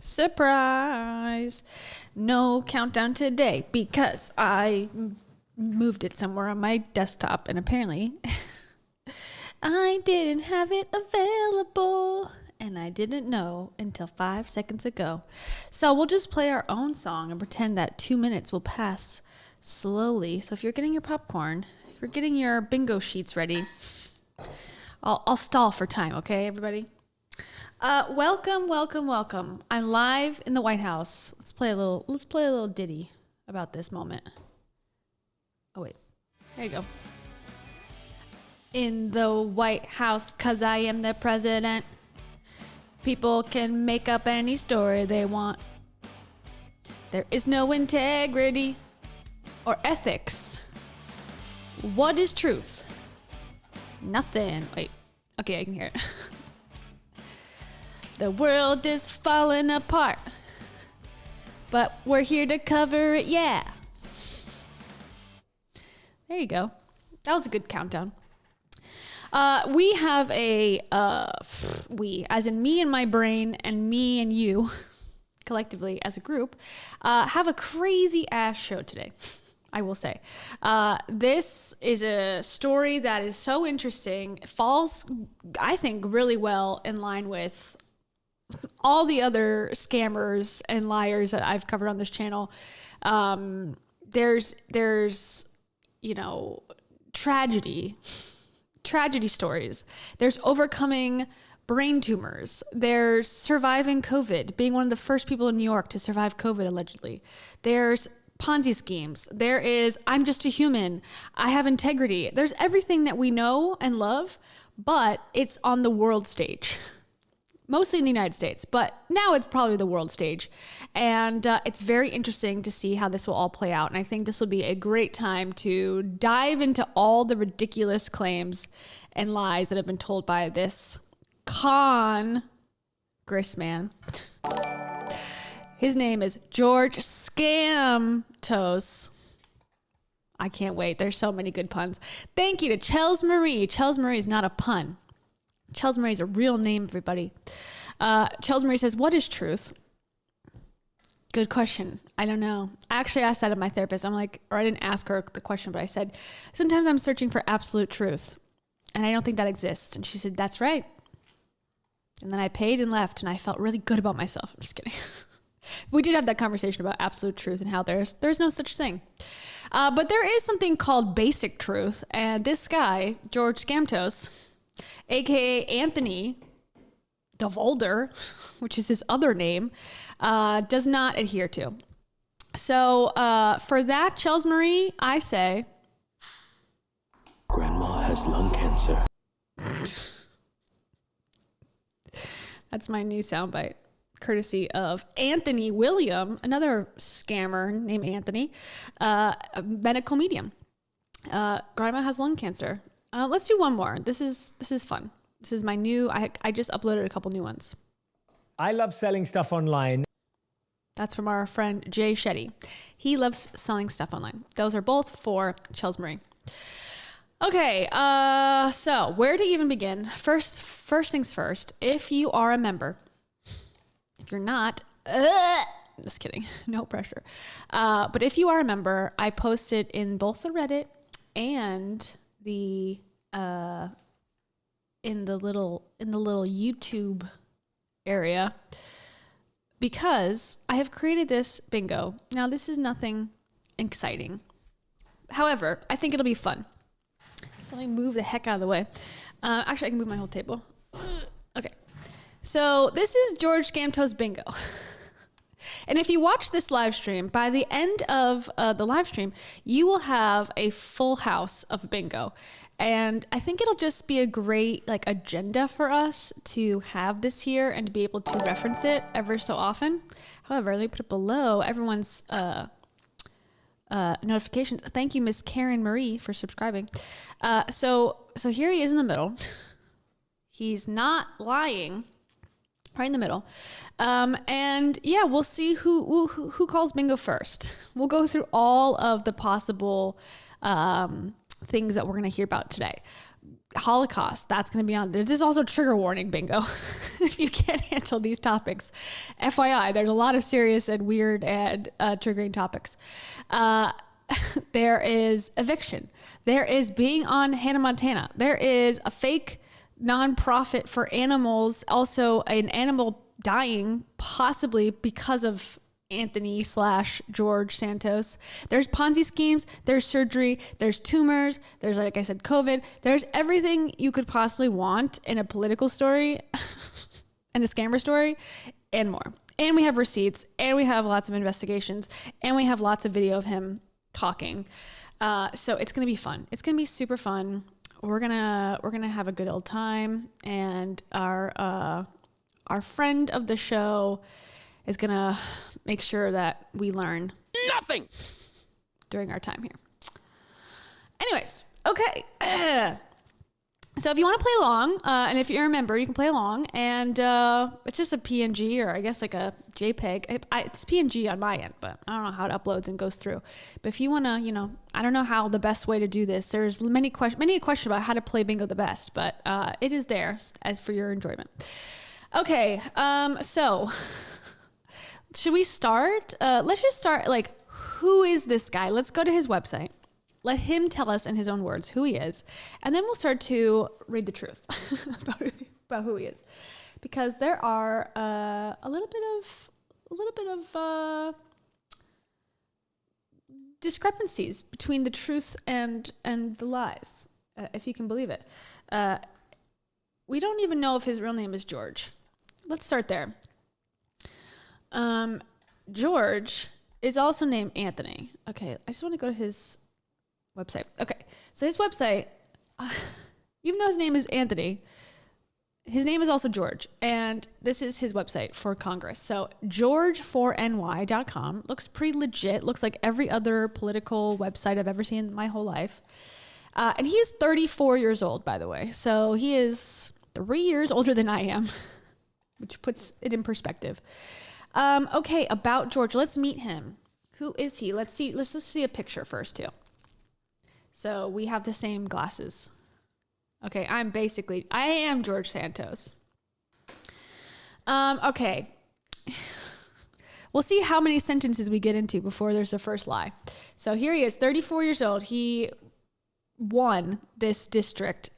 Surprise! No countdown today because I moved it somewhere on my desktop and apparently I didn't have it available and I didn't know until 5 seconds ago. So we'll just play our own song and pretend that 2 minutes will pass slowly. So if you're getting your popcorn, if you're getting your bingo sheets ready, I'll stall for time, okay, everybody? Welcome. I'm live in the White House. Let's play a little ditty about this moment. Oh wait, there you go. In the White House, 'cause I am the president. People can make up any story they want. There is no integrity or ethics. What is truth? Nothing. Wait, okay, I can hear it. The world is falling apart, but we're here to cover it, yeah. There you go. That was a good countdown. We have we, as in me and my brain and me and you, collectively as a group, have a crazy ass show today, I will say. This is a story that is so interesting. It falls, I think, really well in line with all the other scammers and liars that I've covered on this channel. There's, you know, tragedy stories. There's overcoming brain tumors. There's surviving COVID, being one of the first people in New York to survive COVID, allegedly. There's Ponzi schemes. There is, I'm just a human. I have integrity. There's everything that we know and love, but it's on the world stage. Mostly in the United States, but now it's probably the world stage. And it's very interesting to see how this will all play out. And I think this will be a great time to dive into all the ridiculous claims and lies that have been told by this con-Gressman. His name is George SCAM-tos. I can't wait. There's so many good puns. Thank you to Chels Marie. Chels Marie is not a pun. Chels Marie is a real name, everybody. Chels Marie says, what is truth? Good question. I don't know. I actually asked that of my therapist. I'm like, or I didn't ask her the question, but I said, sometimes I'm searching for absolute truth, and I don't think that exists. And she said, that's right. And then I paid and left, and I felt really good about myself. I'm just kidding. We did have that conversation about absolute truth and how there's no such thing. But there is something called basic truth, and this guy, George SCAM-tos, aka Anthony DeVolder, which is his other name, does not adhere to. So for that, Chels Marie, I say, Grandma has lung cancer. That's my new soundbite, courtesy of Anthony William, another scammer named Anthony, a medical medium. Grandma has lung cancer. Let's do one more. This is fun. This is my new, I just uploaded a couple new ones. I love selling stuff online. That's from our friend Jay Shetty. He loves selling stuff online. Those are both for Chels Marie. Okay, so where to even begin? First things first, if you are a member, if you're not, just kidding, no pressure. But if you are a member, I posted in both the Reddit and the in the little YouTube area, because I have created this bingo. Now this is nothing exciting. However, I think it'll be fun. So let me move the heck out of the way. Actually, I can move my whole table. Okay. So this is George SCAM-tos bingo. And if you watch this live stream, by the end of the live stream, you will have a full house of bingo. And I think it'll just be a great agenda for us to have this here and to be able to reference it ever so often. However, let me put it below everyone's notifications. Thank you, Miss Karen Marie, for subscribing. So here he is in the middle. He's not lying. Right in the middle. And yeah, we'll see who calls bingo first. We'll go through all of the possible things that we're going to hear about today. Holocaust, that's going to be on there. There's also trigger warning bingo. If you can't handle these topics, FYI, there's a lot of serious and weird and triggering topics. There is Eviction. There is being on Hannah Montana. There is a fake nonprofit for animals, also an animal dying, possibly because of Anthony/George Santos. There's Ponzi schemes, there's surgery, there's tumors, there's, like I said, COVID. There's everything you could possibly want in a political story and a scammer story and more. And we have receipts, and we have lots of investigations, and we have lots of video of him talking. So it's going to be fun. It's going to be super fun. We're going to have a good old time, and our friend of the show is going to make sure that we learn nothing during our time here. Anyways, okay. So if you want to play along, and if you're a member, you can play along, and it's just a PNG, or I guess like a JPEG. It's PNG on my end, but I don't know how it uploads and goes through. But if you want to, I don't know how the best way to do this. There's many questions about how to play bingo the best, but it is there as for your enjoyment. Okay, so should we start? Let's just start, like, who is this guy? Let's go to his website. Let him tell us in his own words who he is, and then we'll start to read the truth about who he is, because there are a little bit of discrepancies between the truth and the lies, if you can believe it. We don't even know if his real name is George. Let's start there. George is also named Anthony. Okay, I just want to go to his website. Okay, so his website, even though his name is Anthony, his name is also George, and this is his website for Congress. So george4ny.com looks pretty legit. Looks like every other political website I've ever seen in my whole life. And he is 34 years old, by the way. So he is 3 years older than I am, which puts it in perspective. Okay, about George. Let's meet him. Who is he? Let's just see a picture first, too. So we have the same glasses. Okay, I am George Santos. Okay. We'll see how many sentences we get into before there's the first lie. So here he is, 34 years old. He won this district,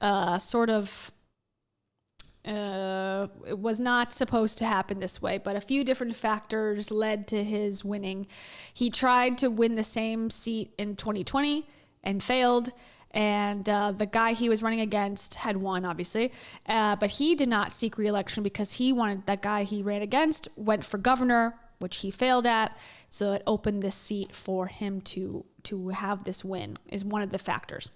it was not supposed to happen this way, but a few different factors led to his winning. He tried to win the same seat in 2020 and failed, and the guy he was running against had won, obviously, but he did not seek re-election because he wanted that guy he ran against went for governor, which he failed at, so it opened this seat for him to have this win, is one of the factors.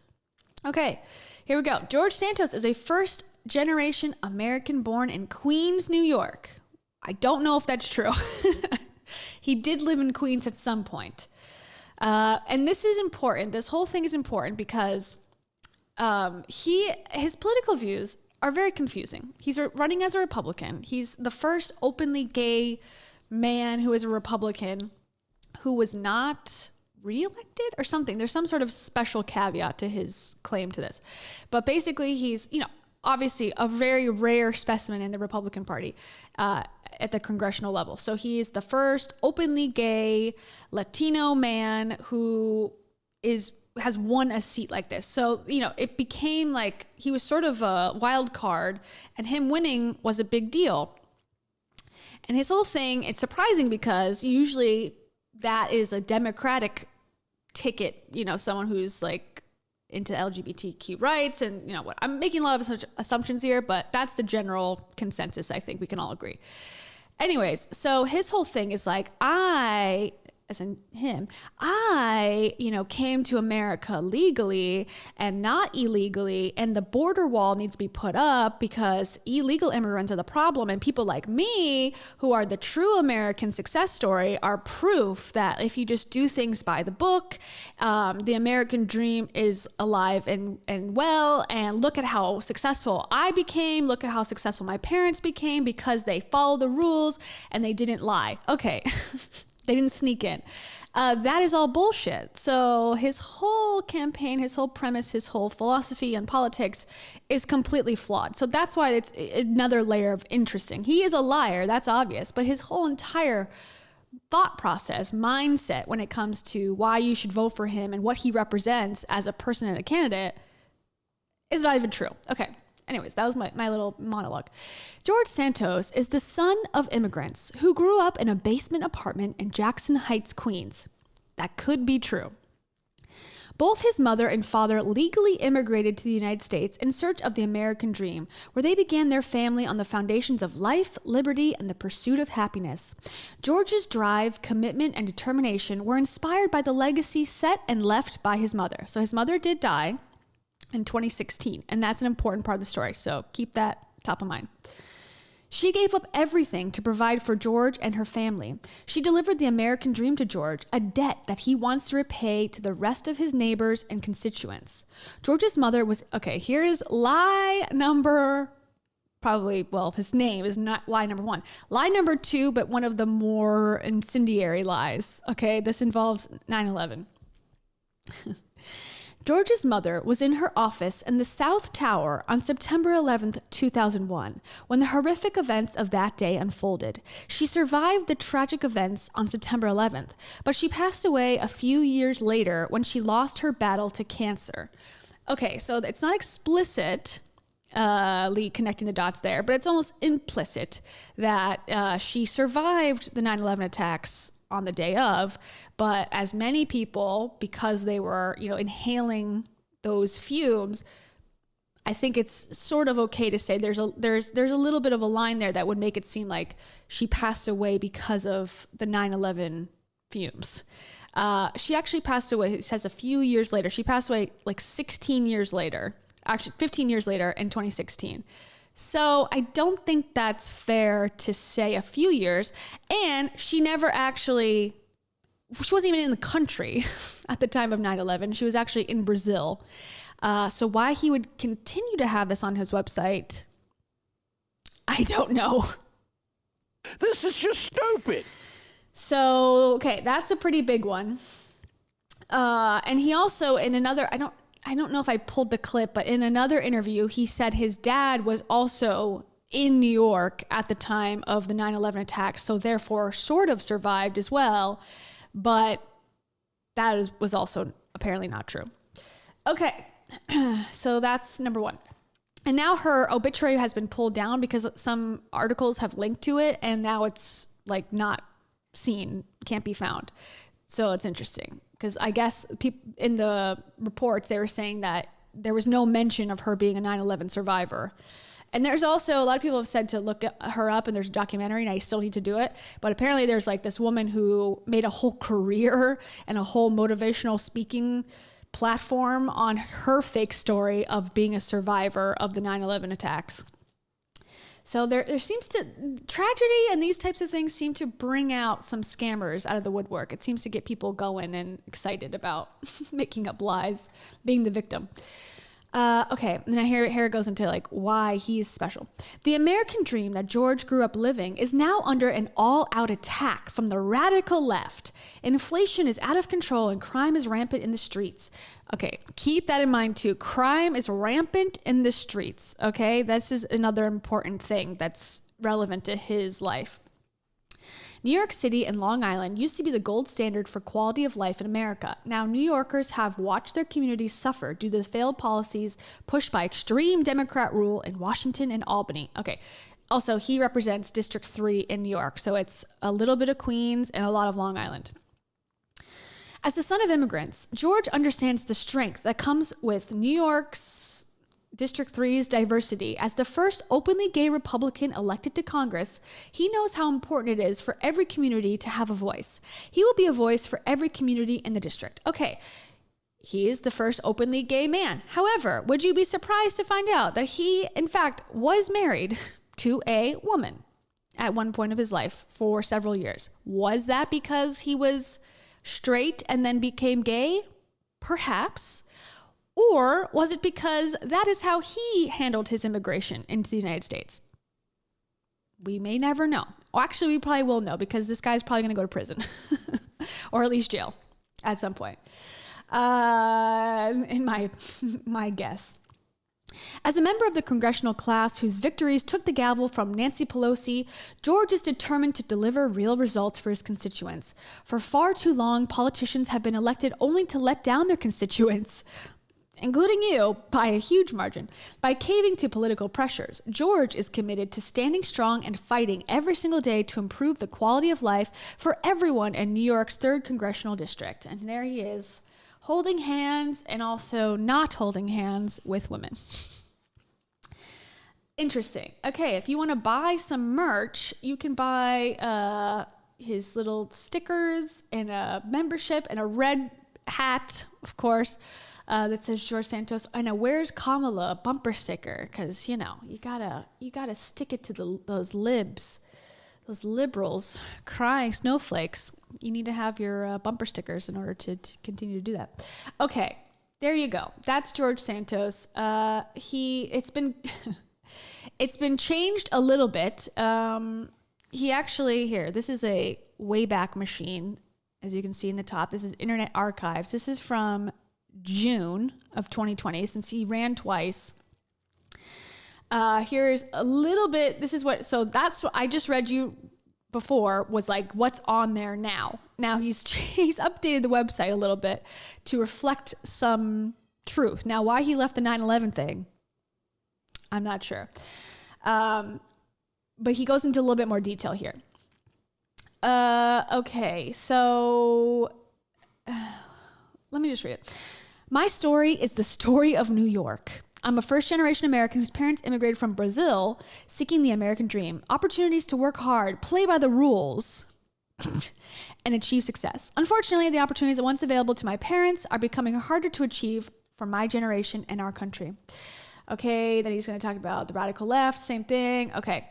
Okay, here we go. George Santos is a first-generation American born in Queens, New York. I don't know if that's true. He did live in Queens at some point. And this is important. This whole thing is important because his political views are very confusing. He's running as a Republican. He's the first openly gay man who is a Republican who was not reelected or something. There's some sort of special caveat to his claim to this. But basically, he's, obviously a very rare specimen in the Republican Party at the congressional level. So he is the first openly gay Latino man who has won a seat like this. So, it became like he was sort of a wild card, and him winning was a big deal. And his whole thing, it's surprising because usually that is a Democratic ticket, someone who's like into LGBTQ rights and, what, I'm making a lot of such assumptions here, but that's the general consensus. I think we can all agree. Anyways, so his whole thing is like, I came to America legally and not illegally, and the border wall needs to be put up because illegal immigrants are the problem, and people like me, who are the true American success story, are proof that if you just do things by the book, the American dream is alive and well, and look at how successful I became, look at how successful my parents became because they followed the rules and they didn't lie. Okay. They didn't sneak in. That is all bullshit. So his whole campaign, his whole premise, his whole philosophy on politics is completely flawed. So that's why it's another layer of interesting. He is a liar, that's obvious, but his whole entire thought process, mindset when it comes to why you should vote for him and what he represents as a person and a candidate is not even true. Okay. Anyways, that was my little monologue. George Santos is the son of immigrants who grew up in a basement apartment in Jackson Heights, Queens. That could be true. Both his mother and father legally immigrated to the United States in search of the American dream, where they began their family on the foundations of life, liberty, and the pursuit of happiness. George's drive, commitment, and determination were inspired by the legacy set and left by his mother. So his mother did die in 2016, and that's an important part of the story, so keep that top of mind. She gave up everything to provide for George and her family. She delivered the American dream to George, a debt that he wants to repay to the rest of his neighbors and constituents. George's mother was, okay, here's lie number, his name is not lie number 1. Lie number 2, but one of the more incendiary lies. Okay, this involves 9/11. George's mother was in her office in the South Tower on September 11th, 2001, when the horrific events of that day unfolded. She survived the tragic events on September 11th, but she passed away a few years later when she lost her battle to cancer. Okay, so it's not explicitly connecting the dots there, but it's almost implicit that she survived the 9/11 attacks on the day of, but as many people, because they were, inhaling those fumes, I think it's sort of okay to say there's a little bit of a line there that would make it seem like she passed away because of the 9/11 fumes. She actually passed away, it says a few years later. She passed away like 16 years later, actually 15 years later in 2016. So I don't think that's fair to say a few years. And she wasn't even in the country at the time of 9/11. She was actually in Brazil. So why he would continue to have this on his website, I don't know. This is just stupid. So, okay, that's a pretty big one. And he also, in another, I don't know if I pulled the clip, but in another interview, he said his dad was also in New York at the time of the 9/11 attacks, so therefore sort of survived as well. But that was also apparently not true. Okay, so that's number 1. And now her obituary has been pulled down because some articles have linked to it, and now it's like not seen, can't be found. So it's interesting because I guess in the reports, they were saying that there was no mention of her being a 9/11 survivor. And there's also a lot of people have said to look her up, and there's a documentary, and I still need to do it. But apparently there's like this woman who made a whole career and a whole motivational speaking platform on her fake story of being a survivor of the 9/11 attacks. So there seems to, tragedy and these types of things seem to bring out some scammers out of the woodwork. It seems to get people going and excited about making up lies, being the victim. Okay, and now here it goes into like why he's special. The American dream that George grew up living is now under an all-out attack from the radical left. Inflation is out of control and crime is rampant in the streets. Okay, keep that in mind too. Crime is rampant in the streets, okay? This is another important thing that's relevant to his life. New York City and Long Island used to be the gold standard for quality of life in America. Now, New Yorkers have watched their communities suffer due to the failed policies pushed by extreme Democrat rule in Washington and Albany. Okay, also, he represents District 3 in New York, so it's a little bit of Queens and a lot of Long Island. As the son of immigrants, George understands the strength that comes with New York's District 3's diversity. As the first openly gay Republican elected to Congress, he knows how important it is for every community to have a voice. He will be a voice for every community in the district. Okay, he is the first openly gay man. However, would you be surprised to find out that he, in fact, was married to a woman at one point of his life for several years? Was that because he was straight and then became gay? Perhaps. Or was it because that is how he handled his immigration into the United States? We may never know. Well, actually, we probably will know because this guy's probably going to go to prison or at least jail at some point. In my guess. As a member of the congressional class whose victories took the gavel from Nancy Pelosi, George is determined to deliver real results for his constituents. For far too long, politicians have been elected only to let down their constituents, including you, by a huge margin. By caving to political pressures, George is committed to standing strong and fighting every single day to improve the quality of life for everyone in New York's 3rd Congressional District. And there he is, holding hands and also not holding hands with women. Interesting. Okay, if you want to buy some merch, you can buy his little stickers and a membership and a red hat, of course, that says George Santos, and a "Where's Kamala" bumper sticker, because you gotta stick it to those libs, those liberals crying snowflakes. You need to have your bumper stickers in order to continue to do that. Okay, there you go. That's George Santos. It's been it's been changed a little bit. He actually, here, this is a Wayback Machine, as you can see in the top. This is Internet Archives. This is from June of 2020, since he ran twice. Here's a little bit. So that's what I just read you before was like what's on there now. Now he's updated the website a little bit to reflect some truth. Now, why he left the 9/11 thing, I'm not sure. But he goes into a little bit more detail here. Okay, so let me just read it. My story is the story of New York. I'm a first-generation American whose parents immigrated from Brazil, seeking the American dream, opportunities to work hard, play by the rules, and achieve success. Unfortunately, the opportunities once available to my parents are becoming harder to achieve for my generation and our country. Okay, then he's going to talk about the radical left, same thing. Okay.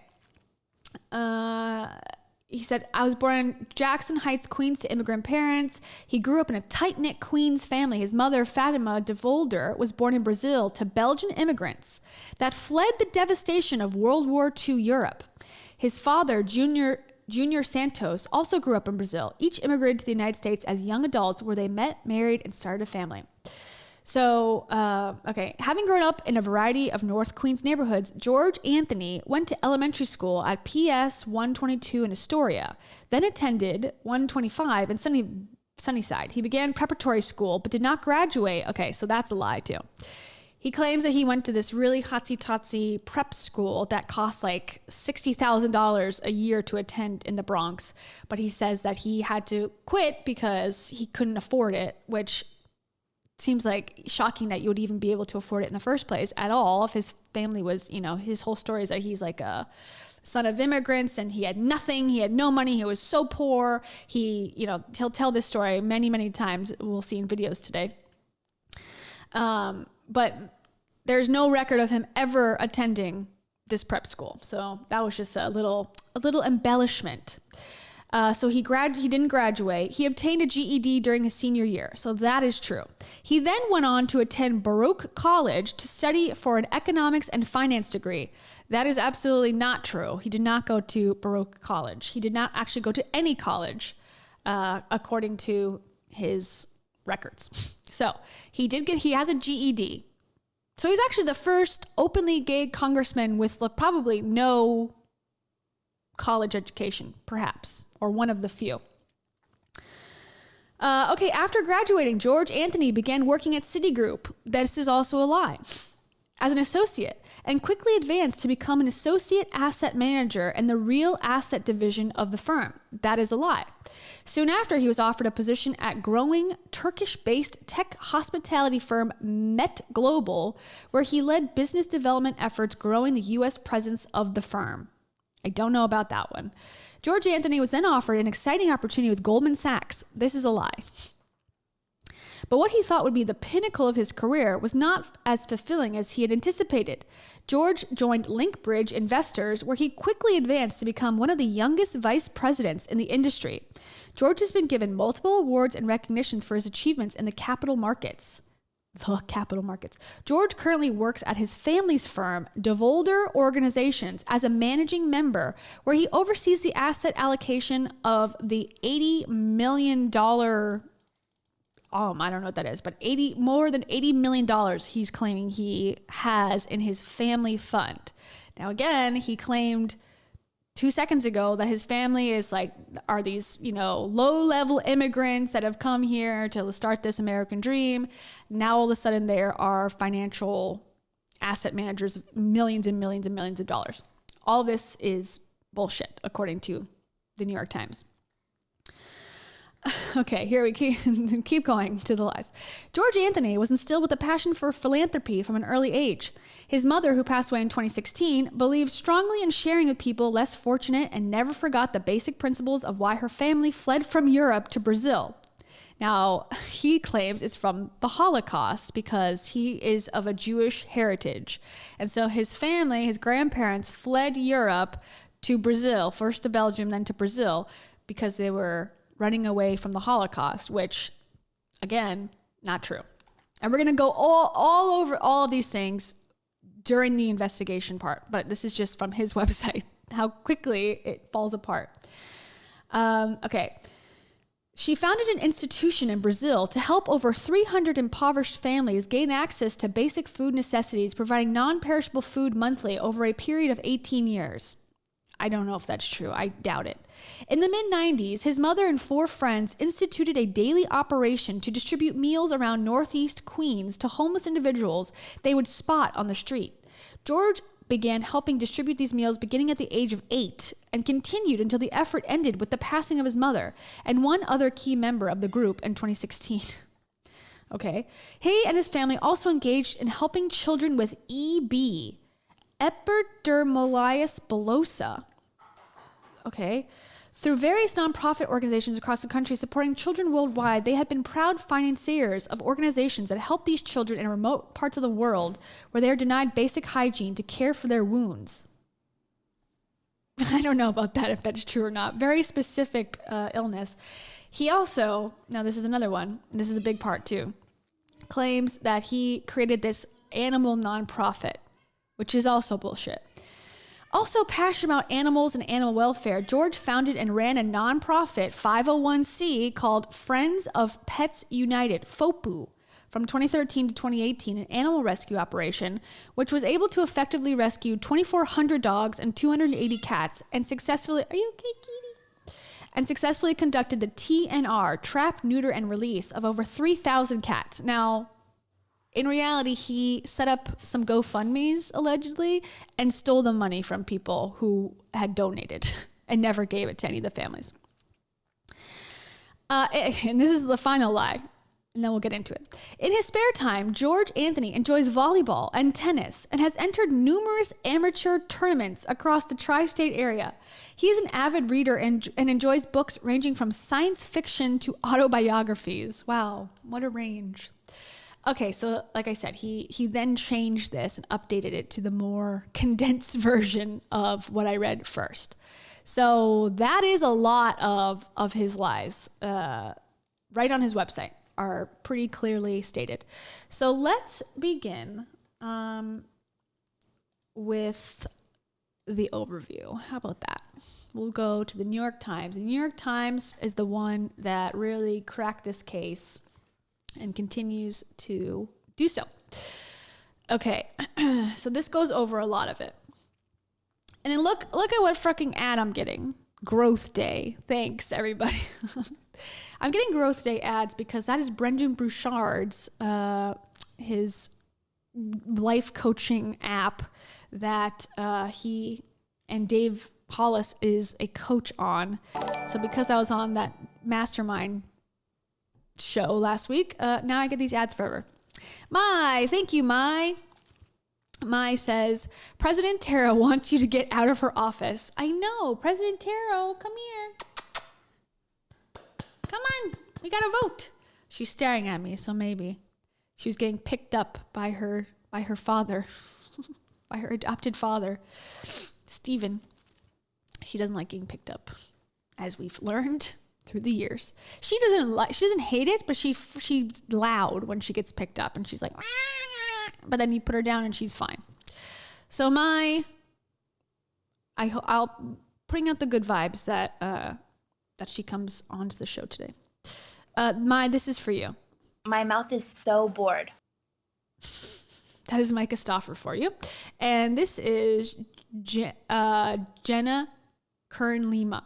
He said, I was born in Jackson Heights, Queens, to immigrant parents. He grew up in a tight-knit Queens family. His mother, Fatima de Volder, was born in Brazil to Belgian immigrants that fled the devastation of World War II Europe. His father, Junior Santos, also grew up in Brazil. Each immigrated to the United States as young adults, where they met, married, and started a family. So, okay, having grown up in a variety of North Queens neighborhoods, George Anthony went to elementary school at PS 122 in Astoria, then attended 125 in Sunnyside. He began preparatory school, but did not graduate. Okay, so that's a lie too. He claims that he went to this really hotsy-totsy prep school that costs like $60,000 a year to attend in the Bronx, but he says that he had to quit because he couldn't afford it, which seems like shocking that you would even be able to afford it in the first place at all. If his family was, his whole story is that he's like a son of immigrants and he had nothing. He had no money. He was so poor. He'll tell this story many, many times. We'll see in videos today. But there's no record of him ever attending this prep school. So that was just a little embellishment. So he didn't graduate. He obtained a GED during his senior year. So that is true. He then went on to attend Baruch College to study for an economics and finance degree. That is absolutely not true. He did not go to Baruch College. He did not actually go to any college, according to his records. So he has a GED. So he's actually the first openly gay congressman with probably no college education, perhaps, or one of the few. Okay, after graduating, George Anthony began working at Citigroup. This is also a lie. As an associate, and quickly advanced to become an associate asset manager in the real asset division of the firm. That is a lie. Soon after, he was offered a position at growing Turkish-based tech hospitality firm Met Global, where he led business development efforts growing the U.S. presence of the firm. I don't know about that one. George Anthony was then offered an exciting opportunity with Goldman Sachs. This is a lie. But what he thought would be the pinnacle of his career was not as fulfilling as he had anticipated. George joined Linkbridge Investors, where he quickly advanced to become one of the youngest vice presidents in the industry. George has been given multiple awards and recognitions for his achievements in the capital markets. the capital markets. George currently works at his family's firm, DeVolder Organizations, as a managing member, where he oversees the asset allocation of the $80 million. I don't know what that is, but more than $80 million he's claiming he has in his family fund. Now, again, he claimed 2 seconds ago that his family are these, low-level immigrants that have come here to start this American dream. Now, all of a sudden, there are financial asset managers of millions and millions and millions of dollars. All this is bullshit, according to the New York Times. Okay, here we keep going to the lies. George Anthony was instilled with a passion for philanthropy from an early age. His mother, who passed away in 2016, believed strongly in sharing with people less fortunate and never forgot the basic principles of why her family fled from Europe to Brazil. Now, he claims it's from the Holocaust because he is of a Jewish heritage. And so his family, his grandparents, fled Europe to Brazil, first to Belgium, then to Brazil, because they were running away from the Holocaust, which, again, not true. And we're going to go all over all of these things during the investigation part, but this is just from his website, how quickly it falls apart. Okay. She founded an institution in Brazil to help over 300 impoverished families gain access to basic food necessities, providing non-perishable food monthly over a period of 18 years. I don't know if that's true. I doubt it. In the mid-90s, his mother and 4 friends instituted a daily operation to distribute meals around Northeast Queens to homeless individuals they would spot on the street. George began helping distribute these meals beginning at the age of 8 and continued until the effort ended with the passing of his mother and one other key member of the group in 2016. Okay. He and his family also engaged in helping children with EB, epidermolysis bullosa. Okay. Through various nonprofit organizations across the country supporting children worldwide, they had been proud financiers of organizations that help these children in remote parts of the world where they are denied basic hygiene to care for their wounds. I don't know about that, if that's true or not. Very specific illness. He also, now this is another one, and this is a big part too, claims that he created this animal nonprofit, which is also bullshit. Also passionate about animals and animal welfare, George founded and ran a nonprofit 501c called Friends of Pets United, FOPU, from 2013 to 2018, an animal rescue operation, which was able to effectively rescue 2,400 dogs and 280 cats and successfully, are you okay, kitty? And successfully conducted the TNR, trap, neuter, and release of over 3,000 cats. Now, in reality, he set up some GoFundMes, allegedly, and stole the money from people who had donated and never gave it to any of the families. And this is the final lie, and then we'll get into it. In his spare time, George Anthony enjoys volleyball and tennis and has entered numerous amateur tournaments across the tri-state area. He is an avid reader and enjoys books ranging from science fiction to autobiographies. Wow, what a range. Okay, so like I said, he then changed this and updated it to the more condensed version of what I read first. So that is a lot of his lies, right on his website, are pretty clearly stated. So let's begin with the overview. How about that? We'll go to the New York Times. The New York Times is the one that really cracked this case and continues to do so. Okay, so this goes over a lot of it. And then look at what fucking ad I'm getting. Growth Day. Thanks, everybody. I'm getting Growth Day ads because that is Brendan Bouchard's, his life coaching app that he and Dave Hollis is a coach on. So because I was on that mastermind show last week, now I get these ads forever. Thank you, Mai says, President Taro wants you to get out of her office. I know, President Taro, come here. Come on, we gotta vote. She's staring at me, so maybe she was getting picked up by her father, by her adopted father, Stephen. She doesn't like getting picked up, as we've learned through the years. She doesn't hate it, but she's loud when she gets picked up and she's like, but then you put her down and she's fine. So I'll bring out the good vibes that she comes onto the show today. This is for you. My mouth is so bored. That is Micah Stauffer for you. And this is Jenna Kern-Lima.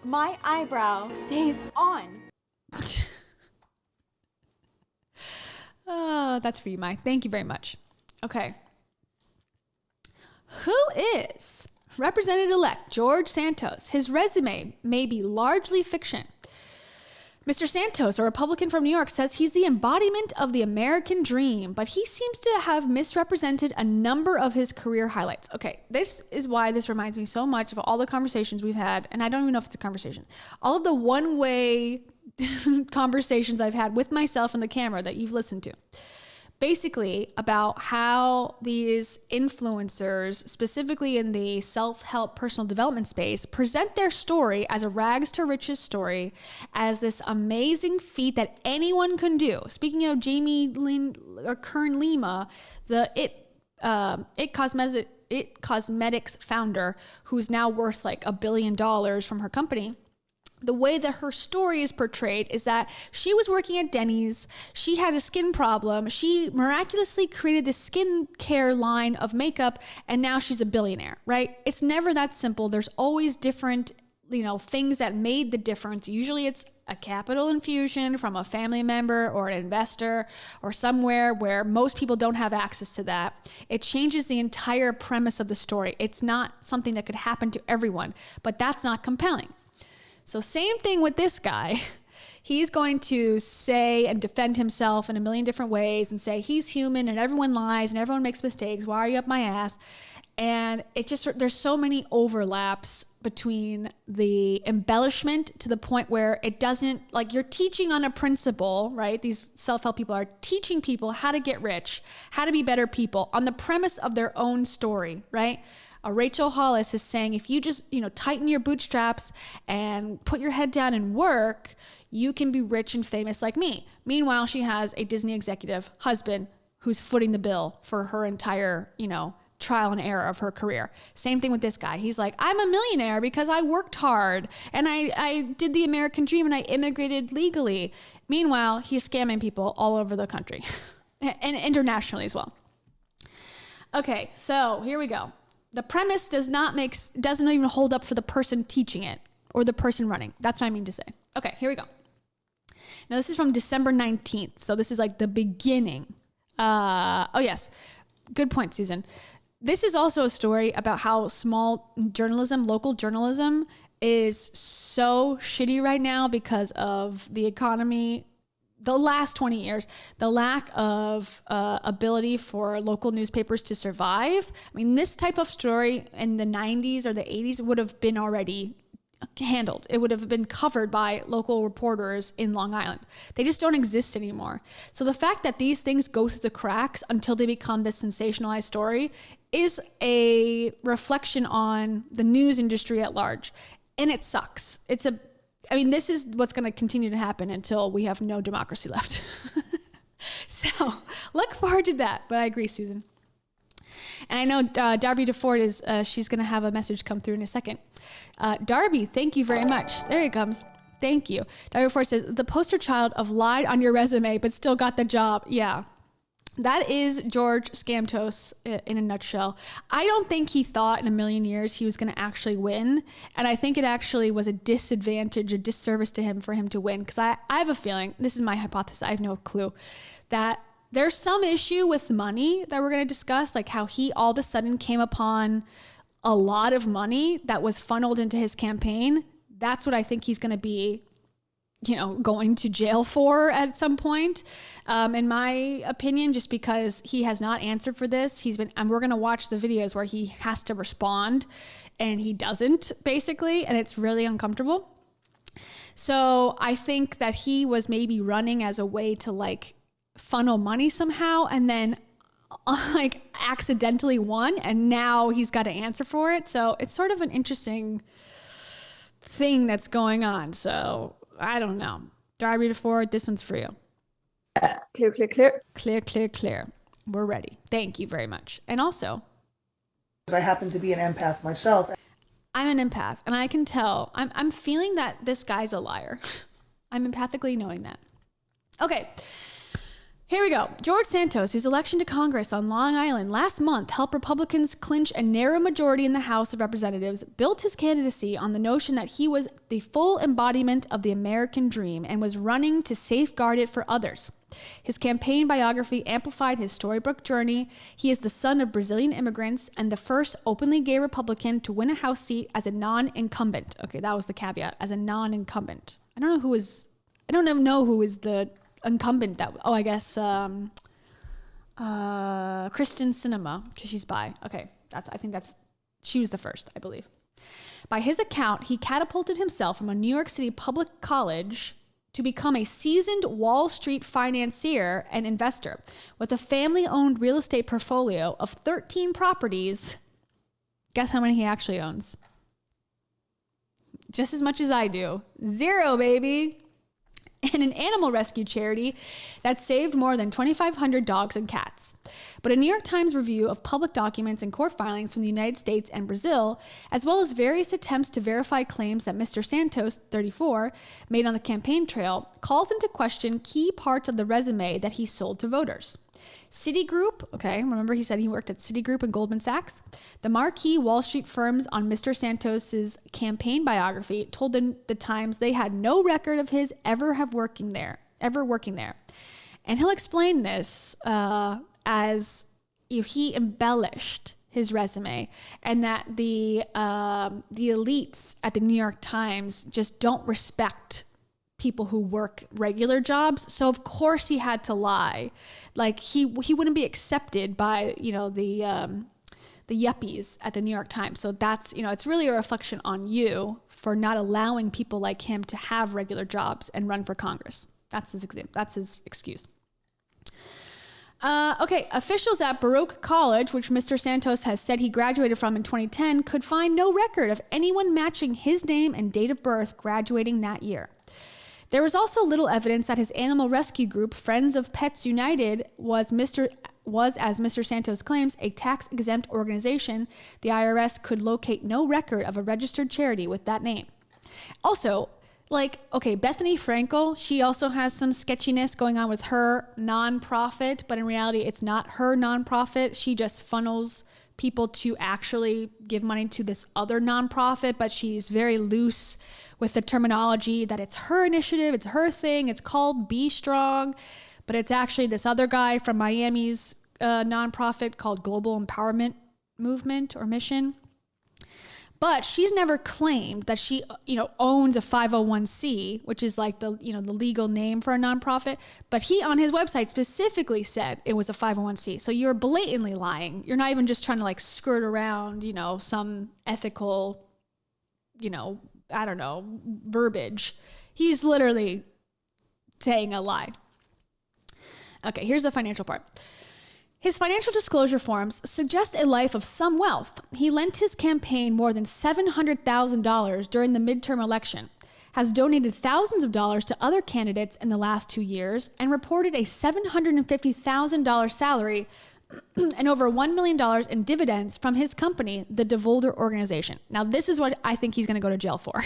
My eyebrow stays on. Oh, that's for you, Mike. Thank you very much. Okay. Who is Representative-elect George Santos? His resume may be largely fiction. Mr. Santos, a Republican from New York, says he's the embodiment of the American dream, but he seems to have misrepresented a number of his career highlights. Okay, this is why this reminds me so much of all the conversations we've had, and I don't even know if it's a conversation. All of the one-way conversations I've had with myself and the camera that you've listened to. Basically about how these influencers, specifically in the self-help personal development space, present their story as a rags to riches story, as this amazing feat that anyone can do. Speaking of Jamie Kern-Lima, the It Cosmetics founder, who's now worth like $1 billion from her company. The way that her story is portrayed is that she was working at Denny's, she had a skin problem, she miraculously created this skincare line of makeup, and now she's a billionaire, right? It's never that simple. There's always different, things that made the difference. Usually it's a capital infusion from a family member or an investor or somewhere where most people don't have access to that. It changes the entire premise of the story. It's not something that could happen to everyone, but that's not compelling. So same thing with this guy. He's going to say and defend himself in a million different ways and say he's human and everyone lies and everyone makes mistakes. Why are you up my ass? And there's so many overlaps between the embellishment to the point where it doesn't, like, you're teaching on a principle, right? These self-help people are teaching people how to get rich, how to be better people on the premise of their own story, right? Rachel Hollis is saying, if you just, tighten your bootstraps and put your head down and work, you can be rich and famous like me. Meanwhile, she has a Disney executive husband who's footing the bill for her entire, trial and error of her career. Same thing with this guy. He's like, I'm a millionaire because I worked hard and I did the American dream and I immigrated legally. Meanwhile, he's scamming people all over the country and internationally as well. Okay, so here we go. The premise doesn't even hold up for the person teaching it or the person running. That's what I mean to say. Okay, here we go. Now this is from December 19th. So this is like the beginning. Oh yes. Good point, Susan. This is also a story about how small journalism, local journalism is so shitty right now because of the economy. The last 20 years, the lack of ability for local newspapers to survive. I mean, this type of story in the 90s or the 80s would have been already handled. It would have been covered by local reporters in Long Island. They just don't exist anymore. So the fact that these things go through the cracks until they become this sensationalized story is a reflection on the news industry at large. And it sucks. This is what's going to continue to happen until we have no democracy left. So look forward to that. But I agree, Susan. And I know Darby DeFord she's going to have a message come through in a second. Darby, thank you very much. There it comes. Thank you. Darby DeFord says, the poster child of lied on your resume, but still got the job. Yeah. That is George SCAM-tos in a nutshell. I don't think he thought in a million years he was going to actually win. And I think it actually was a disadvantage, a disservice to him for him to win. Because I have a feeling, this is my hypothesis, I have no clue, that there's some issue with money that we're going to discuss, like how he all of a sudden came upon a lot of money that was funneled into his campaign. That's what I think he's going to be, going to jail for at some point, in my opinion, just because he has not answered for this. And we're going to watch the videos where he has to respond and he doesn't, basically, and it's really uncomfortable. So I think that he was maybe running as a way to funnel money somehow, and then accidentally won, and now he's got to answer for it. So it's sort of an interesting thing that's going on. So I don't know. Darby to 4, this one's for you. Clear, clear, clear. Clear, clear, clear. We're ready. Thank you very much. And also, I happen to be an empath myself. I'm an empath, and I can tell. I'm feeling that this guy's a liar. I'm empathically knowing that. Okay, here we go. George Santos, whose election to Congress on Long Island last month helped Republicans clinch a narrow majority in the House of Representatives, built his candidacy on the notion that he was the full embodiment of the American dream and was running to safeguard it for others. His campaign biography amplified his storybook journey. He is the son of Brazilian immigrants and the first openly gay Republican to win a House seat as a non-incumbent. Okay, that was the caveat, as a non-incumbent. I don't even know who is the incumbent I guess Kristen Sinema, because she's bi. Okay, she was the first, I believe. By his account, he catapulted himself from a New York City public college to become a seasoned Wall Street financier and investor with a family-owned real estate portfolio of 13 properties. Guess how many he actually owns? Just as much as I do. 0, baby. And an animal rescue charity that saved more than 2,500 dogs and cats. But a New York Times review of public documents and court filings from the United States and Brazil, as well as various attempts to verify claims that Mr. Santos, 34, made on the campaign trail, calls into question key parts of the resume that he sold to voters. Citigroup, okay, remember he said he worked at Citigroup and Goldman Sachs? The marquee Wall Street firms on Mr. Santos's campaign biography told the Times they had no record of his ever working there. And he'll explain this as he embellished his resume, and that the elites at the New York Times just don't respect people who work regular jobs. So of course he had to lie. Like he wouldn't be accepted by, the yuppies at the New York Times. So that's, it's really a reflection on you for not allowing people like him to have regular jobs and run for Congress. That's his excuse. Okay, officials at Baruch College, which Mr. Santos has said he graduated from in 2010, could find no record of anyone matching his name and date of birth graduating that year. There was also little evidence that his animal rescue group, Friends of Pets United, was, as Mr. Santos claims, a tax-exempt organization. The IRS could locate no record of a registered charity with that name. Also, Bethany Frankel, she also has some sketchiness going on with her nonprofit, but in reality, it's not her nonprofit. She just funnels people to actually give money to this other nonprofit, but she's very loose with the terminology that it's her initiative, it's her thing, it's called Be Strong, but it's actually this other guy from Miami's nonprofit called Global Empowerment Movement or Mission. But she's never claimed that she, owns a 501c, which is like the legal name for a nonprofit. But he on his website specifically said it was a 501c. So you're blatantly lying. You're not even just trying to skirt around, some ethical, verbiage. He's literally saying a lie. Okay, here's the financial part. His financial disclosure forms suggest a life of some wealth. He lent his campaign more than $700,000 during the midterm election, has donated thousands of dollars to other candidates in the last 2 years, and reported a $750,000 salary and over $1 million in dividends from his company, the DeVolder Organization. Now, this is what I think he's going to go to jail for.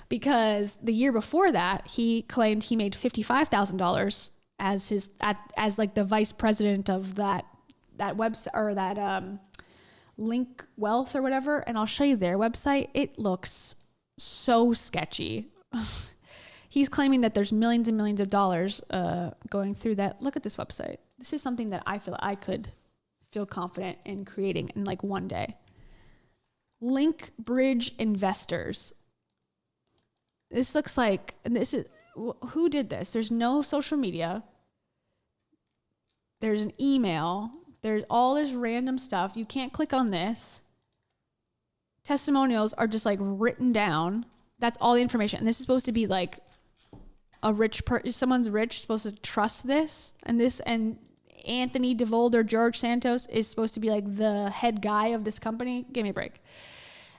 Because the year before that, he claimed he made $55,000 as the vice president of that website, or that Link Wealth or whatever. And I'll show you their website. It looks so sketchy. He's claiming that there's millions and millions of dollars going through that. Look at this website. This is something that I feel I could feel confident in creating in one day. Link Bridge Investors. This looks like, and this is, who did this? There's no social media. There's an email. There's all this random stuff. You can't click on this. Testimonials are just written down. That's all the information. And this is supposed to be a rich someone's rich, supposed to trust this. And Anthony DeVolder, George Santos is supposed to be the head guy of this company. Give me a break.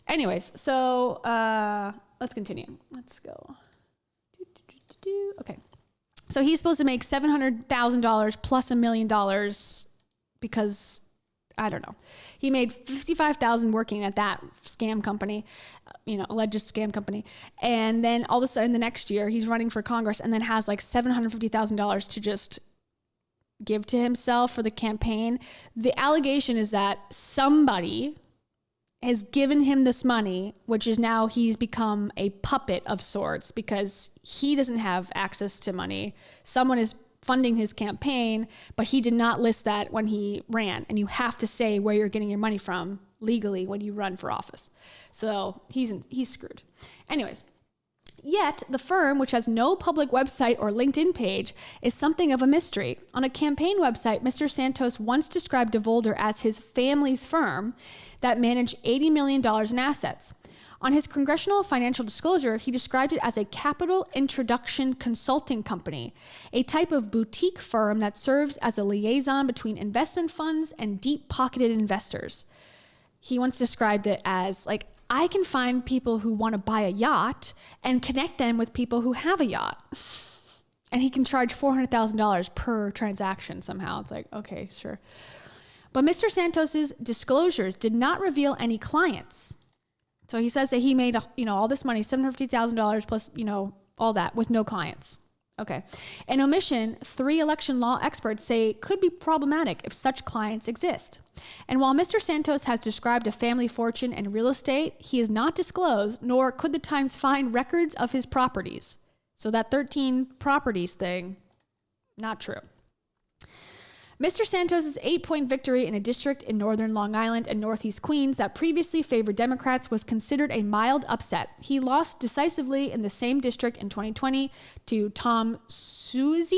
Anyways, so let's continue. Let's go. Okay. So he's supposed to make $700,000 plus $1 million because I don't know. He made $55,000 working at that scam company, alleged scam company. And then all of a sudden the next year he's running for Congress and then has like $750,000 to just give to himself for the campaign. The allegation is that somebody has given him this money, which is now he's become a puppet of sorts because he doesn't have access to money. Someone is funding his campaign, but he did not list that when he ran. And you have to say where you're getting your money from legally when you run for office. So he's screwed. Anyways, yet the firm, which has no public website or LinkedIn page, is something of a mystery. On a campaign website, Mr. Santos once described DeVolder as his family's firm that managed $80 million in assets. On his congressional financial disclosure, he described it as a capital introduction consulting company, a type of boutique firm that serves as a liaison between investment funds and deep-pocketed investors. He once described it as, like, I can find people who want to buy a yacht and connect them with people who have a yacht. And he can charge $400,000 per transaction somehow. It's like, okay, sure. But Mr. Santos's disclosures did not reveal any clients. So he says that he made, all this money, $750,000 plus, all that with no clients. Okay. An omission, 3 election law experts say could be problematic if such clients exist. And while Mr. Santos has described a family fortune and real estate, he has not disclosed, nor could the Times find records of his properties. So that 13 properties thing, not true. Mr. Santos' 8-point victory in a district in northern Long Island and northeast Queens that previously favored Democrats was considered a mild upset. He lost decisively in the same district in 2020 to Tom Suozzi.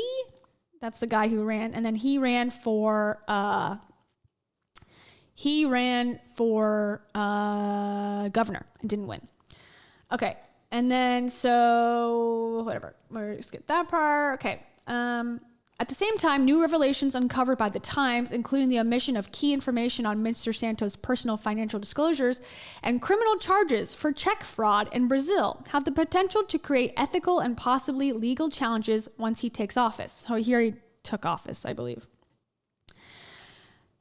That's the guy who ran. And then he ran for governor and didn't win. Okay. And then, so whatever. We'll skip that part. Okay. At the same time, new revelations uncovered by the Times, including the omission of key information on Mr. Santos' personal financial disclosures and criminal charges for check fraud in Brazil, have the potential to create ethical and possibly legal challenges once he takes office. So he already took office, I believe.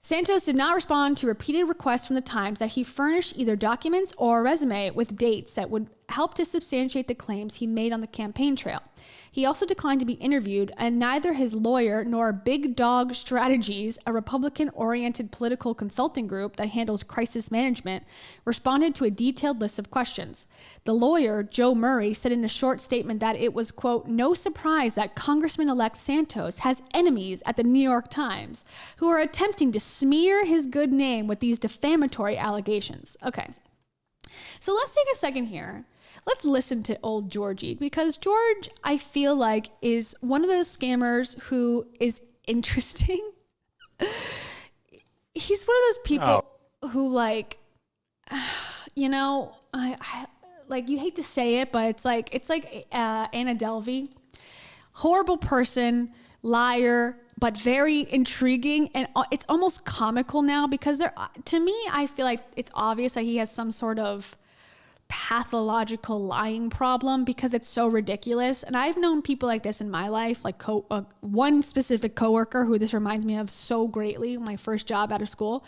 Santos did not respond to repeated requests from the Times that he furnish either documents or a resume with dates that would help to substantiate the claims he made on the campaign trail. He also declined to be interviewed, and neither his lawyer nor Big Dog Strategies, a Republican-oriented political consulting group that handles crisis management, responded to a detailed list of questions. The lawyer, Joe Murray, said in a short statement that it was, quote, no surprise that Congressman-elect Santos has enemies at the New York Times who are attempting to smear his good name with these defamatory allegations. Okay, so let's take a second here. Let's listen to old Georgie, because George, I feel like, is one of those scammers who is interesting. He's one of those people who, like, I like, you hate to say it, but it's like Anna Delvey, horrible person, liar, but very intriguing, and it's almost comical now because to me, I feel like it's obvious that he has some sort of pathological lying problem because it's so ridiculous. And I've known people like this in my life, like one specific coworker who this reminds me of so greatly, my first job out of school.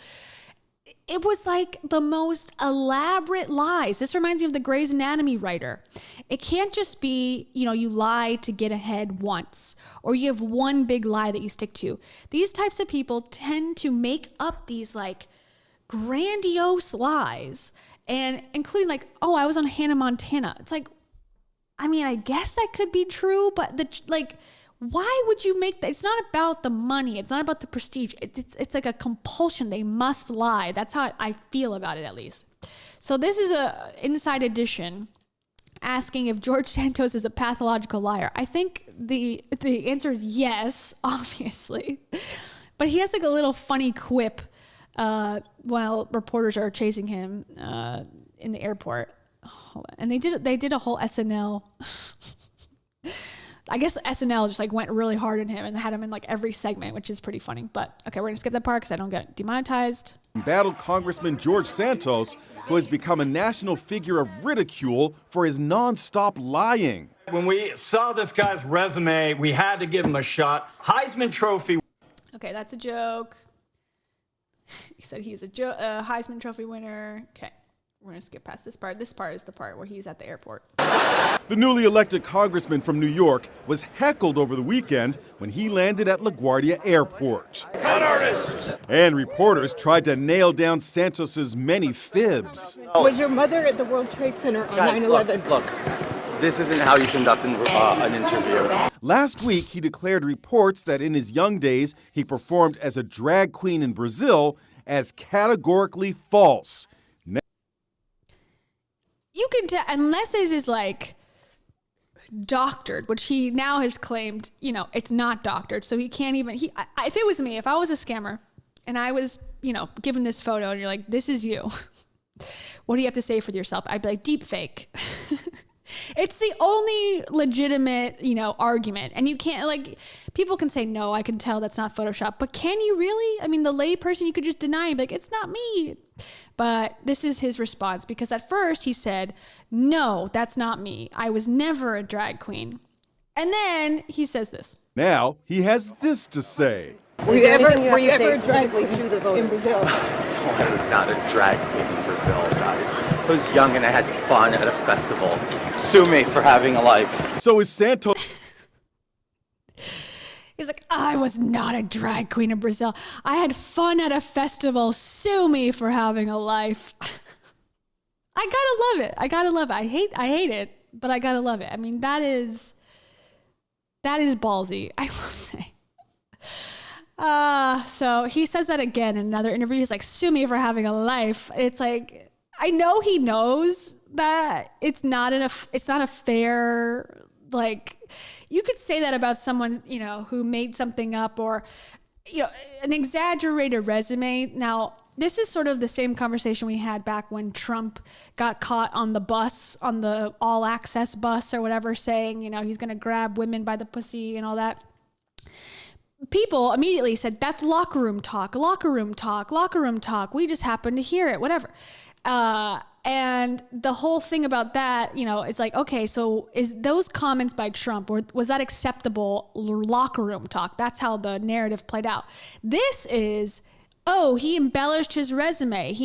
It was like the most elaborate lies. This reminds me of the Grey's Anatomy writer. It can't just be, you lie to get ahead once, or you have one big lie that you stick to. These types of people tend to make up these like grandiose lies, and including like, oh, I was on Hannah Montana. It's like, I mean, I guess that could be true, but why would you make that? It's not about the money. It's not about the prestige. It's like a compulsion. They must lie. That's how I feel about it, at least. So this is a Inside Edition asking if George Santos is a pathological liar. I think the answer is yes, obviously. But he has like a little funny quip while reporters are chasing him in the airport. And they did a whole SNL I guess SNL just like went really hard on him and had him in like every segment, which is pretty funny. But okay, we're gonna skip that part because I don't get demonetized. Battled Congressman George Santos, who has become a national figure of ridicule for his nonstop lying. When we saw this guy's resume, we had to give him a shot. Heisman Trophy. Okay, that's a joke. He said he's a Heisman Trophy winner. Okay, we're gonna skip past this part. This part is the part where he's at the airport. The newly elected congressman from New York was heckled over the weekend when he landed at LaGuardia Airport. Con artist. And reporters tried to nail down Santos's many fibs. Was your mother at the World Trade Center on 9/11? Look, this isn't how you conduct an interview. Last week, he declared reports that in his young days he performed as a drag queen in Brazil as categorically false. You can tell, unless it is like doctored, which he now has claimed, you know, it's not doctored. So he can't even, if it was me, if I was a scammer and I was, you know, given this photo and you're like, this is you, what do you have to say for yourself? I'd be like, deep fake. It's the only legitimate, you know, argument. And you can't, like, people can say, no, I can tell that's not Photoshop. But can you really? I mean, the lay person, you could just deny and be like, it's not me. But this is his response, because at first he said, no, that's not me. I was never a drag queen. And then he says this. Now he has this to say. Were you ever a drag queen in Brazil? No, I was not a drag queen in Brazil, guys. I was young and I had fun at a festival. Sue me for having a life. So is Santos... He's like, I was not a drag queen in Brazil. I had fun at a festival. Sue me for having a life. I gotta love it. I gotta love it. I hate it, but I gotta love it. I mean, that is ballsy, I will say. So he says that again in another interview. He's like, sue me for having a life. It's like, I know he knows that it's not a fair, like, you could say that about someone, you know, who made something up, or, you know, an exaggerated resume. Now, this is sort of the same conversation we had back when Trump got caught on the bus, on the all access bus or whatever, saying, you know, he's going to grab women by the pussy and all that. People immediately said, that's locker room talk, locker room talk, locker room talk. We just happened to hear it, whatever. And the whole thing about that, you know, it's like, okay, so is those comments by Trump, or was that acceptable locker room talk? That's how the narrative played out. This is, oh, he embellished his resume.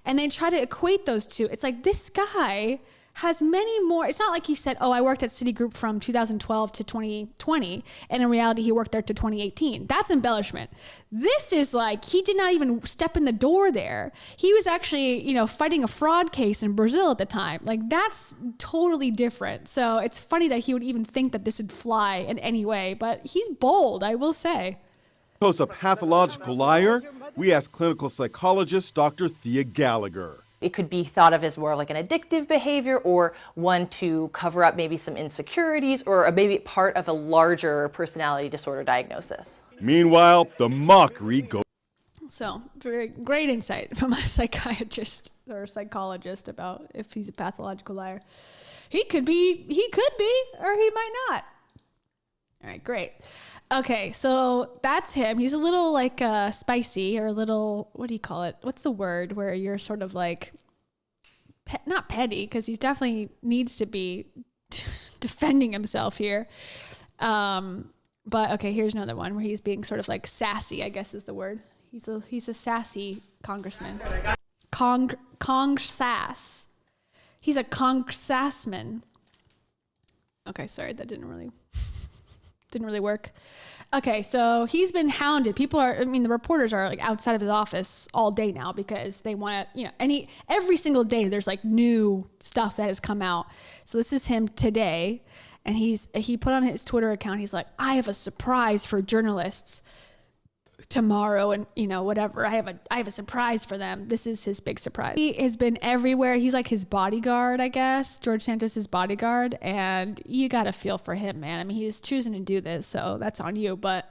And they try to equate those two. It's like, this guy has many more. It's not like he said, oh, I worked at Citigroup from 2012 to 2020. And in reality, he worked there to 2018. That's embellishment. This is like, he did not even step in the door there. He was actually, you know, fighting a fraud case in Brazil at the time. Like, that's totally different. So it's funny that he would even think that this would fly in any way, but he's bold, I will say. A pathological liar? We asked clinical psychologist Dr. Thea Gallagher. It could be thought of as more like an addictive behavior, or one to cover up maybe some insecurities, or maybe part of a larger personality disorder diagnosis. Meanwhile, the mockery goes. So, very great insight from a psychiatrist or a psychologist about if he's a pathological liar. He could be, or he might not. All right, great. Okay, so that's him. He's a little like spicy, or a little, what do you call it? What's the word where you're sort of like, not petty, because he definitely needs to be defending himself here. But okay, here's another one where he's being sort of like sassy, I guess is the word. He's a sassy congressman. Sass. He's a congressman. Okay, sorry, that didn't really work. Okay, so he's been hounded. The reporters are like outside of his office all day now because they want to, you know, every single day there's like new stuff that has come out. So this is him today, and he put on his Twitter account, he's like, I have a surprise for journalists tomorrow, and you know, whatever. I have a surprise for them. This is his big surprise. He has been everywhere. He's like his bodyguard, I guess. George Santos, his bodyguard, and you gotta feel for him, man. I mean, he's choosing to do this, so that's on you. But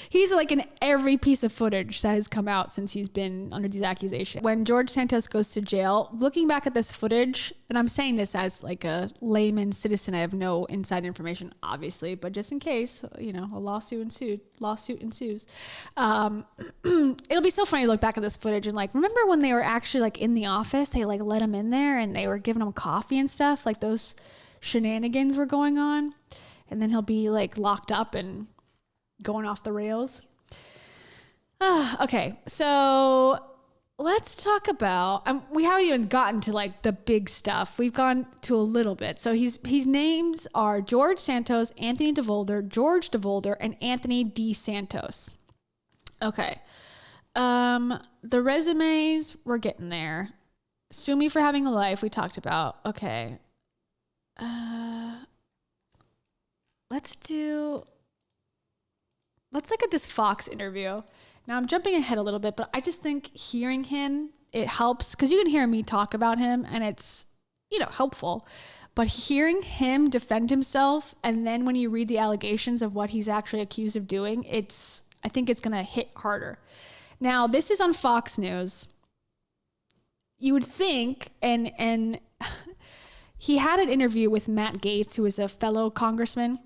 He's like in every piece of footage that has come out since he's been under these accusations. When George Santos goes to jail, looking back at this footage, and I'm saying this as like a layman citizen, I have no inside information, obviously, but just in case, you know, a lawsuit ensues. It'll be so funny to look back at this footage and like, remember when they were actually like in the office, they like let him in there and they were giving him coffee and stuff, like those shenanigans were going on, and then he'll be like locked up and going off the rails. Okay, so let's talk about, we haven't even gotten to like the big stuff. We've gone to a little bit. So his names are George Santos, Anthony DeVolder, George DeVolder, and Anthony D. Santos. Okay. The resumes, we're getting there. Sue me for having a life, we talked about. Okay. Let's look at this Fox interview. Now I'm jumping ahead a little bit, but I just think hearing him, it helps because you can hear me talk about him and it's, you know, helpful. But hearing him defend himself, and then when you read the allegations of what he's actually accused of doing, I think it's going to hit harder. Now, this is on Fox News. You would think, and he had an interview with Matt Gaetz, who is a fellow congressman.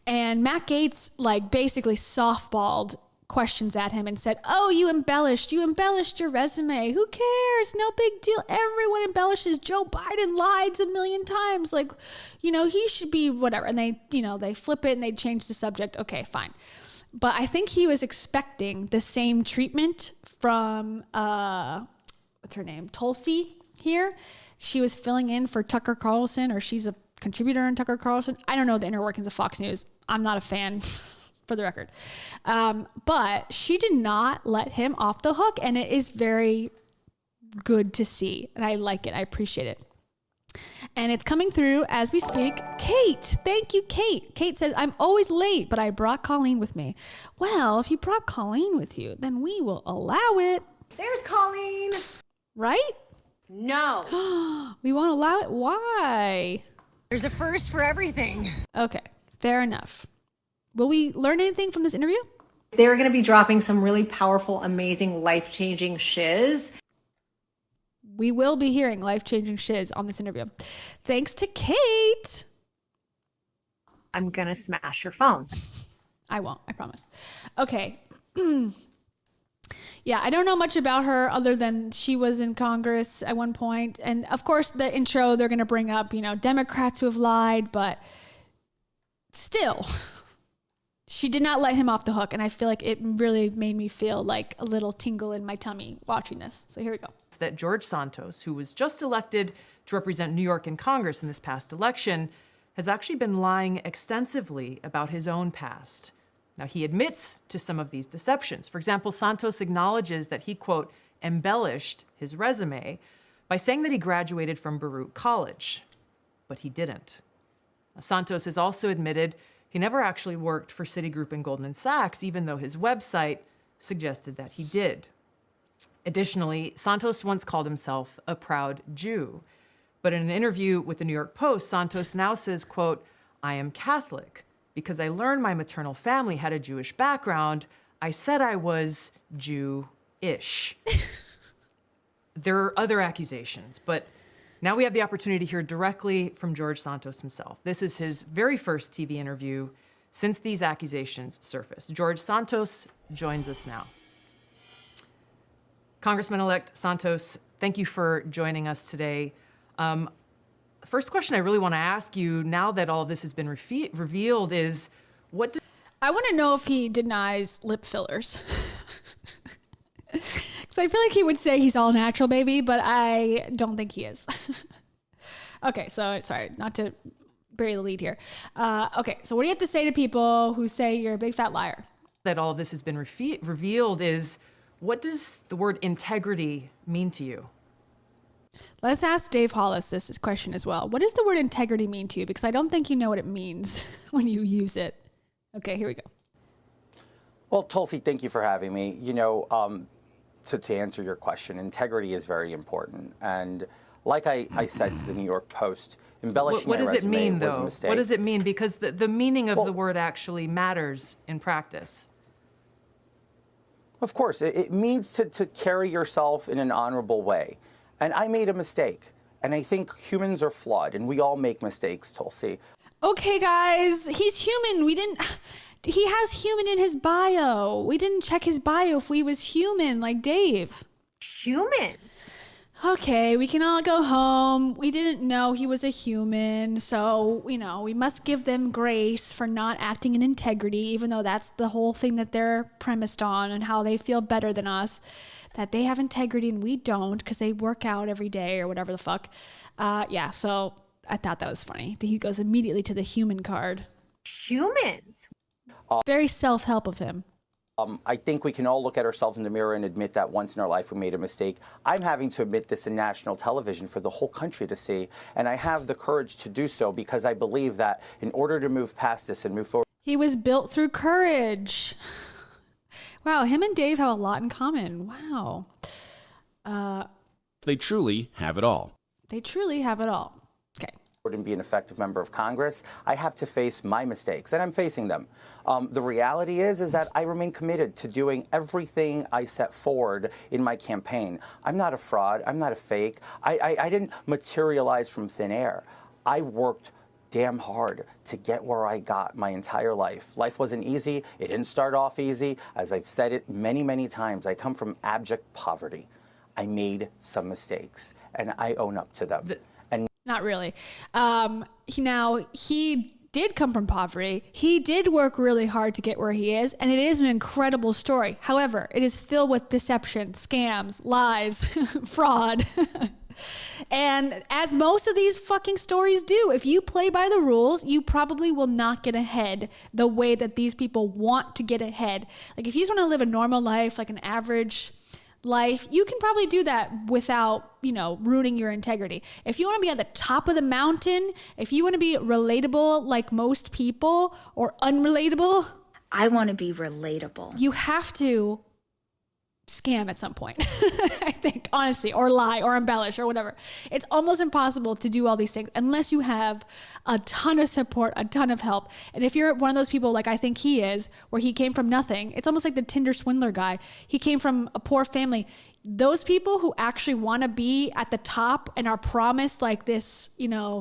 And Matt Gaetz like basically softballed questions at him and said, oh, you embellished your resume. Who cares? No big deal. Everyone embellishes. Joe Biden lied a million times. Like, you know, he should be whatever. And they, you know, they flip it and they change the subject. Okay, fine. But I think he was expecting the same treatment from, what's her name? Tulsi here. She was filling in for Tucker Carlson, or she's a contributor in Tucker Carlson. I don't know the inner workings of Fox News. I'm not a fan, for the record. But she did not let him off the hook, and it is very good to see. And I like it. I appreciate it. And it's coming through as we speak. Kate, thank you, Kate. Kate says, I'm always late, but I brought Colleen with me. Well, if you brought Colleen with you, then we will allow it. There's Colleen. Right? No. We won't allow it? Why? There's a first for everything. Okay, fair enough. Will we learn anything from this interview? They're going to be dropping some really powerful, amazing, life-changing shiz. We will be hearing life-changing shiz on this interview. Thanks to Kate. I'm going to smash your phone. I won't, I promise. Okay. Yeah, I don't know much about her other than she was in Congress at one point. And of course, the intro, they're going to bring up, you know, Democrats who have lied, but still, she did not let him off the hook. And I feel like it really made me feel like a little tingle in my tummy watching this. So here we go. That George Santos, who was just elected to represent New York in Congress in this past election, has actually been lying extensively about his own past. Now, he admits to some of these deceptions. For example, Santos acknowledges that he, quote, embellished his resume by saying that he graduated from Baruch College, but he didn't. Now, Santos has also admitted he never actually worked for Citigroup and Goldman Sachs, even though his website suggested that he did. Additionally, Santos once called himself a proud Jew. But in an interview with the New York Post, Santos now says, quote, I am Catholic. Because I learned my maternal family had a Jewish background, I said I was Jew-ish. There are other accusations, but now we have the opportunity to hear directly from George Santos himself. This is his very first TV interview since these accusations surfaced. George Santos joins us now. Congressman-elect Santos, thank you for joining us today. First question I really want to ask you, now that all of this has been revealed, is what I want to know if he denies lip fillers. Because I feel like he would say he's all natural, baby, but I don't think he is. Okay, so sorry, not to bury the lead here. Okay, so what do you have to say to people who say you're a big fat liar? That all of this has been revealed is, what does the word integrity mean to you? Let's ask Dave Hollis this question as well. What does the word integrity mean to you? Because I don't think you know what it means when you use it. Okay, here we go. Well, Tulsi, thank you for having me. You know, to answer your question, integrity is very important. And like I said to the New York Post, embellishing what does it mean, was a though? mistake. What does it mean? Because the meaning of the word actually matters in practice. Of course, it means to carry yourself in an honorable way. And I made a mistake. And I think humans are flawed, and we all make mistakes, Tulsi. Okay, guys, he's human. He has human in his bio. We didn't check his bio if he was human, like Dave. Humans? Okay, we can all go home. We didn't know he was a human, so, we must give them grace for not acting in integrity, even though that's the whole thing that they're premised on and how they feel better than us, that they have integrity and we don't because they work out every day or whatever the fuck. Yeah, so I thought that was funny. He goes immediately to the human card. Humans? Very self-help of him. I think we can all look at ourselves in the mirror and admit that once in our life we made a mistake. I'm having to admit this in national television for the whole country to see, and I have the courage to do so because I believe that in order to move past this and move forward... He was built through courage. Wow, him and Dave have a lot in common. Wow. They truly have it all. They truly have it all. Okay. And be an effective member of Congress, I have to face my mistakes, and I'm facing them. The reality is that I remain committed to doing everything I set forward in my campaign. I'm not a fraud. I'm not a fake. I didn't materialize from thin air. I worked damn hard to get where I got my entire life. Life wasn't easy. It didn't start off easy. As I've said it many, many times, I come from abject poverty. I made some mistakes, and I own up to them. Not really. He did come from poverty. He did work really hard to get where he is, and it is an incredible story. However, it is filled with deception, scams, lies, fraud. And as most of these fucking stories do, if you play by the rules, you probably will not get ahead the way that these people want to get ahead. Like if you just want to live a normal life, like an average life, you can probably do that without, ruining your integrity. If you want to be at the top of the mountain, if you want to be relatable like most people or unrelatable, I want to be relatable. You have to scam at some point, I think, honestly, or lie or embellish or whatever. It's almost impossible to do all these things unless you have a ton of support, a ton of help. And if you're one of those people like I think he is, where he came from nothing, it's almost like the Tinder swindler guy. He came from a poor family. Those people who actually want to be at the top and are promised like this,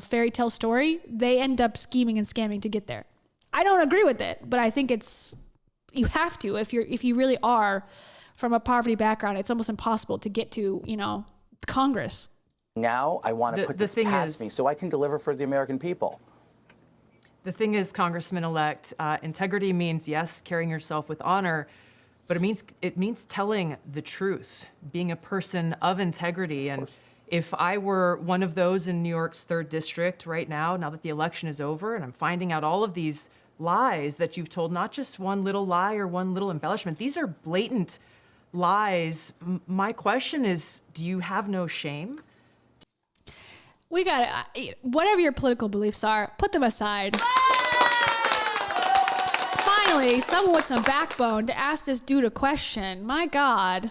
fairy tale story, they end up scheming and scamming to get there. I don't agree with it, but I think you have to, if you really are from a poverty background, it's almost impossible to get to, Congress. Now I want to put this past me so I can deliver for the American people. The thing is, Congressman-elect, integrity means, yes, carrying yourself with honor, but it means telling the truth, being a person of integrity. And if I were one of those in New York's 3rd District right now that the election is over, and I'm finding out all of these lies that you've told, not just one little lie or one little embellishment, these are blatant lies. My question is, do you have no shame? We got it. Whatever your political beliefs are, put them aside. Finally, someone with some backbone to ask this dude a question. My God.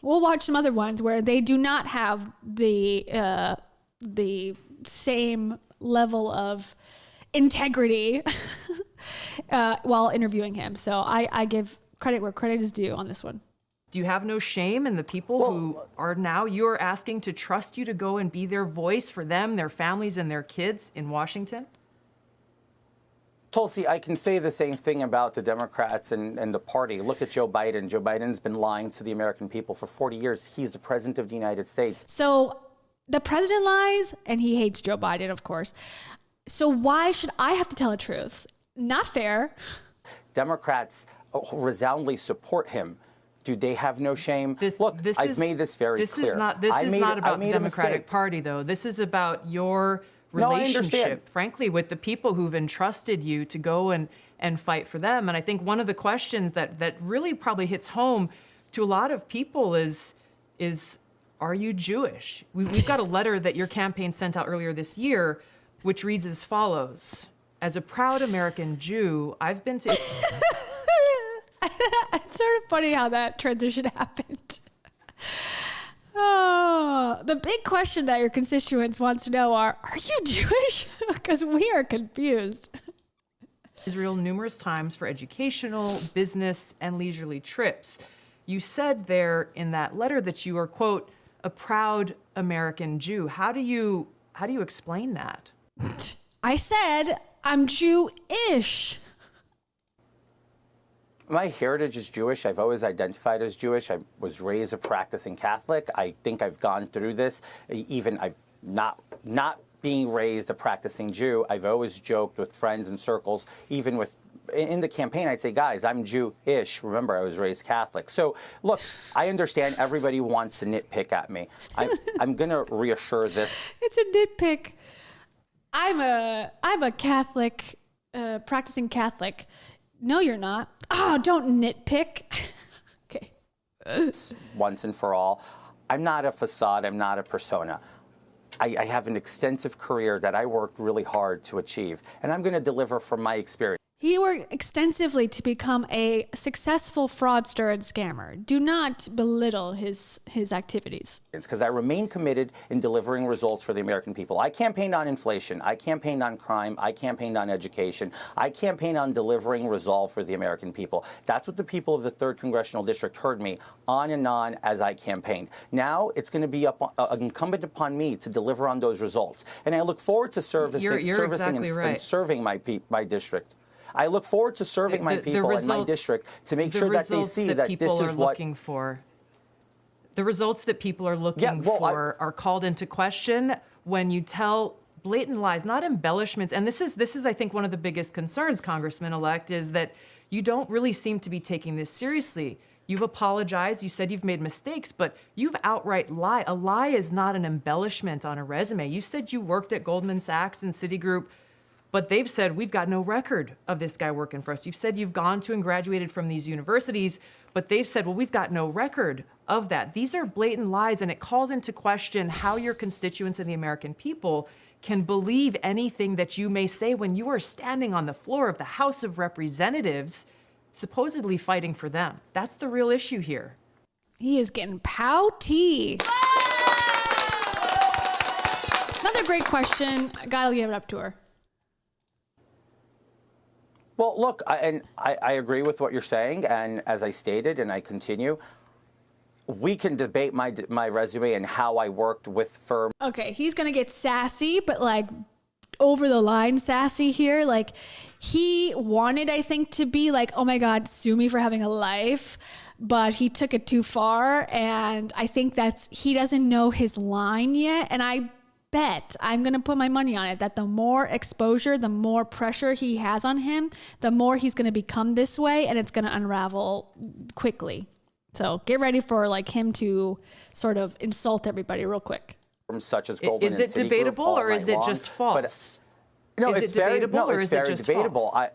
We'll watch some other ones where they do not have the same level of integrity while interviewing him. So I give credit where credit is due on this one. Do you have no shame in the people who are now you're asking to trust you to go and be their voice for them, their families, and their kids in Washington? Tulsi, I can say the same thing about the Democrats and the party. Look at Joe Biden. Joe Biden's been lying to the American people for 40 years. He's the president of the United States. So the president lies, and he hates Joe Biden, of course. So why should I have to tell the truth? Not fair. Democrats resoundingly support him. Do they have no shame? I've made this very clear. This is not about the Democratic Party, though. This is about your relationship, frankly, with the people who've entrusted you to go and fight for them. And I think one of the questions that really probably hits home to a lot of people is are you Jewish? We've got a letter that your campaign sent out earlier this year, which reads as follows. As a proud American Jew, I've been to... It's sort of funny how that transition happened. Oh, the big question that your constituents wants to know are you Jewish? Because we are confused. Israel numerous times for educational, business, and leisurely trips. You said there in that letter that you are, quote, a proud American Jew. How do you explain that? I said I'm Jewish. My heritage is Jewish. I've always identified as Jewish. I was raised a practicing Catholic. I think I've gone through this. Even I've not being raised a practicing Jew. I've always joked with friends and circles, even in the campaign, I'd say, guys, I'm Jewish. Remember, I was raised Catholic. So, look, I understand everybody wants to nitpick at me. I'm going to reassure this. It's a nitpick. I'm a Catholic, practicing Catholic. No, you're not. Oh, don't nitpick. Okay. Once and for all, I'm not a facade. I'm not a persona. I have an extensive career that I worked really hard to achieve, and I'm going to deliver from my experience. He worked extensively to become a successful fraudster and scammer. Do not belittle his activities. Because I remain committed in delivering results for the American people. I campaigned on inflation. I campaigned on crime. I campaigned on education. I campaigned on delivering resolve for the American people. That's what the people of the 3rd Congressional District heard me on and on as I campaigned. Now it's going to be incumbent upon me to deliver on those results. And I look forward to servicing and serving my district. I look forward to serving my people in my district to make sure that they see that this is what looking for. The results that people are looking for are called into question when you tell blatant lies, not embellishments. And this is, I think, one of the biggest concerns, Congressman-elect, is that you don't really seem to be taking this seriously. You've apologized. You said you've made mistakes, but you've outright lied. A lie is not an embellishment on a resume. You said you worked at Goldman Sachs and Citigroup, but they've said, we've got no record of this guy working for us. You've said you've gone to and graduated from these universities, but they've said, well, we've got no record of that. These are blatant lies, and it calls into question how your constituents and the American people can believe anything that you may say when you are standing on the floor of the House of Representatives, supposedly fighting for them. That's the real issue here. He is getting pouty. Another great question. I gotta give it up to her. Well, look, I agree with what you're saying, and as I stated, and I continue, we can debate my resume and how I worked with firms. Okay, he's gonna get sassy, but like over the line sassy here. Like he wanted, I think, to be like, oh my God, sue me for having a life, but he took it too far, and I think he doesn't know his line yet, and I'm going to put my money on it that the more exposure, the more pressure he has on him, the more he's going to become this way, and it's going to unravel quickly. So get ready for like him to sort of insult everybody real quick. Such as Goldman is it debatable or is it just false? No, is it debatable or is it just debatable. False?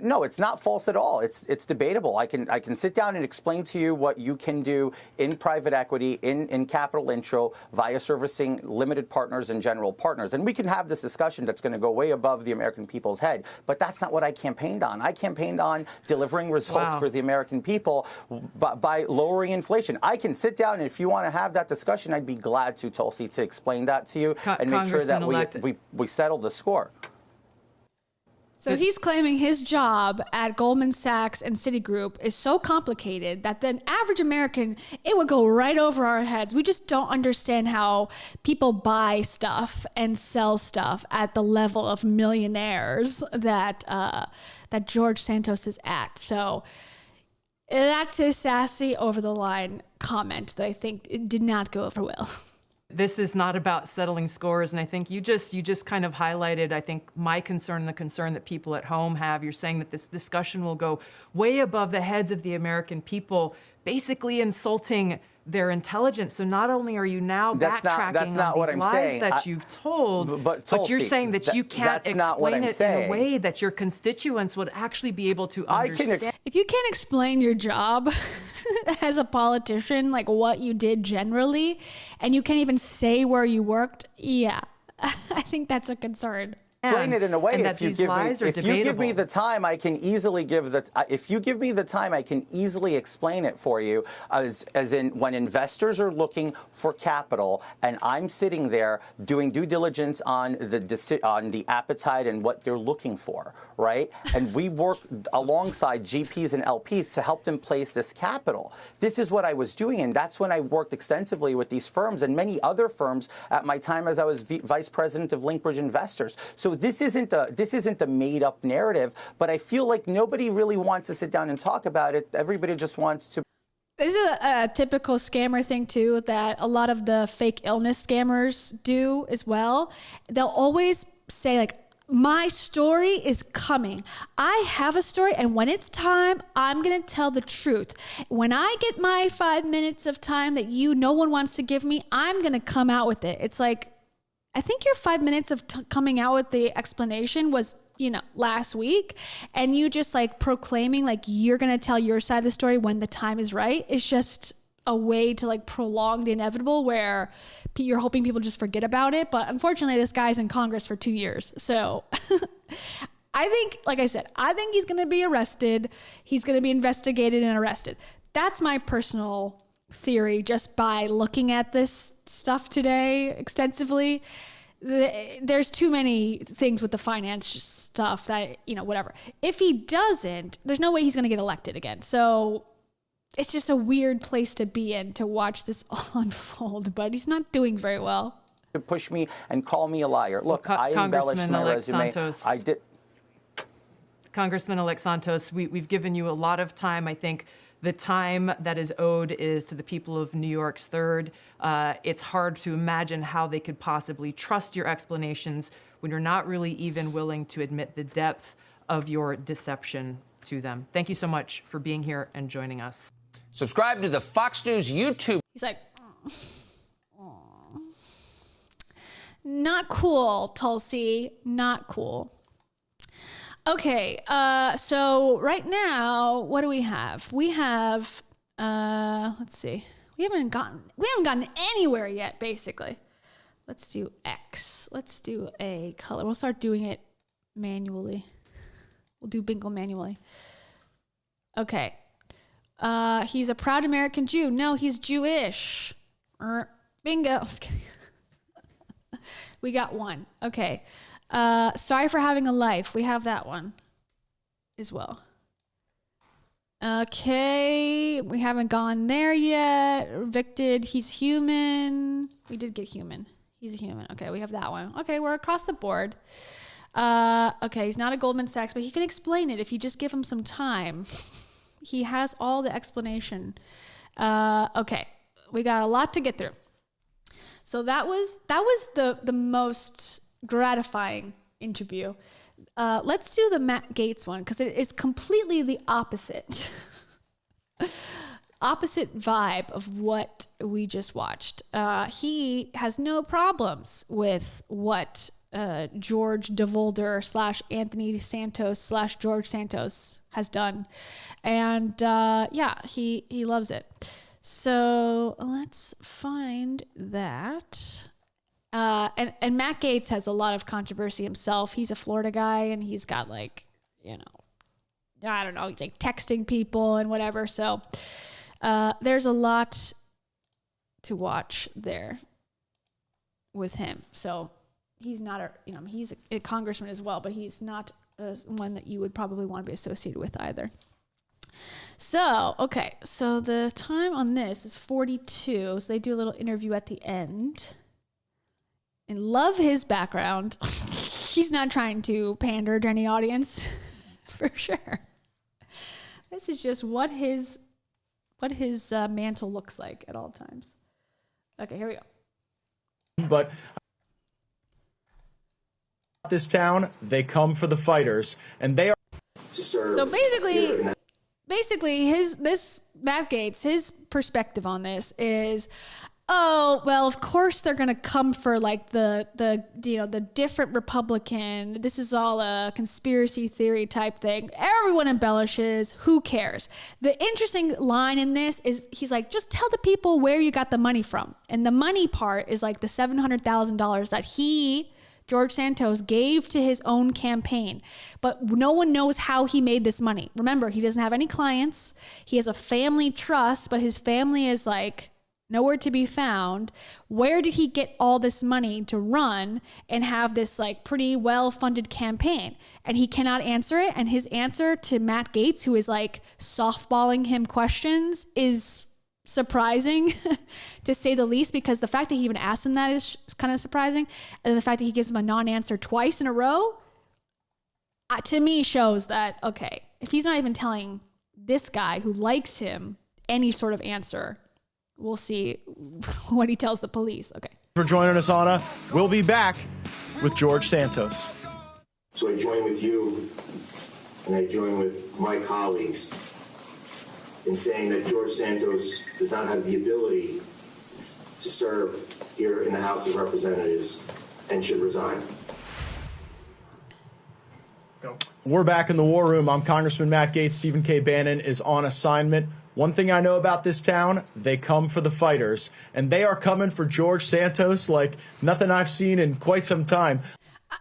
No, it's not false at all. It's debatable. I can sit down and explain to you what you can do in private equity, in capital intro, via servicing limited partners and general partners. And we can have this discussion that's going to go way above the American people's head. But that's not what I campaigned on. I campaigned on delivering results for the American people by lowering inflation. I can sit down, and if you want to have that discussion, I'd be glad to, Tulsi, to explain that to you and make sure that we settle the score. So he's claiming his job at Goldman Sachs and Citigroup is so complicated that the average American, it would go right over our heads. We just don't understand how people buy stuff and sell stuff at the level of millionaires that George Santos is at. So that's his sassy, over-the-line comment that I think it did not go over well. This is not about settling scores, and I think you just kind of highlighted, I think, my concern and the concern that people at home have. You're saying that this discussion will go way above the heads of the American people, basically insulting their intelligence. So not only are you now backtracking on these lies that you've told, but you're saying that you can't explain it in a way that your constituents would actually be able to understand. If you can't explain your job as a politician, like what you did generally, and you can't even say where you worked, yeah, I think that's a concern. Explain it in a way. And If you give me the time, I can easily explain it for you. As in, when investors are looking for capital, and I'm sitting there doing due diligence on the appetite and what they're looking for, right? And we work alongside GPs and LPs to help them place this capital. This is what I was doing, and that's when I worked extensively with these firms and many other firms at my time as I was vice president of Linkbridge Investors. So this isn't a made-up narrative, but I feel like nobody really wants to sit down and talk about it. Everybody just wants to. This is a typical scammer thing too, that a lot of the fake illness scammers do as well. They'll always say like, my story is coming. I have a story, and when it's time, I'm going to tell the truth. When I get my 5 minutes of time that no one wants to give me, I'm going to come out with it. It's like, I think your 5 minutes of coming out with the explanation was, last week, and you just like proclaiming like you're going to tell your side of the story when the time is right is just a way to like prolong the inevitable where you're hoping people just forget about it. But unfortunately, this guy's in Congress for 2 years. So I think, like I said, I think he's going to be arrested. He's going to be investigated and arrested. That's my personal theory just by looking at this stuff today extensively. There's too many things with the finance stuff that, whatever. If he doesn't, there's no way he's going to get elected again. So it's just a weird place to be in to watch this all unfold, but he's not doing very well. To push me and call me a liar. Look, I embellished my resume. Santos. I did. Congressman-elect Santos, we've given you a lot of time. I think the time that is owed is to the people of New York's 3rd. It's hard to imagine how they could possibly trust your explanations when you're not really even willing to admit the depth of your deception to them. Thank you so much for being here and joining us. Subscribe to the Fox News YouTube. He's like, not cool, Tulsi, not cool. Okay, so right now, what do we have? We have, let's see. We haven't gotten anywhere yet, basically. Let's do X. Let's do a color. We'll start doing it manually. We'll do bingo manually. Okay. He's a proud American Jew. No, he's Jewish. Bingo. I was kidding. We got one. Okay. Sorry for having a life. We have that one as well. Okay. We haven't gone there yet. Evicted. He's human. We did get human. He's a human. Okay. We have that one. Okay. We're across the board. Okay. He's not a Goldman Sachs, but he can explain it if you just give him some time. He has all the explanation. Okay. We got a lot to get through. So that was the most gratifying interview. Let's do the Matt Gaetz one because it is completely the opposite vibe of what we just watched. He has no problems with what George DeVolder / Anthony Santos / George Santos has done, and he loves it. So let's find that. And Matt Gaetz has a lot of controversy himself. He's a Florida guy, and he's got I don't know, he's like texting people and whatever. So there's a lot to watch there with him. So he's not he's a congressman as well, but he's not one that you would probably want to be associated with either. So, okay. So the time on this is 42. So they do a little interview at the end. And love his background. He's not trying to pander to any audience, for sure. This is just what his mantle looks like at all times. Okay, here we go. But this town, they come for the fighters, and they are. So basically, this Matt Gaetz, his perspective on this is, oh, well, of course they're going to come for like the different Republican. This is all a conspiracy theory type thing. Everyone embellishes. Who cares? The interesting line in this is he's like, just tell the people where you got the money from. And the money part is like the $700,000 that he George Santos gave to his own campaign, but no one knows how he made this money. Remember, he doesn't have any clients. He has a family trust, but his family is like nowhere to be found. Where did he get all this money to run and have this like pretty well-funded campaign? And he cannot answer it. And his answer to Matt Gaetz, who is like softballing him questions, is surprising to say the least, because the fact that he even asked him that is kind of surprising. And the fact that he gives him a non-answer twice in a row, to me shows that, okay, if he's not even telling this guy who likes him any sort of answer, we'll see what he tells the police. Okay. For joining us, Anna. We'll be back with George Santos. So I join with you and I join with my colleagues in saying that George Santos does not have the ability to serve here in the House of Representatives and should resign. We're back in the war room. I'm Congressman Matt Gaetz. Stephen K. Bannon is on assignment. One thing I know about this town, they come for the fighters, and they are coming for George Santos like nothing I've seen in quite some time.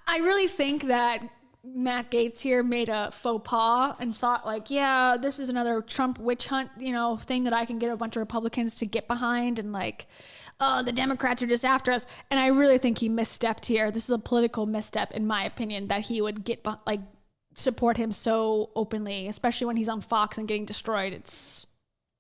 I really think that Matt Gaetz here made a faux pas and thought like, yeah, this is another Trump witch hunt, thing that I can get a bunch of Republicans to get behind, and like, the Democrats are just after us. And I really think he misstepped here. This is a political misstep, in my opinion, that he would get support him so openly, especially when he's on Fox and getting destroyed. It's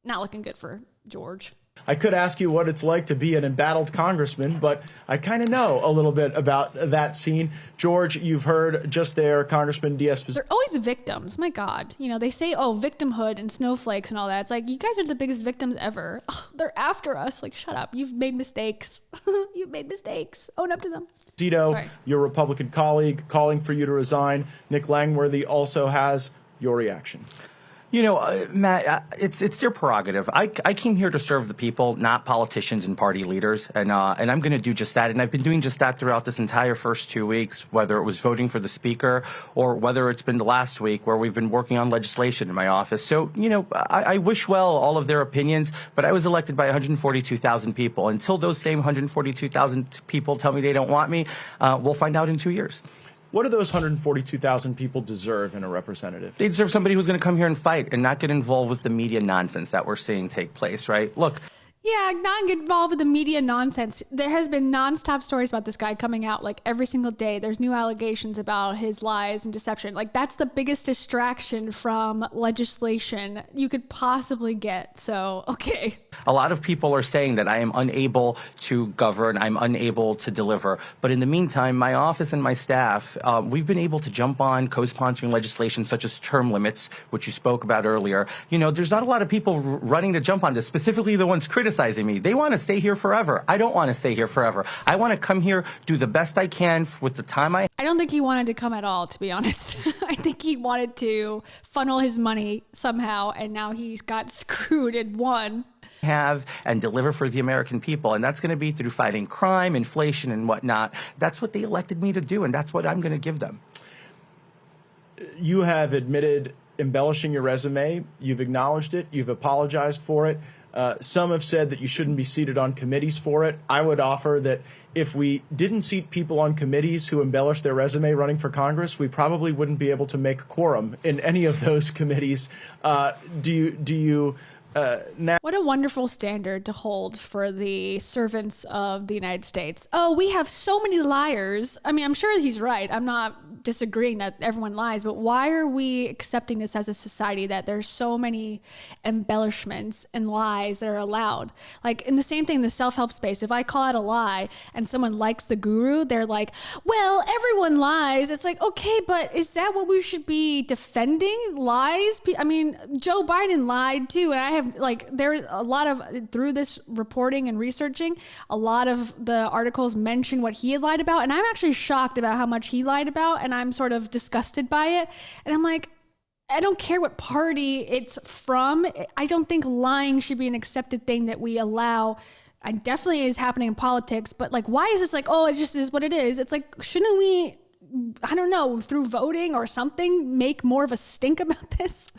not looking good for George. I could ask you what it's like to be an embattled congressman, but I kind of know a little bit about that scene. George, you've heard just there, Congressman Diaz. They're always victims. My God. They say, victimhood and snowflakes and all that. It's like, you guys are the biggest victims ever. They're after us. Like, shut up. You've made mistakes. You've made mistakes. Own up to them. Zito, your Republican colleague, calling for you to resign. Nick Langworthy also has your reaction. Matt, it's their prerogative. I came here to serve the people, not politicians and party leaders, and I'm going to do just that. And I've been doing just that throughout this entire first 2 weeks, whether it was voting for the speaker or whether it's been the last week where we've been working on legislation in my office. So, I wish well all of their opinions, but I was elected by 142,000 people. Until those same 142,000 people tell me they don't want me, we'll find out in 2 years. What do those 142,000 people deserve in a representative? They deserve somebody who's going to come here and fight and not get involved with the media nonsense that we're seeing take place, right? Look. Yeah, not get involved with the media nonsense. There has been nonstop stories about this guy coming out like every single day. There's new allegations about his lies and deception. Like, that's the biggest distraction from legislation you could possibly get. So, okay. A lot of people are saying that I am unable to govern, I'm unable to deliver. But in the meantime, my office and my staff, we've been able to jump on co-sponsoring legislation such as term limits, which you spoke about earlier. There's not a lot of people running to jump on this, specifically the ones criticizing me. They want to stay here forever. I don't want to stay here forever. I want to come here, do the best I can with the time I don't think he wanted to come at all, to be honest. I think he wanted to funnel his money somehow, and now he's got screwed and won. Have and deliver for the American people, and that's going to be through fighting crime, inflation, and whatnot. That's what they elected me to do, and that's what I'm going to give them. You have admitted embellishing your resume. You've acknowledged it. You've apologized for it. Some have said that you shouldn't be seated on committees for it. I would offer that if we didn't seat people on committees who embellish their resume running for Congress, we probably wouldn't be able to make a quorum in any of those committees. Do you now? What a wonderful standard to hold for the servants of the United States. Oh, we have so many liars. I mean, I'm sure he's right. I'm not disagreeing that everyone lies, but why are we accepting this as a society that there's so many embellishments and lies that are allowed? Like, in the same thing, the self-help space, if I call out a lie and someone likes the guru, they're like, well, everyone lies. It's like, okay, but is that what we should be defending? Lies? I mean, Joe Biden lied too. And I have there's a lot of, through this reporting and researching, a lot of the articles mention what he had lied about. And I'm actually shocked about how much he lied about. And I'm sort of disgusted by it. And I'm like, I don't care what party it's from. I don't think lying should be an accepted thing that we allow. It definitely is happening in politics, but why is this it just is what it is? It's like, shouldn't we, I don't know, through voting or something, make more of a stink about this?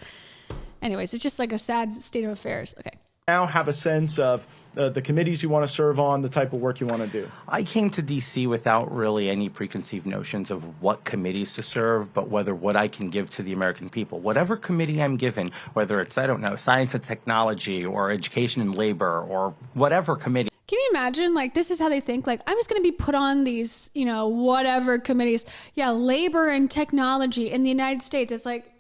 Anyways, it's just a sad state of affairs. Okay. Now have a sense of the committees you want to serve on, the type of work you want to do? I came to D.C. without really any preconceived notions of what committees to serve, but whether what I can give to the American people. Whatever committee I'm given, whether it's, I don't know, science and technology or education and labor or whatever committee. Can you imagine, like, this is how they think, like, I'm just going to be put on these, you know, whatever committees. Yeah, labor and technology in the United States. It's like,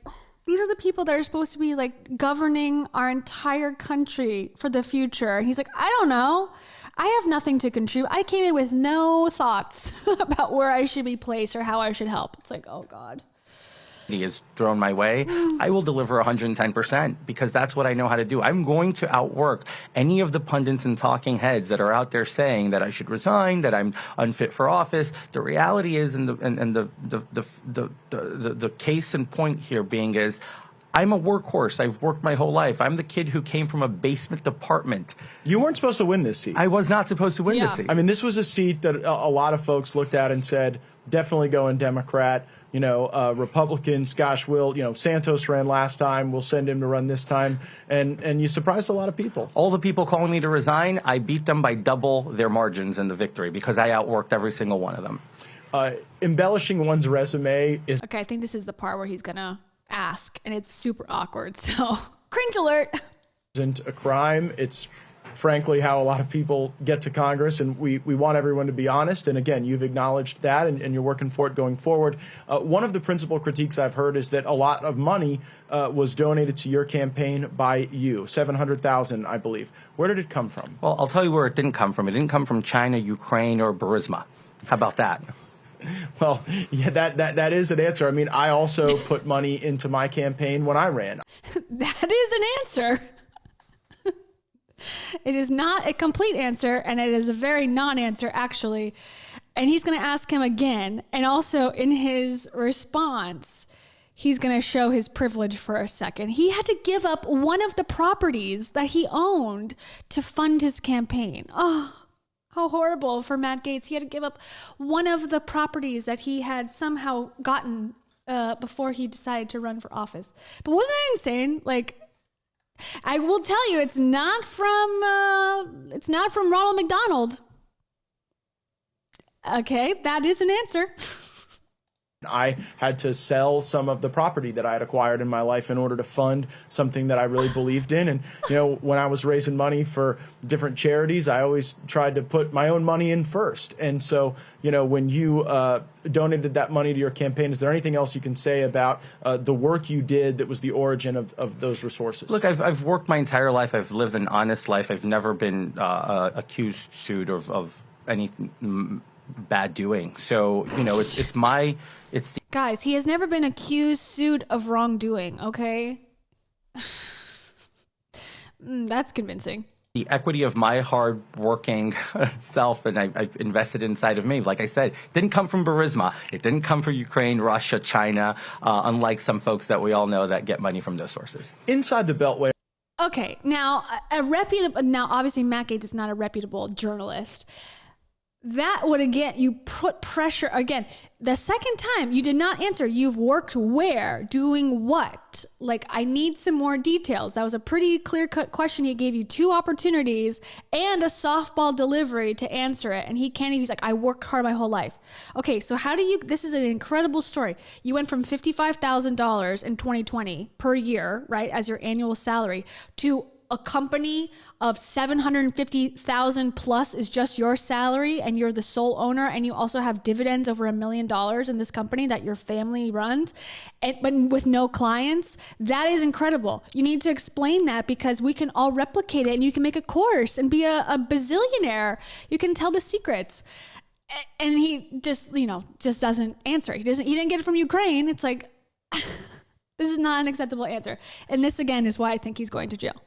these are the people that are supposed to be, like, governing our entire country for the future. And he's like, I don't know. I have nothing to contribute. I came in with no thoughts about where I should be placed or how I should help. It's like, oh, God. Is thrown my way, I will deliver 110% because that's what I know how to do. I'm going to outwork any of the pundits and talking heads that are out there saying that I should resign, that I'm unfit for office. The reality is, and the case in point here being is, I'm a workhorse. I've worked my whole life. I'm the kid who came from a basement apartment. You weren't supposed to win this seat. I was not supposed to win this seat. I mean, this was a seat that a lot of folks looked at and said, definitely going Democrat. You know, Republicans, gosh, Santos ran last time. We'll send him to run this time. And you surprised a lot of people. All the people calling me to resign, I beat them by double their margins in the victory because I outworked every single one of them. Embellishing one's resume is... Okay, I think this is the part where he's going to ask, and it's super awkward. So, cringe alert. Isn't a crime. It's frankly how a lot of people get to Congress, and we want everyone to be honest. And again, you've acknowledged that, and you're working for it going forward. One of the principal critiques I've heard is that a lot of money was donated to your campaign by you, $700,000, I believe. Where did it come from? Well, I'll tell you where it didn't come from. It didn't come from China, Ukraine, or Burisma. How about that? Well, yeah, that is an answer. I mean, I also put money into my campaign when I ran. That is an answer. It is not a complete answer, and it is a very non-answer, actually. And he's going to ask him again. And also, in his response, he's going to show his privilege for a second. He had to give up one of the properties that he owned to fund his campaign. Oh, how horrible for Matt Gaetz. He had to give up one of the properties that he had somehow gotten before he decided to run for office. But wasn't that insane? Like, I will tell you, it's not from Ronald McDonald. Okay, that is an answer. I had to sell some of the property that I had acquired in my life in order to fund something that I really believed in. And, you know, when I was raising money for different charities, I always tried to put my own money in first. And so, you know, when you donated that money to your campaign, is there anything else you can say about the work you did that was the origin of those resources? Look, I've worked my entire life. I've lived an honest life. I've never been accused, sued of anything bad doing. So, you know, it's guys, he has never been accused, sued of wrongdoing, okay? That's convincing. The equity of my hard-working self, and I've invested inside of me. Like I said, didn't come from Burisma. It didn't come from Ukraine, Russia, China, unlike some folks that we all know that get money from those sources. Inside the Beltway. Okay, now, obviously Matt Gaetz is not a reputable journalist. That would, again, you put pressure, again, the second time you did not answer. You've worked where, doing what? Like, I need some more details. That was a pretty clear-cut question. He gave you 2 opportunities and a softball delivery to answer it. And he's like, I worked hard my whole life. Okay, so this is an incredible story. You went from $55,000 in 2020 per year, right, as your annual salary, to a company of $750,000 plus is just your salary, and you're the sole owner, and you also have dividends over $1 million in this company that your family runs, but with no clients. That is incredible. You need to explain that, because we can all replicate it, and you can make a course and be a bazillionaire. You can tell the secrets. And he just doesn't answer. He didn't get it from Ukraine. It's like, this is not an acceptable answer. And this, again, is why I think he's going to jail.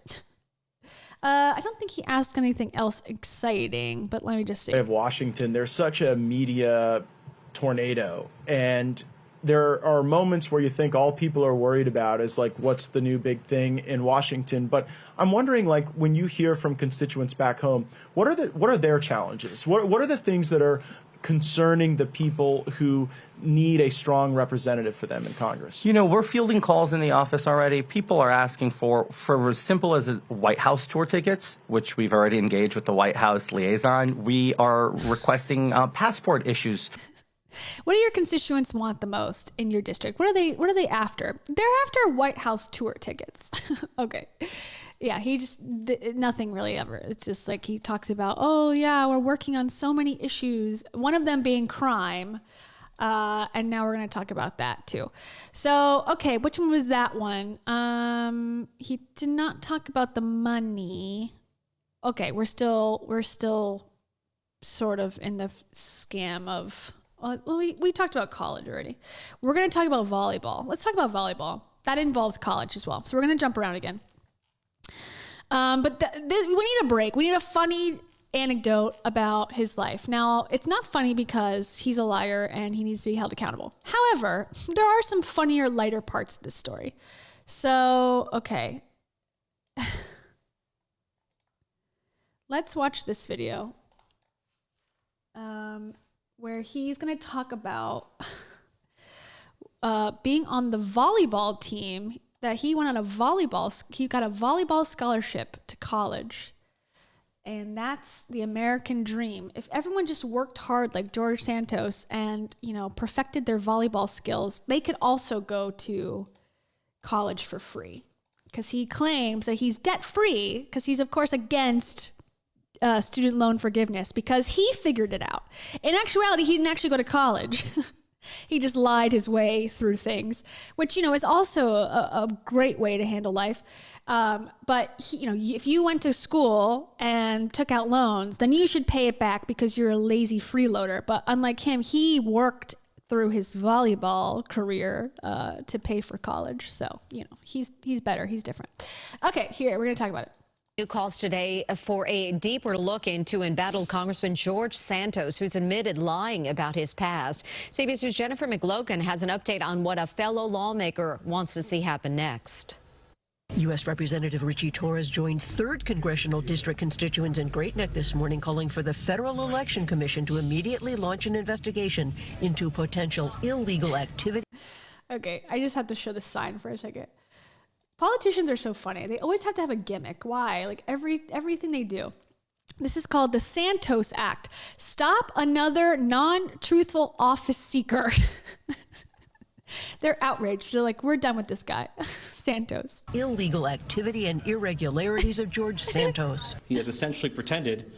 I don't think he asked anything else exciting, but let me just see. Of Washington, there's such a media tornado, and there are moments where you think all people are worried about is like, what's the new big thing in Washington? But I'm wondering, like, when you hear from constituents back home, what are their challenges? What are the things that are concerning the people who need a strong representative for them in Congress? You know, we're fielding calls in the office already. People are asking for as simple as White House tour tickets, which we've already engaged with the White House liaison. We are requesting passport issues. What do your constituents want the most in your district? What are they after? They're after White House tour tickets. Okay. Yeah, nothing really ever. It's just like he talks about, oh yeah, we're working on so many issues. One of them being crime. And now we're going to talk about that too. So, okay, which one was that one? He did not talk about the money. Okay, we're still sort of in the scam of, well, we talked about college already. We're going to talk about volleyball. Let's talk about volleyball. That involves college as well. So we're going to jump around again. But we need a break. We need a funny anecdote about his life. Now, it's not funny because he's a liar and he needs to be held accountable. However, there are some funnier, lighter parts of this story. So, okay. Let's watch this video where he's going to talk about being on the volleyball team, that he went on he got a volleyball scholarship to college. And that's the American dream. If everyone just worked hard like George Santos and, perfected their volleyball skills, they could also go to college for free. Because he claims that he's debt-free, because he's, of course, against student loan forgiveness, because he figured it out. In actuality, he didn't actually go to college. He just lied his way through things, which, is also a great way to handle life. But, if you went to school and took out loans, then you should pay it back because you're a lazy freeloader. But unlike him, he worked through his volleyball career to pay for college. So, he's better. He's different. Okay, here, we're going to talk about it. New calls today for a deeper look into embattled Congressman George Santos, who's admitted lying about his past. CBS News' Jennifer McLogan has an update on what a fellow lawmaker wants to see happen next. U.S. Representative Richie Torres joined 3rd Congressional District constituents in Great Neck this morning, calling for the Federal Election Commission to immediately launch an investigation into potential illegal activity. Okay, I just have to show the sign for a second. Politicians are so funny. They always have to have a gimmick. Why? Like everything they do. This is called the Santos Act. Stop another non-truthful office seeker. They're outraged. They're like, we're done with this guy, Santos. Illegal activity and irregularities of George Santos. He has essentially pretended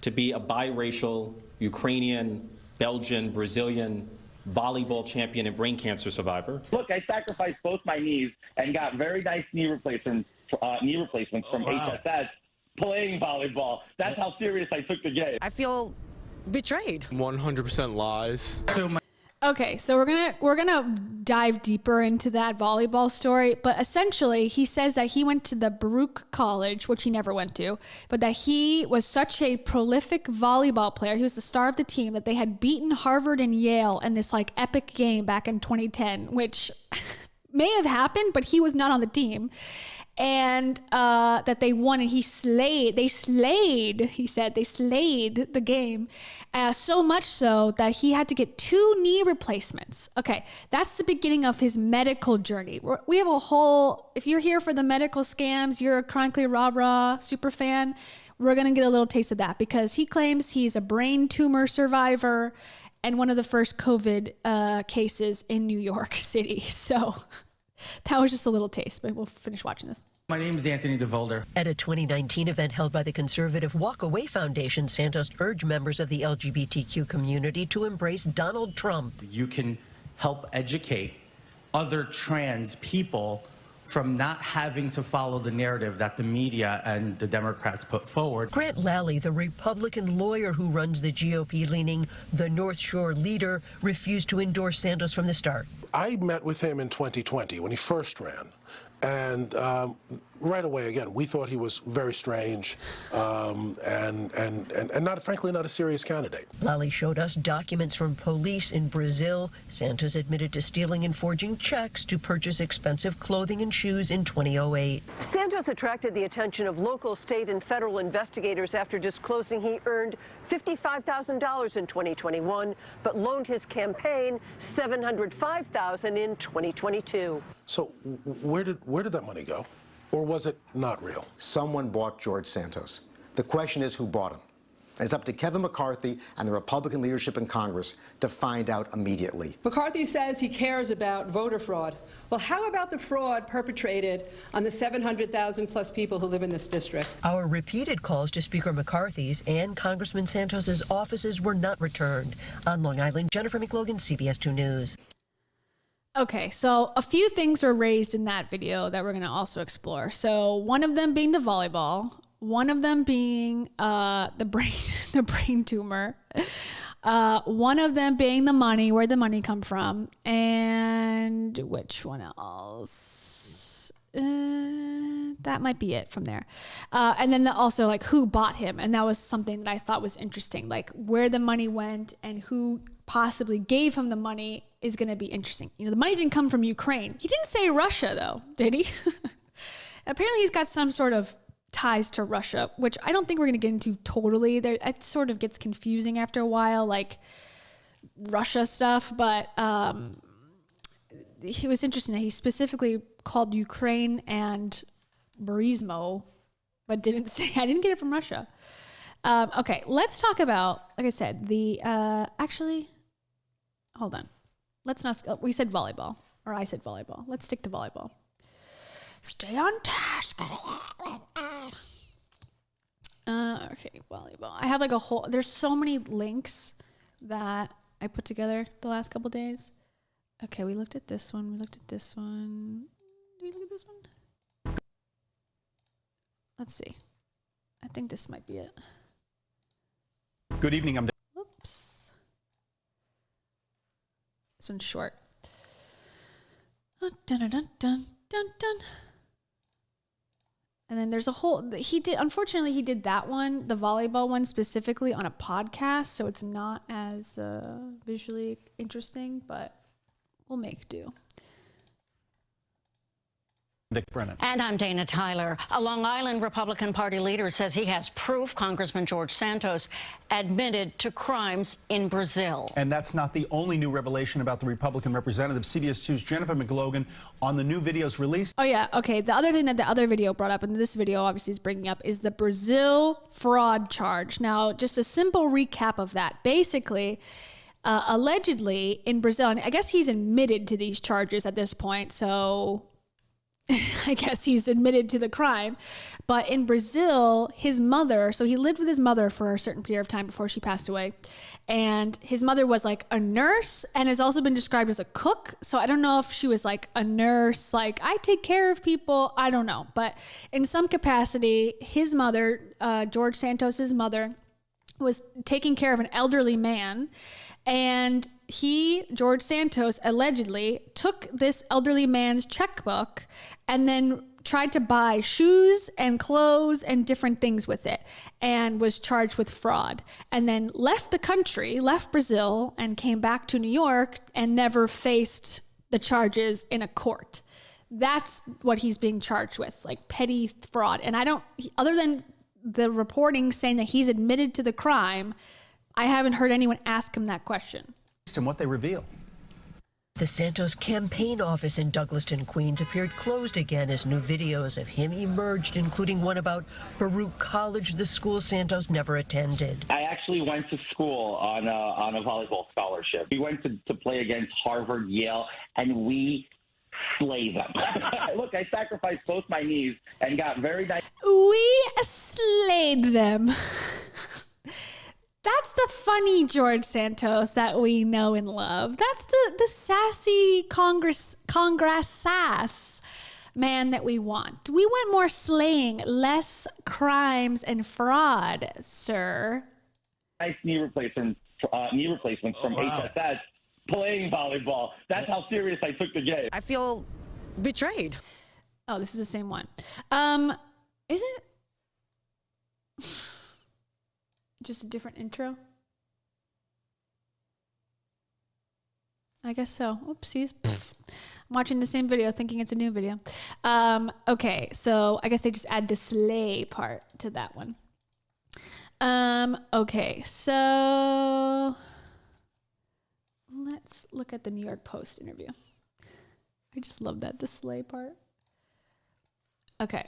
to be a biracial Ukrainian, Belgian, Brazilian volleyball champion and brain cancer survivor. Look, I sacrificed both my knees and got very nice knee replacements from HSS playing volleyball. That's how serious I took the game. I feel betrayed. 100% lies. Okay, so we're gonna dive deeper into that volleyball story, but essentially he says that he went to the Baruch College, which he never went to, but that he was such a prolific volleyball player, he was the star of the team, that they had beaten Harvard and Yale in this like epic game back in 2010, which may have happened, but he was not on the team. And that they won, and he slayed the game, so much so that he had to get 2 knee replacements. Okay, that's the beginning of his medical journey. We have a whole, if you're here for the medical scams, you're a chronically rah-rah super fan, we're going to get a little taste of that, because he claims he's a brain tumor survivor and one of the first COVID cases in New York City. So that was just a little taste, but we'll finish watching this. My name is Anthony DeVolder. At a 2019 event held by the conservative Walk Away Foundation, Santos urged members of the LGBTQ community to embrace Donald Trump. You can help educate other trans people from not having to follow the narrative that the media and the Democrats put forward. Grant Lally, the Republican lawyer who runs the GOP-leaning The North Shore Leader, refused to endorse Santos from the start. I met with him in 2020 when he first ran. And right away, again, we thought he was very strange and not, frankly, not a serious candidate. Lally showed us documents from police in Brazil. Santos admitted to stealing and forging checks to purchase expensive clothing and shoes in 2008. Santos attracted the attention of local, state, and federal investigators after disclosing he earned $55,000 in 2021, but loaned his campaign $705,000 in 2022. So where did that money go? Or was it not real? Someone bought George Santos. The question is who bought him. And it's up to Kevin McCarthy and the Republican leadership in Congress to find out immediately. McCarthy says he cares about voter fraud. Well, how about the fraud perpetrated on the 700,000 plus people who live in this district? Our repeated calls to Speaker McCarthy's and Congressman Santos's offices were not returned. On Long Island, Jennifer McLogan, CBS 2 News. Okay, so a few things were raised in that video that we're going to also explore. So one of them being the volleyball, one of them being the brain tumor, one of them being the money, where the money come from, and which one else? That might be it from there. And then also like who bought him, and that was something that I thought was interesting, like where the money went and who possibly gave him the money is going to be interesting. You know, the money didn't come from Ukraine. He didn't say Russia though, did he? Apparently he's got some sort of ties to Russia, which I don't think we're going to get into totally. It sort of gets confusing after a while, like Russia stuff, but it was interesting that he specifically called Ukraine and Burisma, but didn't say, I didn't get it from Russia. Okay, let's talk about, like I said, the, actually, hold on. Let's not, we said volleyball, or I said volleyball. Let's stick to volleyball. Stay on task. Okay, volleyball. I have like a whole, there's so many links that I put together the last couple days. Okay, we looked at this one. We looked at this one. Did we look at this one? Let's see. I think this might be it. Good evening. Oops. This one's short. Dun, dun, dun, dun, dun, dun. And then there's a whole, unfortunately he did that one, the volleyball one specifically on a podcast, so it's not as visually interesting, but we'll make do. Dick Brennan. And I'm Dana Tyler. A Long Island Republican Party leader says he has proof Congressman George Santos admitted to crimes in Brazil. And that's not the only new revelation about the Republican representative. CBS 2's Jennifer McLogan on the new videos released. Oh, yeah. Okay. The other thing that the other video brought up, and this video obviously is bringing up, is the Brazil fraud charge. Now, just a simple recap of that. Basically, allegedly in Brazil, and I guess he's admitted to these charges at this point, so I guess he's admitted to the crime. But in Brazil, his mother, so he lived with his mother for a certain period of time before she passed away. And his mother was like a nurse and has also been described as a cook. So I don't know if she was like a nurse, like I take care of people. I don't know. But in some capacity, his mother, George Santos's mother, was taking care of an elderly man. And George Santos, allegedly took this elderly man's checkbook and then tried to buy shoes and clothes and different things with it and was charged with fraud, and then left the country, left Brazil, and came back to New York and never faced the charges in a court. That's what he's being charged with, like petty fraud. And other than the reporting saying that he's admitted to the crime, I haven't heard anyone ask him that question. And what they reveal. The Santos campaign office in Douglaston, Queens appeared closed again as new videos of him emerged, including one about Baruch College, the school Santos never attended. I actually went to school on a volleyball scholarship. We went to play against Harvard, Yale, and we slay them. Look, I sacrificed both my knees and got very nice. We slayed them. That's the funny George Santos that we know and love. That's the sassy Congress sass man that we want. We want more slaying, less crimes and fraud, sir. Nice knee replacements from HSS playing volleyball. That's how serious I took the game. I feel betrayed. Oh, this is the same one. Is it just a different intro? I guess so. Oopsies. I'm watching the same video thinking it's a new video. Okay, so I guess they just add the slay part to that one. Okay, so let's look at the New York Post interview. I just love that, the slay part. Okay.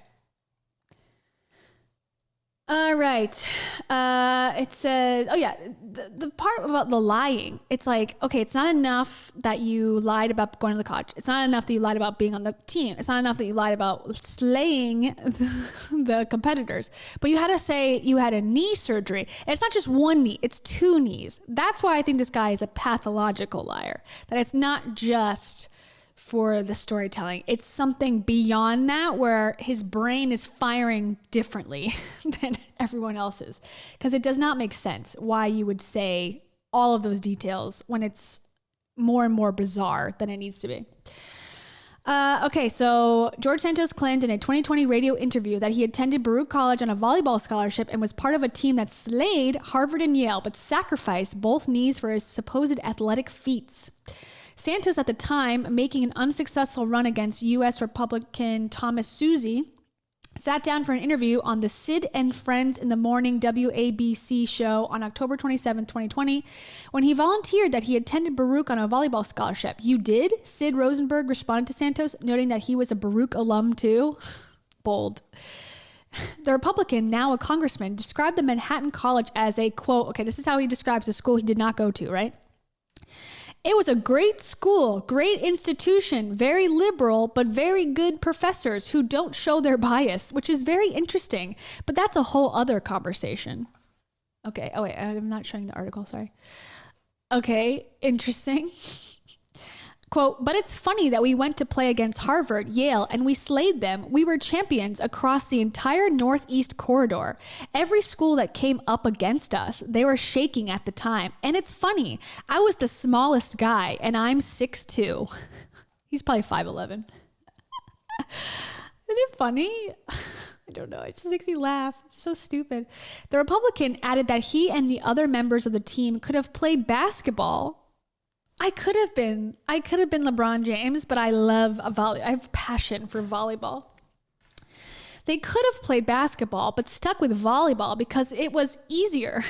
All right. It says, oh yeah, the part about the lying. It's like, okay, it's not enough that you lied about going to the college. It's not enough that you lied about being on the team. It's not enough that you lied about slaying the competitors. But you had to say you had a knee surgery. And it's not just one knee, it's 2 knees. That's why I think this guy is a pathological liar. That it's not just for the storytelling. It's something beyond that where his brain is firing differently than everyone else's. Because it does not make sense why you would say all of those details when it's more and more bizarre than it needs to be. Okay, so George Santos claimed in a 2020 radio interview that he attended Baruch College on a volleyball scholarship and was part of a team that slayed Harvard and Yale, but sacrificed both knees for his supposed athletic feats. Santos, at the time, making an unsuccessful run against U.S. Republican Thomas Susie, sat down for an interview on the Sid and Friends in the Morning WABC show on October 27, 2020, when he volunteered that he attended Baruch on a volleyball scholarship. You did? Sid Rosenberg responded to Santos, noting that he was a Baruch alum too. Bold. The Republican, now a congressman, described the Manhattan College as a, quote, okay, this is how he describes the school he did not go to, right? It was a great school, great institution, very liberal, but very good professors who don't show their bias, which is very interesting. But that's a whole other conversation. Okay. Oh, wait, I'm not showing the article. Sorry. Okay. Interesting. Quote, but it's funny that we went to play against Harvard, Yale, and we slayed them. We were champions across the entire Northeast corridor. Every school that came up against us, they were shaking at the time. And it's funny. I was the smallest guy, and I'm 6'2". He's probably 5'11". Isn't it funny? I don't know. It just makes me laugh. It's so stupid. The Republican added that he and the other members of the team could have played basketball. I could have been LeBron James, but I love I have passion for volleyball. They could have played basketball, but stuck with volleyball because it was easier.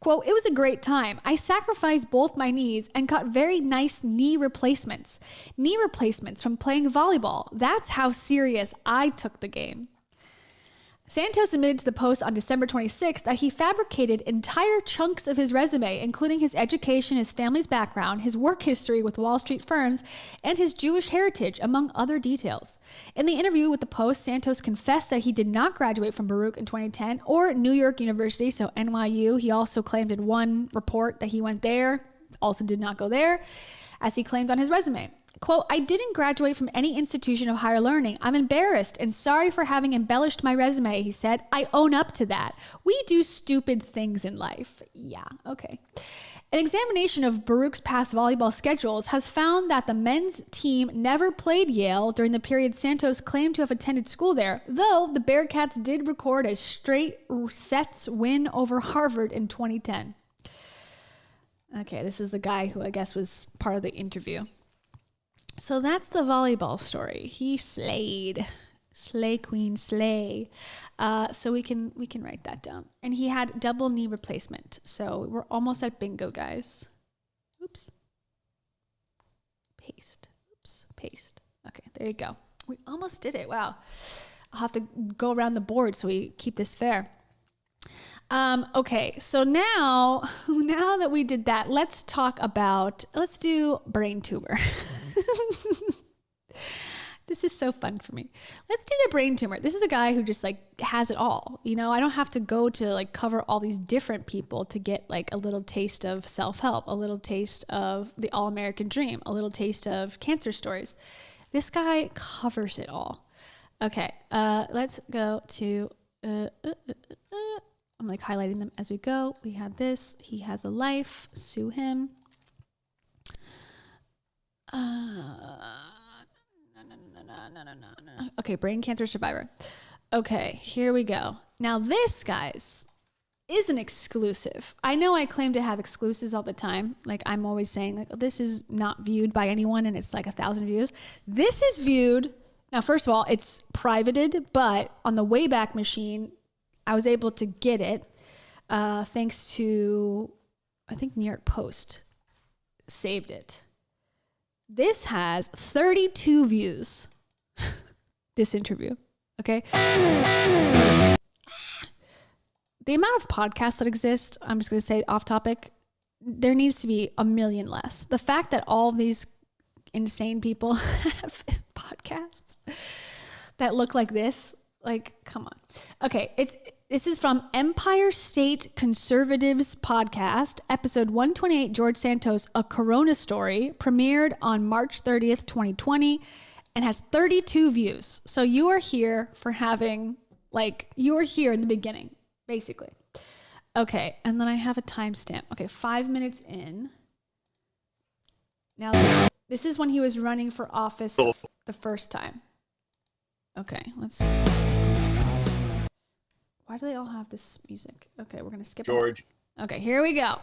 Quote, it was a great time. I sacrificed both my knees and got very nice knee replacements. Knee replacements from playing volleyball. That's how serious I took the game. Santos admitted to the Post on December 26th that he fabricated entire chunks of his resume, including his education, his family's background, his work history with Wall Street firms, and his Jewish heritage, among other details. In the interview with the Post, Santos confessed that he did not graduate from Baruch in 2010 or New York University, so NYU. He also claimed in one report that he went there, also did not go there, as he claimed on his resume. Quote, I didn't graduate from any institution of higher learning. I'm embarrassed and sorry for having embellished my resume, he said. I own up to that. We do stupid things in life. Yeah, okay. An examination of Baruch's past volleyball schedules has found that the men's team never played Yale during the period Santos claimed to have attended school there, though the Bearcats did record a straight sets win over Harvard in 2010. Okay, this is the guy who I guess was part of the interview. So that's the volleyball story. He slayed. Slay queen, slay. So we can write that down. And he had double knee replacement. So we're almost at bingo, guys. Oops. Paste. Oops. Paste. Okay, there you go. We almost did it. Wow. I'll have to go around the board so we keep this fair. Okay, so now that we did that, let's do brain tumor. This is so fun for me. Let's do the brain tumor. This is a guy who just has it all. You know, I don't have to go to cover all these different people to get a little taste of self-help, a little taste of the all-American dream, a little taste of cancer stories. This guy covers it all. Okay, let's go to, I'm highlighting them as we go. We have this. He has a life. Sue him. No. Okay, brain cancer survivor. Okay, here we go. Now this, guys, is an exclusive. I know I claim to have exclusives all the time. Like I'm always saying, like, this is not viewed by anyone and it's like 1,000 views. This is viewed. Now, first of all, it's privated, but on the Wayback Machine, I was able to get it thanks to, I think, New York Post saved it. This has 32 views, this interview, okay? The amount of podcasts that exist, I'm just going to say off topic, there needs to be a million less. The fact that all of these insane people have podcasts that look like this, like, come on. Okay, this is from Empire State Conservatives Podcast, episode 128, George Santos, A Corona Story, premiered on March 30th, 2020, and has 32 views. So you are here for having, like, you are here in the beginning, basically. Okay, and then I have a timestamp. Okay, 5 minutes in. Now, this is when he was running for office the first time. Okay, let's see. Why do they all have this music? Okay, we're going to skip George. on. Okay, here we go.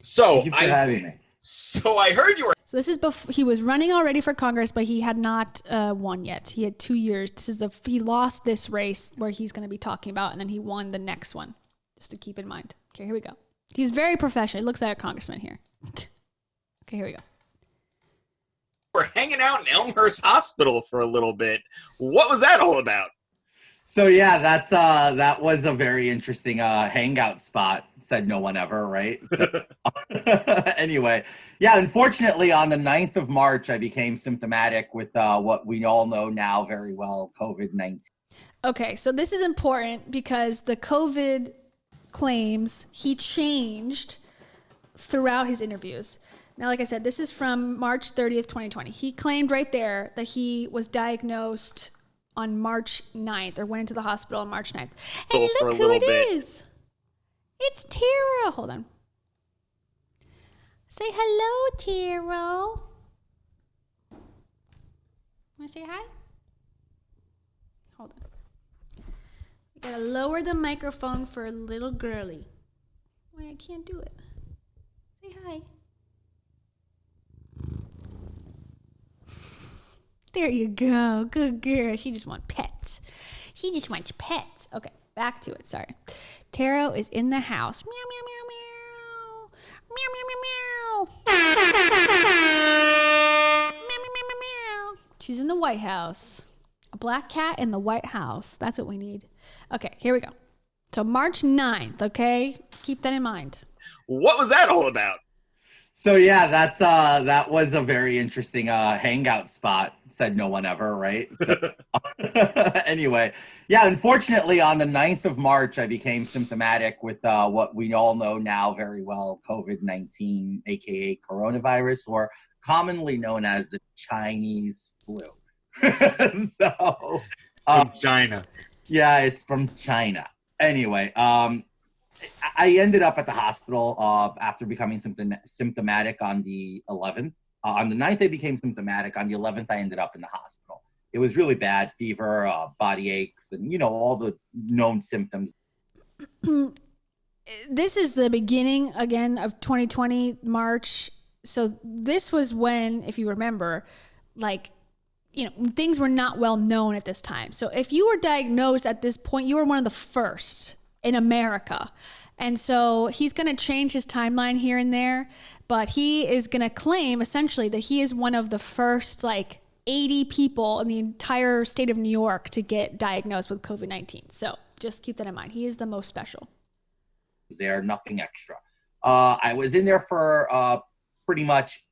So, Thank you for having me. So I heard you were... So this is before he was running already for Congress, but he had not won yet. He had 2 years. This is he lost this race where he's going to be talking about, and then he won the next one, just to keep in mind. Okay, here we go. He's very professional. He looks like a congressman here. Okay, here we go. We're hanging out in Elmhurst Hospital for a little bit. What was that all about? So yeah, that was a very interesting hangout spot. Said no one ever, right? So, anyway, yeah, unfortunately on the 9th of March, I became symptomatic with what we all know now very well, COVID-19. Okay, so this is important because the COVID claims he changed throughout his interviews. Now, like I said, this is from March 30th, 2020. He claimed right there that he was diagnosed on March 9th, or went into the hospital on March 9th. And look who it is. It's Tara. Hold on. Say hello, Tara. Want to say hi? Hold on. You gotta lower the microphone for a little girly. Wait, I can't do it. Say hi. There you go. Good girl. She just wants pets. She just wants pets. Okay, back to it. Sorry. Taro is in the house. Meow, meow, meow, meow. Meow, meow, meow, meow. Meow, meow, meow, meow, meow. She's in the White House. A black cat in the White House. That's what we need. Okay, here we go. So March 9th, okay? Keep that in mind. What was that all about? So yeah, that was a very interesting hangout spot. Said no one ever, right? So, anyway, yeah, unfortunately on the 9th of March, I became symptomatic with what we all know now very well, COVID-19, aka coronavirus, or commonly known as the Chinese flu. So, from China. Yeah, it's from China. Anyway, I ended up at the hospital after becoming symptomatic on the 11th. On the 9th, I became symptomatic. On the 11th, I ended up in the hospital. It was really bad, fever, body aches, and, you know, all the known symptoms. This is the beginning, again, of 2020, March. So this was when, if you remember, like, you know, things were not well known at this time. So if you were diagnosed at this point, you were one of the first in America. And so he's going to change his timeline here and there, but he is going to claim essentially that he is one of the first like 80 people in the entire state of New York to get diagnosed with COVID-19. So just keep that in mind. He is the most special. There, nothing extra. I was in there for pretty much,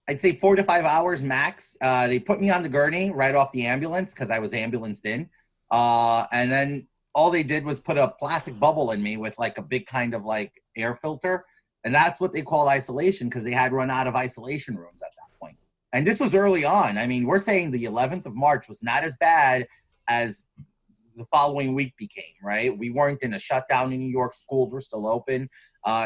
I'd say 4 to 5 hours max. They put me on the gurney right off the ambulance because I was ambulanced in. And then all they did was put a plastic bubble in me with like a big kind of like air filter. And that's what they call isolation because they had run out of isolation rooms at that point. And this was early on. I mean, we're saying the 11th of March was not as bad as the following week became, right? We weren't in a shutdown in New York. Schools were still open.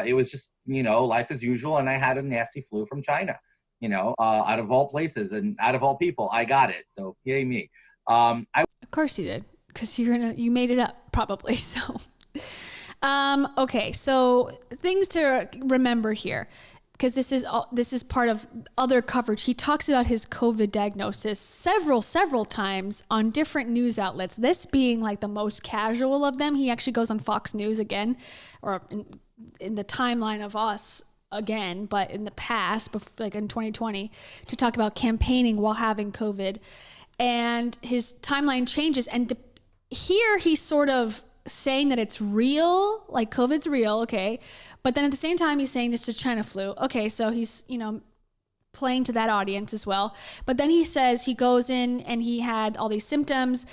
It was just, you know, life as usual. And I had a nasty flu from China. out of all places and out of all people, I got it. So yay me. Of course you did, because you made it up probably. So, okay. So things to remember here, because this is part of other coverage. He talks about his COVID diagnosis several times on different news outlets. This being like the most casual of them. He actually goes on Fox News again, or in the timeline of us again, but in the past, like in 2020, to talk about campaigning while having COVID. And his timeline changes. And here he's sort of saying that it's real, like COVID's real, okay. But then at the same time, he's saying it's the China flu. Okay, so he's, playing to that audience as well. But then he says he goes in and he had all these symptoms,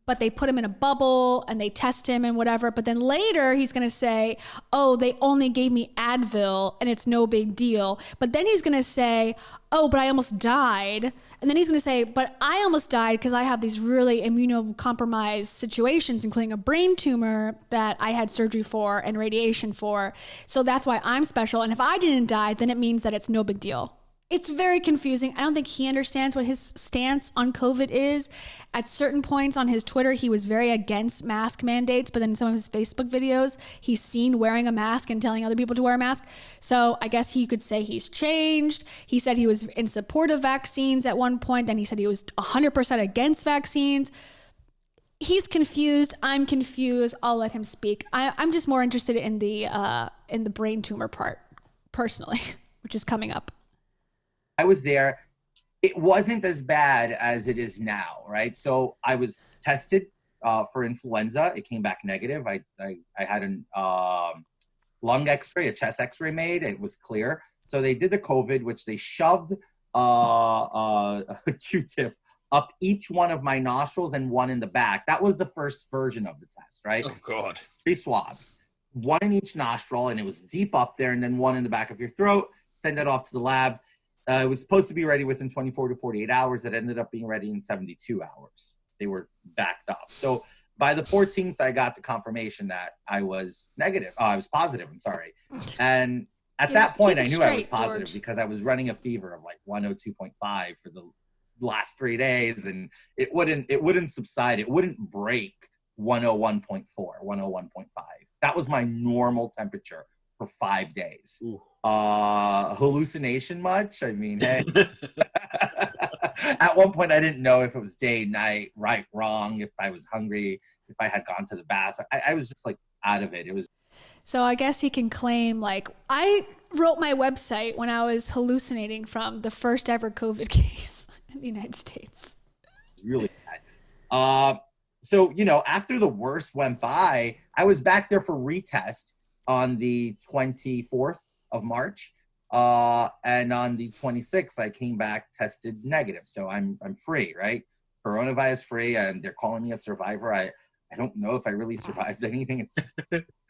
but they put him in a bubble and they test him and whatever. But then later he's going to say, oh, they only gave me Advil and it's no big deal. But then he's going to say, oh, but I almost died. And then he's going to say, but I almost died because I have these really immunocompromised situations, including a brain tumor that I had surgery for and radiation for. So that's why I'm special. And if I didn't die, then it means that it's no big deal. It's very confusing. I don't think he understands what his stance on COVID is. At certain points on his Twitter, he was very against mask mandates, but then in some of his Facebook videos, he's seen wearing a mask and telling other people to wear a mask. So I guess you could say he's changed. He said he was in support of vaccines at one point. Then he said he was 100% against vaccines. He's confused. I'm confused. I'll let him speak. I'm just more interested in the brain tumor part, personally, which is coming up. I was there. It wasn't as bad as it is now, right? So I was tested for influenza. It came back negative. I had a lung x-ray, a chest x-ray made. It was clear. So they did the COVID, which they shoved a Q-tip up each one of my nostrils and one in the back. That was the first version of the test, right? Oh, God. 3 swabs, one in each nostril, and it was deep up there, and then one in the back of your throat. Send that off to the lab. It was supposed to be ready within 24 to 48 hours. It ended up being ready in 72 hours. They were backed up. So by the 14th, I got the confirmation that I was negative. I was positive, I'm sorry. And at that point, I knew I was positive, George, because I was running a fever of like 102.5 for the last 3 days, and it wouldn't subside. It wouldn't break 101.4, 101.5. That was my normal temperature for 5 days. Ooh. Hallucination much? I mean, hey. At one point, I didn't know if it was day, night, right, wrong, if I was hungry, if I had gone to the bath. I was just like out of it. It was. So I guess he can claim, like, I wrote my website when I was hallucinating from the first ever COVID case in the United States. Really bad. So, after the worst went by, I was back there for retest on the 24th of March. And on the 26th, I came back tested negative. So I'm free, right? Coronavirus free, and they're calling me a survivor. I don't know if I really survived anything. It's just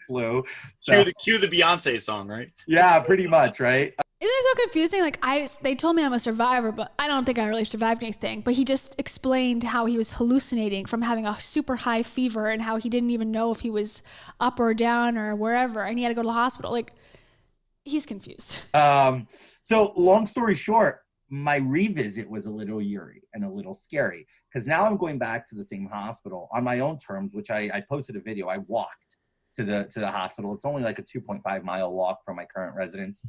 flu. So, cue the Beyonce song, right? Yeah, pretty much, right? Isn't it so confusing? Like, they told me I'm a survivor, but I don't think I really survived anything. But he just explained how he was hallucinating from having a super high fever and how he didn't even know if he was up or down or wherever, and he had to go to the hospital. Like, he's confused. So long story short, my revisit was a little eerie and a little scary, because now I'm going back to the same hospital on my own terms, which I posted a video. I walked to the hospital. It's only like a 2.5 mile walk from my current residence.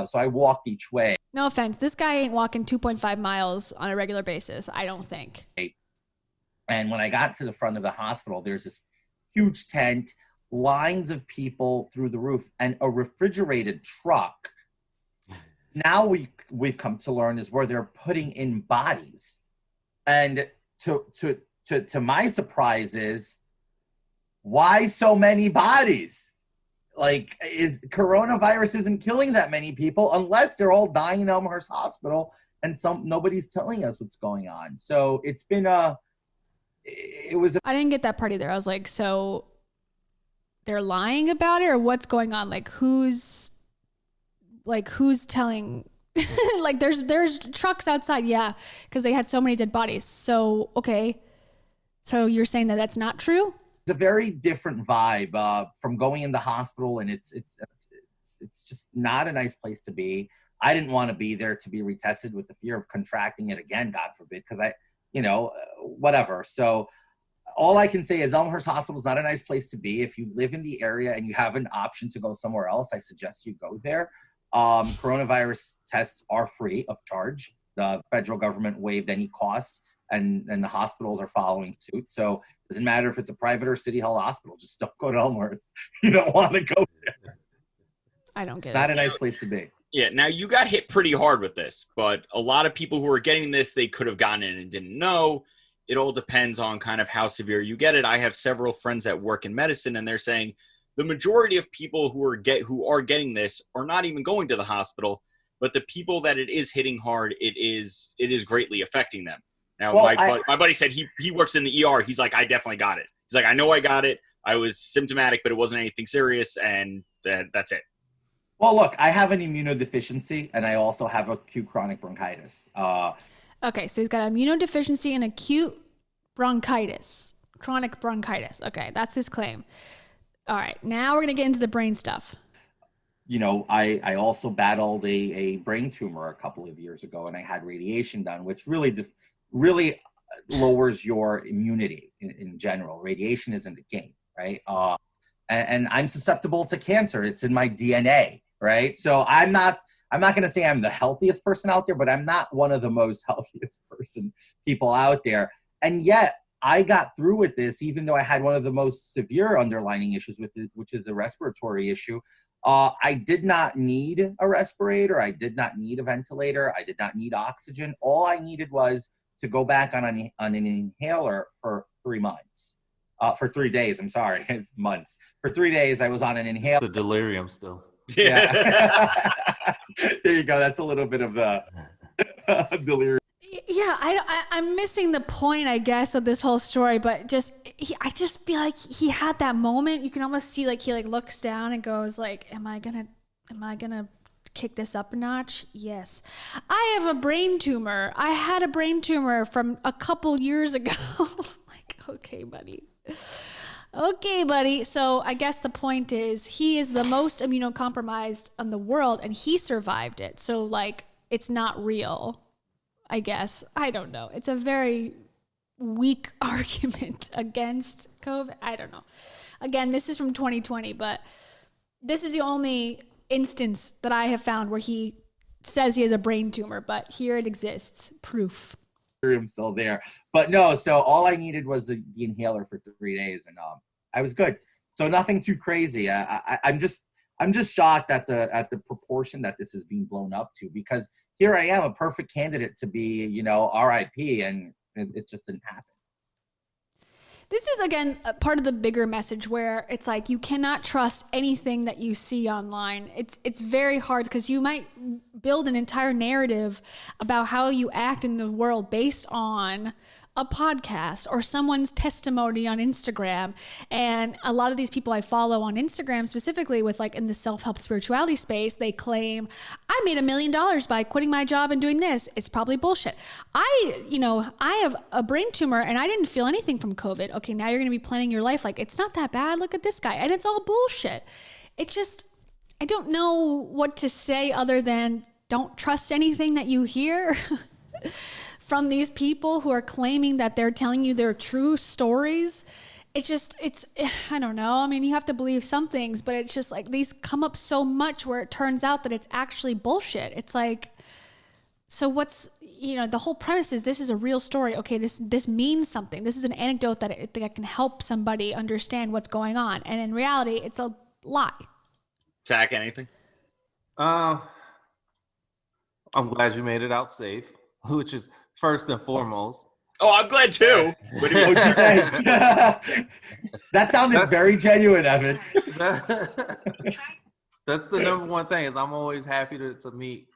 So I walked each way. No offense. This guy ain't walking 2.5 miles on a regular basis, I don't think. And when I got to the front of the hospital, there's this huge tent, lines of people through the roof, and a refrigerated truck. Now we've come to learn is where they're putting in bodies. And to my surprise is, why so many bodies? Like, coronavirus isn't killing that many people unless they're all dying in Elmhurst Hospital and nobody's telling us what's going on. So it's been I didn't get that part either. I was like, so they're lying about it, or what's going on? Like, who's telling? Like, there's trucks outside, yeah, because they had so many dead bodies. So okay, so you're saying that that's not true? It's a very different vibe from going in the hospital, and it's just not a nice place to be. I didn't want to be there to be retested with the fear of contracting it again, God forbid, because whatever. So all I can say is Elmhurst Hospital is not a nice place to be. If you live in the area and you have an option to go somewhere else, I suggest you go there. Coronavirus tests are free of charge. The federal government waived any costs, and the hospitals are following suit. So it doesn't matter if it's a private or city hall hospital. Just don't go to Elmhurst. You don't want to go there. I don't get it. Not a nice place to be. Yeah, now you got hit pretty hard with this, but a lot of people who are getting this, they could have gotten it and didn't know. It all depends on kind of how severe you get it. I have several friends that work in medicine, and they're saying the majority of people who are getting this are not even going to the hospital, but the people that it is hitting hard, it is greatly affecting them. Now, my buddy said he works in the ER. He's like, I definitely got it. He's like, I know I got it. I was symptomatic, but it wasn't anything serious, and that's it. Well, look, I have an immunodeficiency, and I also have acute chronic bronchitis. Okay, so he's got immunodeficiency and acute bronchitis, chronic bronchitis. Okay, that's his claim. All right, now we're going to get into the brain stuff. I also battled a brain tumor a couple of years ago, and I had radiation done, which really lowers your immunity in general. Radiation isn't a game, right? And I'm susceptible to cancer. It's in my DNA, right? So I'm not going to say I'm the healthiest person out there, but I'm not one of the most healthiest people out there. And yet I got through with this, even though I had one of the most severe underlying issues with it, which is a respiratory issue. I did not need a respirator. I did not need a ventilator. I did not need oxygen. All I needed was to go back on an inhaler for 3 months. For 3 days, I'm sorry, months. For 3 days, I was on an inhaler. The delirium still. Yeah. There you go. That's a little bit of the delirium. Yeah, I'm missing the point, I guess, of this whole story, but I just feel like he had that moment. You can almost see he looks down and goes like, am I gonna kick this up a notch? Yes. I have a brain tumor. I had a brain tumor from a couple years ago. Okay, buddy. Okay, buddy. So I guess the point is he is the most immunocompromised in the world, and he survived it. So it's not real, I guess. I don't know. It's a very weak argument against COVID. I don't know. Again, this is from 2020, but this is the only instance that I have found where he says he has a brain tumor, but here it exists. Proof. I'm still there, but no. So all I needed was the inhaler for 3 days, and I was good. So nothing too crazy. I'm just shocked at the proportion that this is being blown up to, because here I am, a perfect candidate to be, RIP, and it just didn't happen. This is, again, a part of the bigger message where it's like you cannot trust anything that you see online. It's very hard because you might build an entire narrative about how you act in the world based on a podcast or someone's testimony on Instagram. And a lot of these people I follow on Instagram, specifically with in the self-help spirituality space, they claim, I made $1 million by quitting my job and doing this. It's probably bullshit. I have a brain tumor and I didn't feel anything from COVID. Okay, now you're going to be planning your life it's not that bad. Look at this guy. And it's all bullshit. I don't know what to say other than don't trust anything that you hear from these people who are claiming that they're telling you their true stories. I don't know. I mean, you have to believe some things, but it's just these come up so much where it turns out that it's actually bullshit. It's so what's, the whole premise is this is a real story. Okay, this means something. This is an anecdote that can help somebody understand what's going on. And in reality, it's a lie. Zach, anything? I'm glad you made it out safe, which is first and foremost. Oh, I'm glad too. That sounded very genuine, Evan. That's the number one thing. Is I'm always happy to meet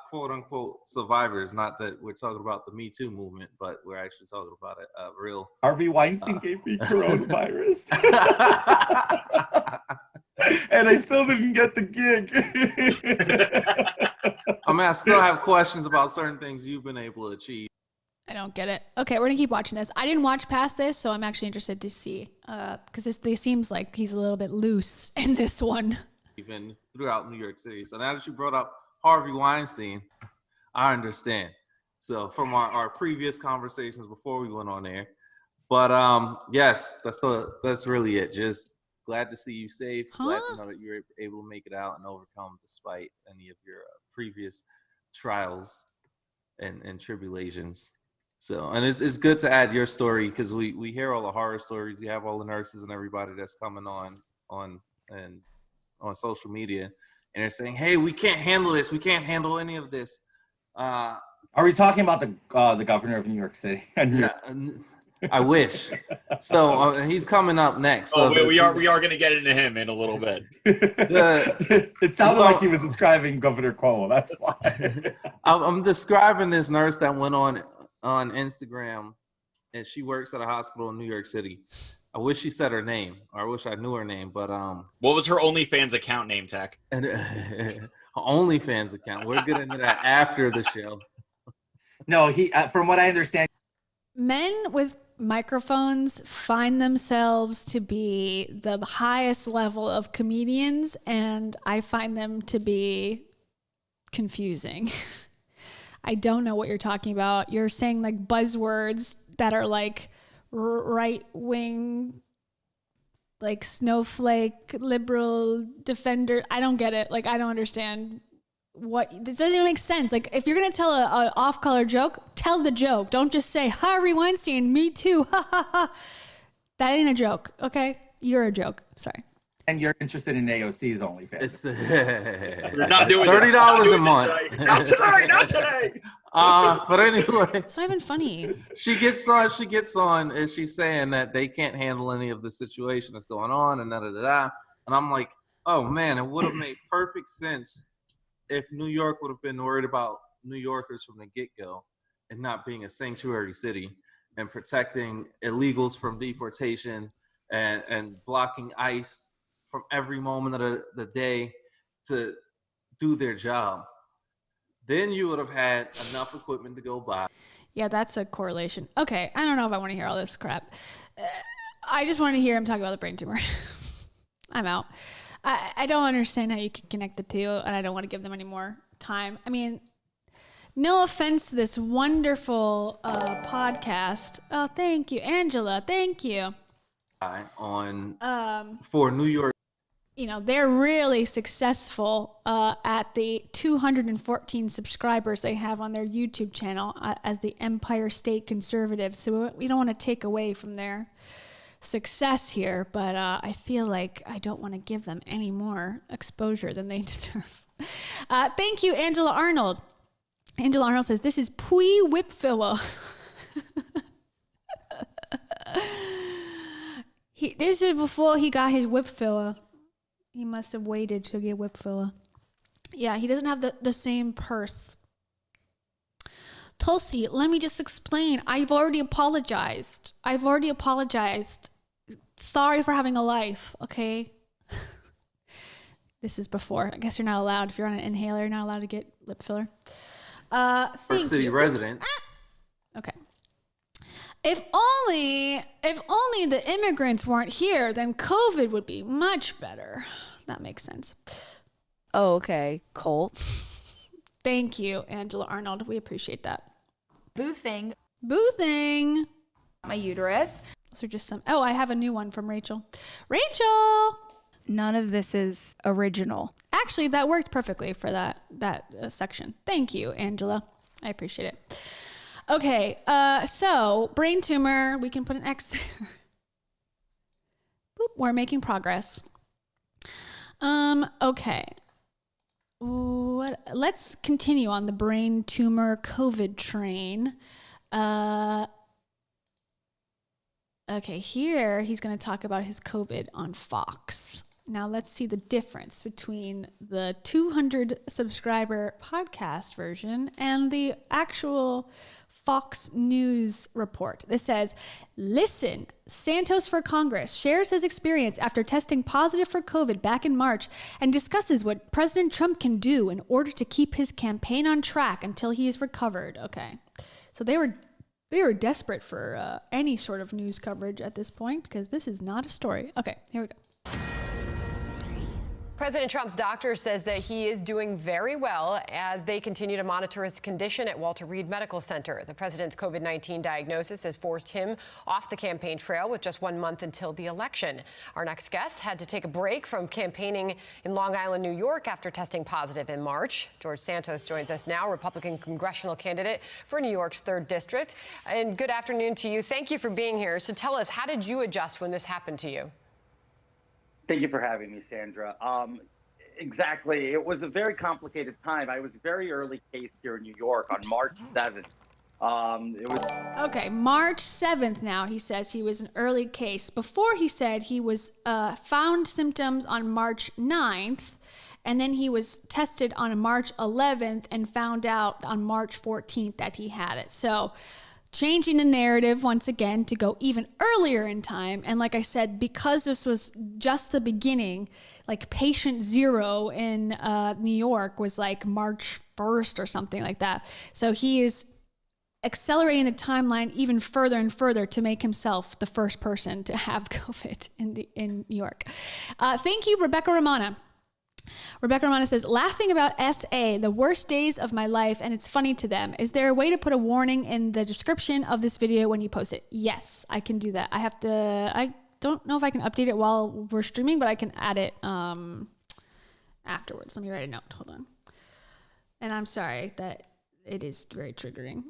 quote unquote survivors. Not that we're talking about the Me Too movement, but we're actually talking about a real. Harvey Weinstein gave me coronavirus, and I still didn't get the gig. I still have questions about certain things you've been able to achieve. I don't get it. Okay, we're gonna keep watching this. I didn't watch past this, so I'm actually interested to see because this seems like he's a little bit loose in this one. Even throughout New York City. So now that you brought up Harvey Weinstein, I understand. So from our previous conversations before we went on air, but yes, that's really it. Just glad to see you safe. Glad to know that you were able to make it out and overcome despite any of your previous trials and tribulations. So, and it's good to add your story because we hear all the horror stories. You have all the nurses and everybody that's coming on social media, and they're saying, "Hey, we can't handle this. We can't handle any of this." Are we talking about the governor of New York City? I wish. So he's coming up next. So we are going to get into him in a little bit. It sounded like he was describing Governor Cuomo. That's why. I'm describing this nurse that went on Instagram, and she works at a hospital in New York City. I wish she said her name, or I wish I knew her name. But what was her OnlyFans account name, Tech? OnlyFans account. We'll get into that after the show. No, he. From what I understand, men with microphones find themselves to be the highest level of comedians, and I find them to be confusing. I don't know what you're talking about. You're saying like buzzwords that are like right wing, like snowflake, liberal, defender. I don't get it. Like, I don't understand what, it doesn't even make sense. Like, if you're going to tell a off-color joke, tell the joke. Don't just say, Harvey Weinstein, me too. Ha ha ha. That ain't a joke, okay? You're a joke. Sorry. And you're interested in AOC's OnlyFans. We're not doing $30 a month. Not today, not today. But anyway, it's not even funny. She gets on, and she's saying that they can't handle any of the situation that's going on, and da. And I'm like, oh man, it would have made perfect sense if New York would have been worried about New Yorkers from the get-go and not being a sanctuary city and protecting illegals from deportation and blocking ICE from every moment of the day to do their job. Then you would have had enough equipment to go buy. Yeah, that's a correlation. Okay, I don't know if I want to hear all this crap. I just want to hear him talk about the brain tumor. I'm out. I don't understand how you can connect the two, and I don't want to give them any more time. I mean, no offense to this wonderful podcast. Oh, thank you, Angela. Thank you. For New York. You know, they're really successful at the 214 subscribers they have on their YouTube channel as the Empire State Conservatives. So we don't want to take away from their success here, but I feel like I don't want to give them any more exposure than they deserve. Thank you, Angela Arnold. Angela Arnold says, this is Pui Whip Filler. This is before he got his whip filler. He must have waited to get whip filler. Yeah, he doesn't have the same purse. Tulsi, let me just explain. I've already apologized. Sorry for having a life, okay? This is before. I guess you're not allowed. If you're on an inhaler, you're not allowed to get lip filler. York City resident. Okay. If only the immigrants weren't here, then COVID would be much better. That makes sense. Oh, okay. Colt. Thank you, Angela Arnold. We appreciate that. Boothing. My uterus. Those are just some. Oh, I have a new one from Rachel. Rachel! None of this is original. Actually, that worked perfectly for that section. Thank you, Angela. I appreciate it. Okay, so brain tumor, we can put an X there. Boop, we're making progress. Okay. Let's continue on the brain tumor COVID train. Okay, here he's going to talk about his COVID on Fox. Now let's see the difference between the 200 subscriber podcast version and the actual Fox News report. This says, listen, Santos for Congress shares his experience after testing positive for COVID back in March and discusses what President Trump can do in order to keep his campaign on track until he is recovered. Okay. So they were desperate for any sort of news coverage at this point because this is not a story. Okay, here we go. President Trump's doctor says that he is doing very well as they continue to monitor his condition at Walter Reed Medical Center. The president's COVID-19 diagnosis has forced him off the campaign trail with just 1 month until the election. Our next guest had to take a break from campaigning in Long Island, New York after testing positive in March. George Santos joins us now, Republican congressional candidate for New York's 3rd District. And good afternoon to you. Thank you for being here. So tell us, how did you adjust when this happened to you? Thank you for having me, Sandra. Exactly. It was a very complicated time. I was very early case here in New York on March 7th. Okay, March 7th now, he says he was an early case. Before he said he was found symptoms on March 9th, and then he was tested on March 11th and found out on March 14th that he had it. So changing the narrative once again to go even earlier in time. And like I said, because this was just the beginning, like patient 0 in New York was like March 1st or something like that. So he is accelerating the timeline even further and further to make himself the first person to have COVID in New York. Thank you, Rebecca Romana. Rebecca Romana says, laughing about SA, the worst days of my life, and it's funny to them. Is there a way to put a warning in the description of this video when you post it? Yes, I can do that. I don't know if I can update it while we're streaming, but I can add it afterwards. Let me write a note. Hold on. And I'm sorry that it is very triggering.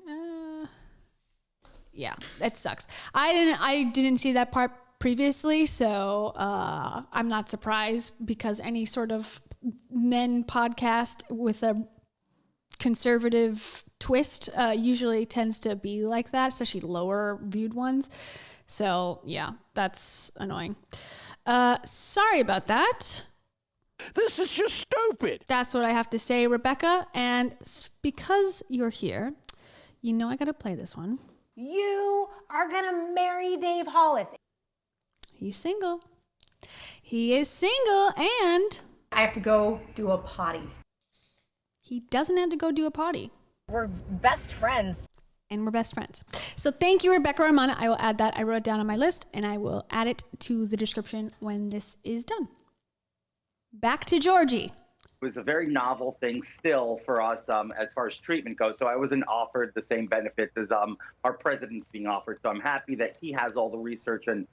Yeah, that sucks. I didn't see that part previously, so I'm not surprised, because any sort of men podcast with a conservative twist usually tends to be like that, especially lower viewed ones. So yeah, that's annoying. Sorry about that. This is just stupid. That's what I have to say, Rebecca. And because you're here, you know I gotta play this one. You are gonna marry Dave Hollis. He's single. He is single, and I have to go do a potty. He doesn't have to go do a potty. We're best friends. And we're best friends. So thank you, Rebecca Romana. I will add that. I wrote it down on my list, and I will add it to the description when this is done. Back to Georgie. It was a very novel thing still for us as far as treatment goes. So I wasn't offered the same benefits as our president's being offered. So I'm happy that he has all the research and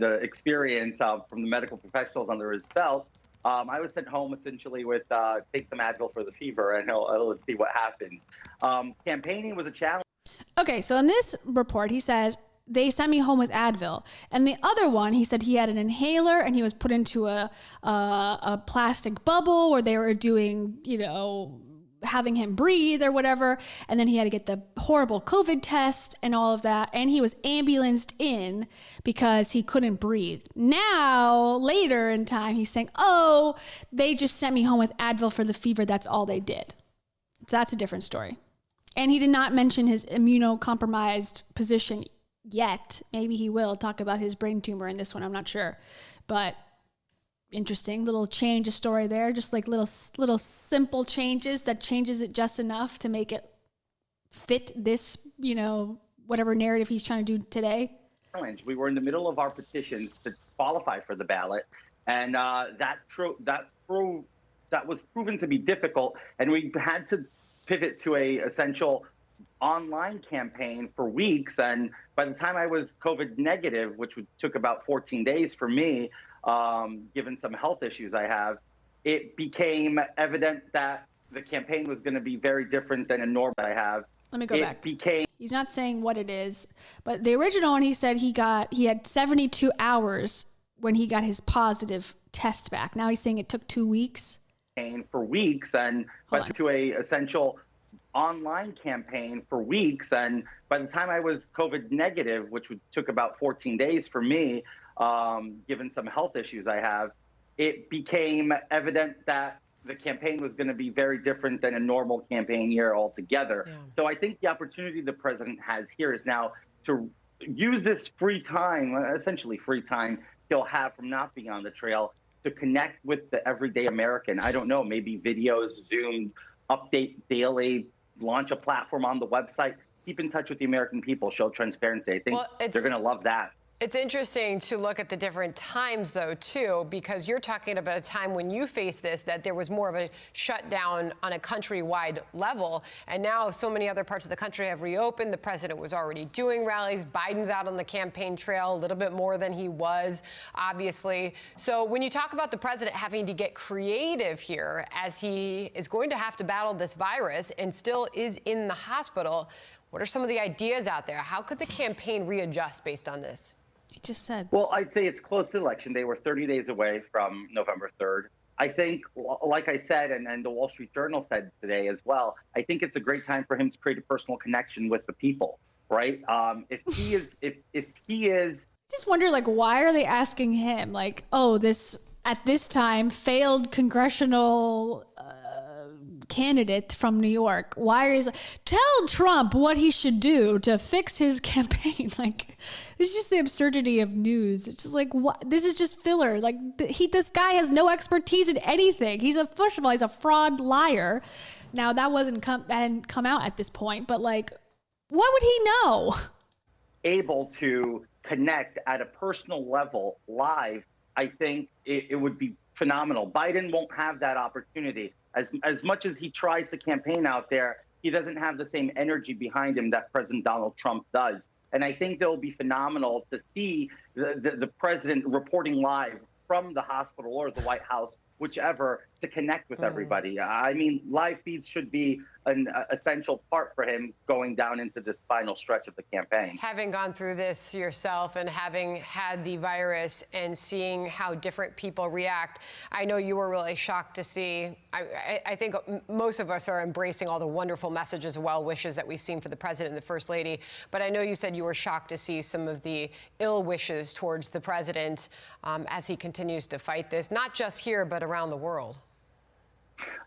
the experience from the medical professionals under his belt. I was sent home essentially with take some Advil for the fever, and he'll see what happens. Campaigning was a challenge. Okay, so in this report, he says, they sent me home with Advil. And the other one, he said he had an inhaler and he was put into a plastic bubble where they were doing, having him breathe or whatever. And then he had to get the horrible COVID test and all of that. And he was ambulanced in because he couldn't breathe. Now, later in time, he's saying, oh, they just sent me home with Advil for the fever. That's all they did. So that's a different story. And he did not mention his immunocompromised position yet. Maybe he will talk about his brain tumor in this one. I'm not sure. But interesting little change of story there. Just like little simple changes that changes it just enough to make it fit this, whatever narrative he's trying to do today. We were in the middle of our petitions to qualify for the ballot. And that was proven to be difficult. And we had to pivot to a essential online campaign for weeks. And by the time I was COVID negative, which took about 14 days for me, given some health issues I have, it became evident that the campaign was going to be very different than a normal I have. Let me go back. He's not saying what it is, but the original one, he said he had 72 hours when he got his positive test back. Now he's saying it took 2 weeks. For weeks, and but to a essential online campaign for weeks. And by the time I was COVID negative, which took about 14 days for me, given some health issues I have, it became evident that the campaign was going to be very different than a normal campaign year altogether. Yeah. So I think the opportunity the president has here is now to use this free time, essentially free time he'll have from not being on the trail, to connect with the everyday American. I don't know, maybe videos, Zoom, update daily, launch a platform on the website, keep in touch with the American people, show transparency. I think they're going to love that. It's interesting to look at the different times, though, too, because you're talking about a time when you faced this, that there was more of a shutdown on a countrywide level. And now so many other parts of the country have reopened. The president was already doing rallies. Biden's out on the campaign trail a little bit more than he was, obviously. So when you talk about the president having to get creative here, as he is going to have to battle this virus and still is in the hospital, what are some of the ideas out there? How could the campaign readjust based on this? He just said. Well, I'd say it's close to election day. We're 30 days away from November 3rd. I think, like I said, and the Wall Street Journal said today as well, I think it's a great time for him to create a personal connection with the people, right? If he is, Just wonder, like, why are they asking him? Like, oh, this at this time failed congressional candidate from New York. Why is tell Trump what he should do to fix his campaign? Like, it's just the absurdity of news. It's just like, what? This is just filler. Like, this guy has no expertise in anything. First of all, he's a fraud liar. Now that hadn't come out at this point, but like, what would he know? able to connect at a personal level live, I think it would be phenomenal. Biden won't have that opportunity. As much as he tries to campaign out there, he doesn't have the same energy behind him that President Donald Trump does. And I think it'll be phenomenal to see the president reporting live from the hospital or the White House, whichever, to connect with everybody. I mean, live feeds should be an essential part for him going down into this final stretch of the campaign. Having gone through this yourself and having had the virus and seeing how different people react, I know you were really shocked to see. I think most of us are embracing all the wonderful messages and well wishes that we've seen for the president and the first lady. But I know you said you were shocked to see some of the ill wishes towards the president as he continues to fight this, not just here, but around the world.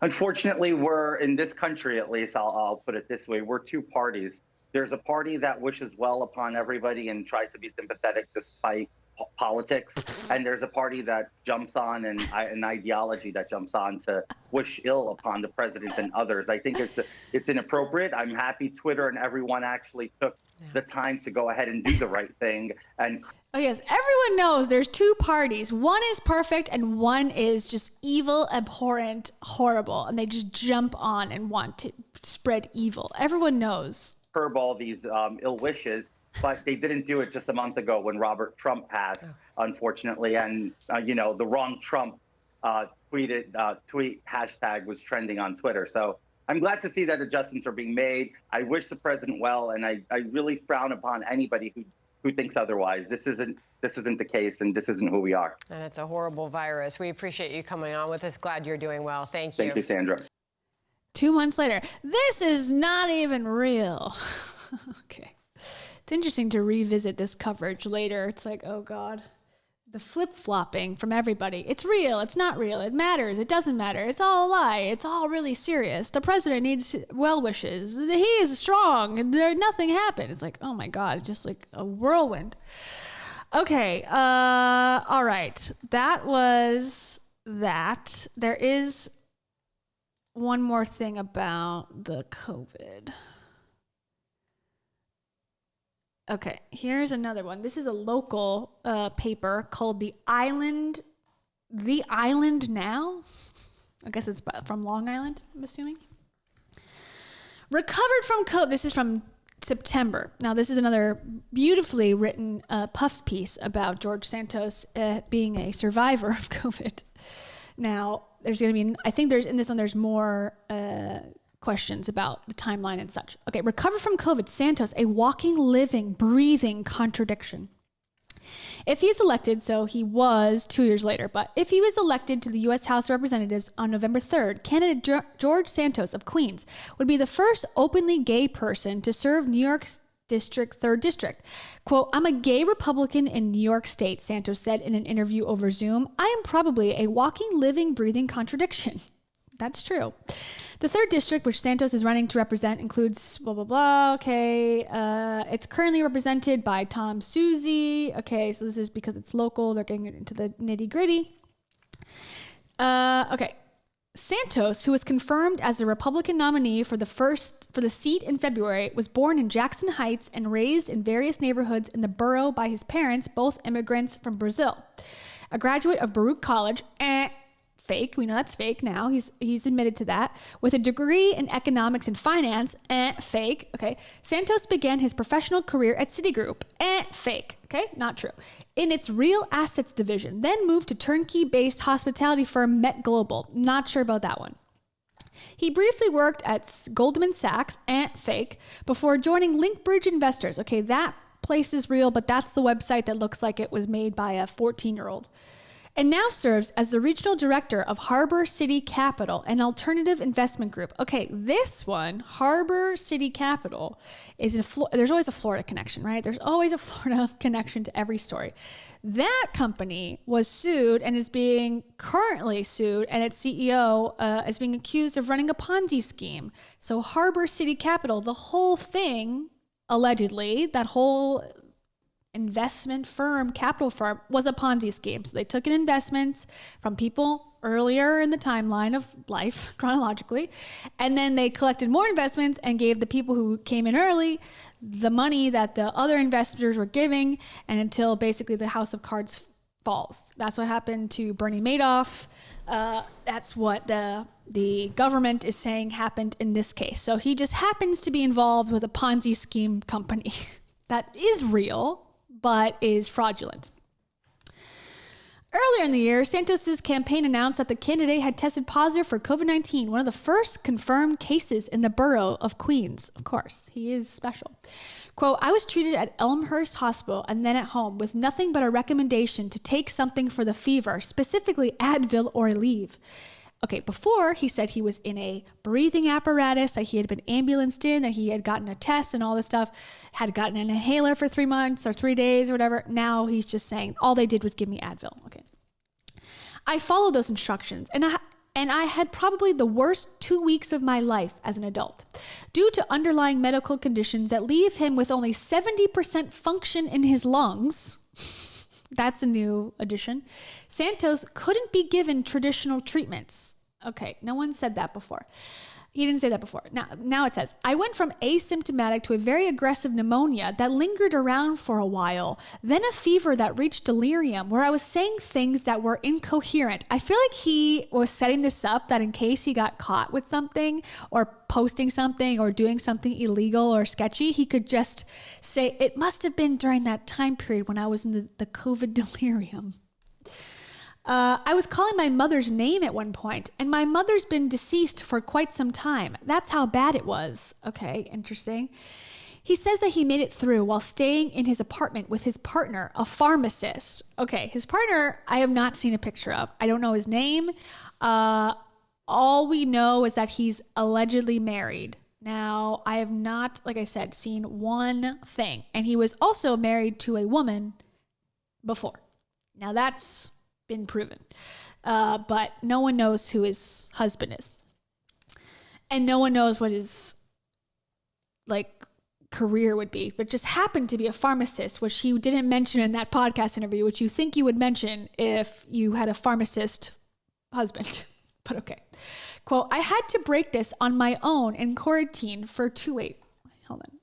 Unfortunately, we're in this country, at least, I'll put it this way, we're two parties. There's a party that wishes well upon everybody and tries to be sympathetic despite politics. And there's a party that jumps on and an ideology that jumps on to wish ill upon the president and others. I think it's inappropriate. I'm happy Twitter and everyone actually took the time to go ahead and do the right thing. And oh yes, everyone knows there's two parties. One is perfect and one is just evil, abhorrent, horrible. And they just jump on and want to spread evil. Everyone knows. Curb all these ill wishes, but they didn't do it just a month ago when Robert Trump passed, unfortunately. And, the wrong Trump tweet hashtag was trending on Twitter. So I'm glad to see that adjustments are being made. I wish the president well, and I really frown upon anybody who thinks otherwise. This isn't the case, and this isn't who we are. And it's a horrible virus. We appreciate you coming on with us. Glad you're doing well. Thank you. Thank you, Sandra. 2 months later, this is not even real. Okay. It's interesting to revisit this coverage later. It's like, oh God, the flip-flopping from everybody. It's real. It's not real. It matters. It doesn't matter. It's all a lie. It's all really serious. The president needs well wishes. He is strong and nothing happened. It's like, oh my God, just like a whirlwind. Okay. All right. That was that. There is one more thing about the COVID. Okay, here's another one. This is a local paper called The Island Now. I guess it's from Long Island, I'm assuming. Recovered from COVID. This is from September. Now, this is another beautifully written puff piece about George Santos being a survivor of COVID. Now, there's going to be, I think in this one, there's more questions about the timeline and such. Okay, recovered from COVID, Santos, a walking, living, breathing contradiction. If he's elected, so he was 2 years later, but if he was elected to the U.S. House of Representatives on November 3rd, candidate George Santos of Queens would be the first openly gay person to serve New York's 3rd District. Quote, I'm a gay Republican in New York State, Santos said in an interview over Zoom. I am probably a walking, living, breathing contradiction. That's true. The 3rd District, which Santos is running to represent, includes blah, blah, blah. Okay. It's currently represented by Tom Suzy. Okay. So this is because it's local. They're getting into the nitty gritty. Okay. Santos, who was confirmed as the Republican nominee for the seat in February, was born in Jackson Heights and raised in various neighborhoods in the borough by his parents, both immigrants from Brazil. A graduate of Baruch College, fake. We know that's fake now. He's admitted to that. With a degree in economics and finance, fake. Okay. Santos began his professional career at Citigroup, fake. Okay, not true. In its real assets division, then moved to turnkey-based hospitality firm Met Global. Not sure about that one. He briefly worked at Goldman Sachs, fake, before joining Linkbridge Investors. Okay, that place is real, but that's the website that looks like it was made by a 14-year-old. And now serves as the regional director of Harbor City Capital, an alternative investment group. Okay, this one, Harbor City Capital, is in there's always a Florida connection, right? There's always a Florida connection to every story. That company was sued and is being currently sued, and its CEO is being accused of running a Ponzi scheme. So Harbor City Capital, the whole thing, allegedly, that whole investment firm, capital firm, was a Ponzi scheme. So they took an investment from people earlier in the timeline of life, chronologically, and then they collected more investments and gave the people who came in early the money that the other investors were giving, and until basically the house of cards falls. That's what happened to Bernie Madoff. That's what the government is saying happened in this case. So he just happens to be involved with a Ponzi scheme company that is real, but is fraudulent. Earlier in the year, Santos' campaign announced that the candidate had tested positive for COVID-19, one of the first confirmed cases in the borough of Queens. Of course, he is special. Quote, I was treated at Elmhurst Hospital and then at home with nothing but a recommendation to take something for the fever, specifically Advil or Aleve. Okay, before he said he was in a breathing apparatus, that he had been ambulanced in, that he had gotten a test and all this stuff, had gotten an inhaler for 3 months or 3 days or whatever. Now he's just saying, all they did was give me Advil. Okay. I followed those instructions, and I had probably the worst 2 weeks of my life as an adult, due to underlying medical conditions that leave him with only 70% function in his lungs. That's a new addition. Santos couldn't be given traditional treatments. Okay, no one said that before. He didn't say that before. Now it says, I went from asymptomatic to a very aggressive pneumonia that lingered around for a while, then a fever that reached delirium where I was saying things that were incoherent. I feel like he was setting this up that in case he got caught with something or posting something or doing something illegal or sketchy, he could just say, it must have been during that time period when I was in the COVID delirium. I was calling my mother's name at one point, and my mother's been deceased for quite some time. That's how bad it was. Okay, interesting. He says that he made it through while staying in his apartment with his partner, a pharmacist. Okay, his partner, I have not seen a picture of. I don't know his name. All we know is that he's allegedly married. Now, I have not, like I said, seen one thing. And he was also married to a woman before. Now, that's been proven, but no one knows who his husband is, and no one knows what his career would be, but just happened to be a pharmacist, which he didn't mention in that podcast interview, which you think you would mention if you had a pharmacist husband. But okay. Quote, I had to break this on my own in quarantine for 2 weeks.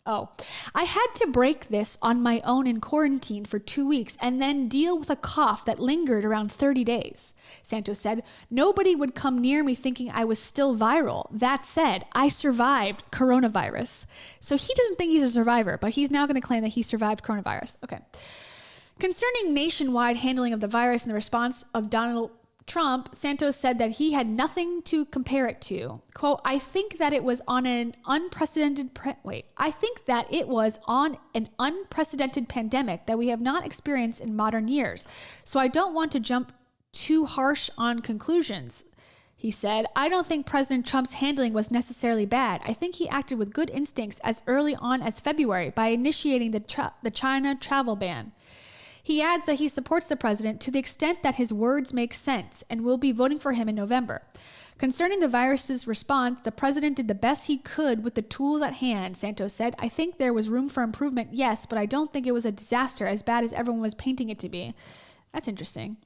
I had to break this on my own in quarantine for 2 weeks and then deal with a cough that lingered around 30 days. Santos said, nobody would come near me thinking I was still viral. That said, I survived coronavirus. So he doesn't think he's a survivor, but he's now going to claim that he survived coronavirus. Okay. Concerning nationwide handling of the virus and the response of Donald Trump, Santos said that he had nothing to compare it to. Quote, I think that it was on an unprecedented pandemic that we have not experienced in modern years. So I don't want to jump too harsh on conclusions. He said, I don't think President Trump's handling was necessarily bad. I think he acted with good instincts as early on as February by initiating the China travel ban. He adds that he supports the president to the extent that his words make sense and will be voting for him in November. Concerning the virus's response, the president did the best he could with the tools at hand, Santos said. I think there was room for improvement, yes, but I don't think it was a disaster as bad as everyone was painting it to be. That's interesting.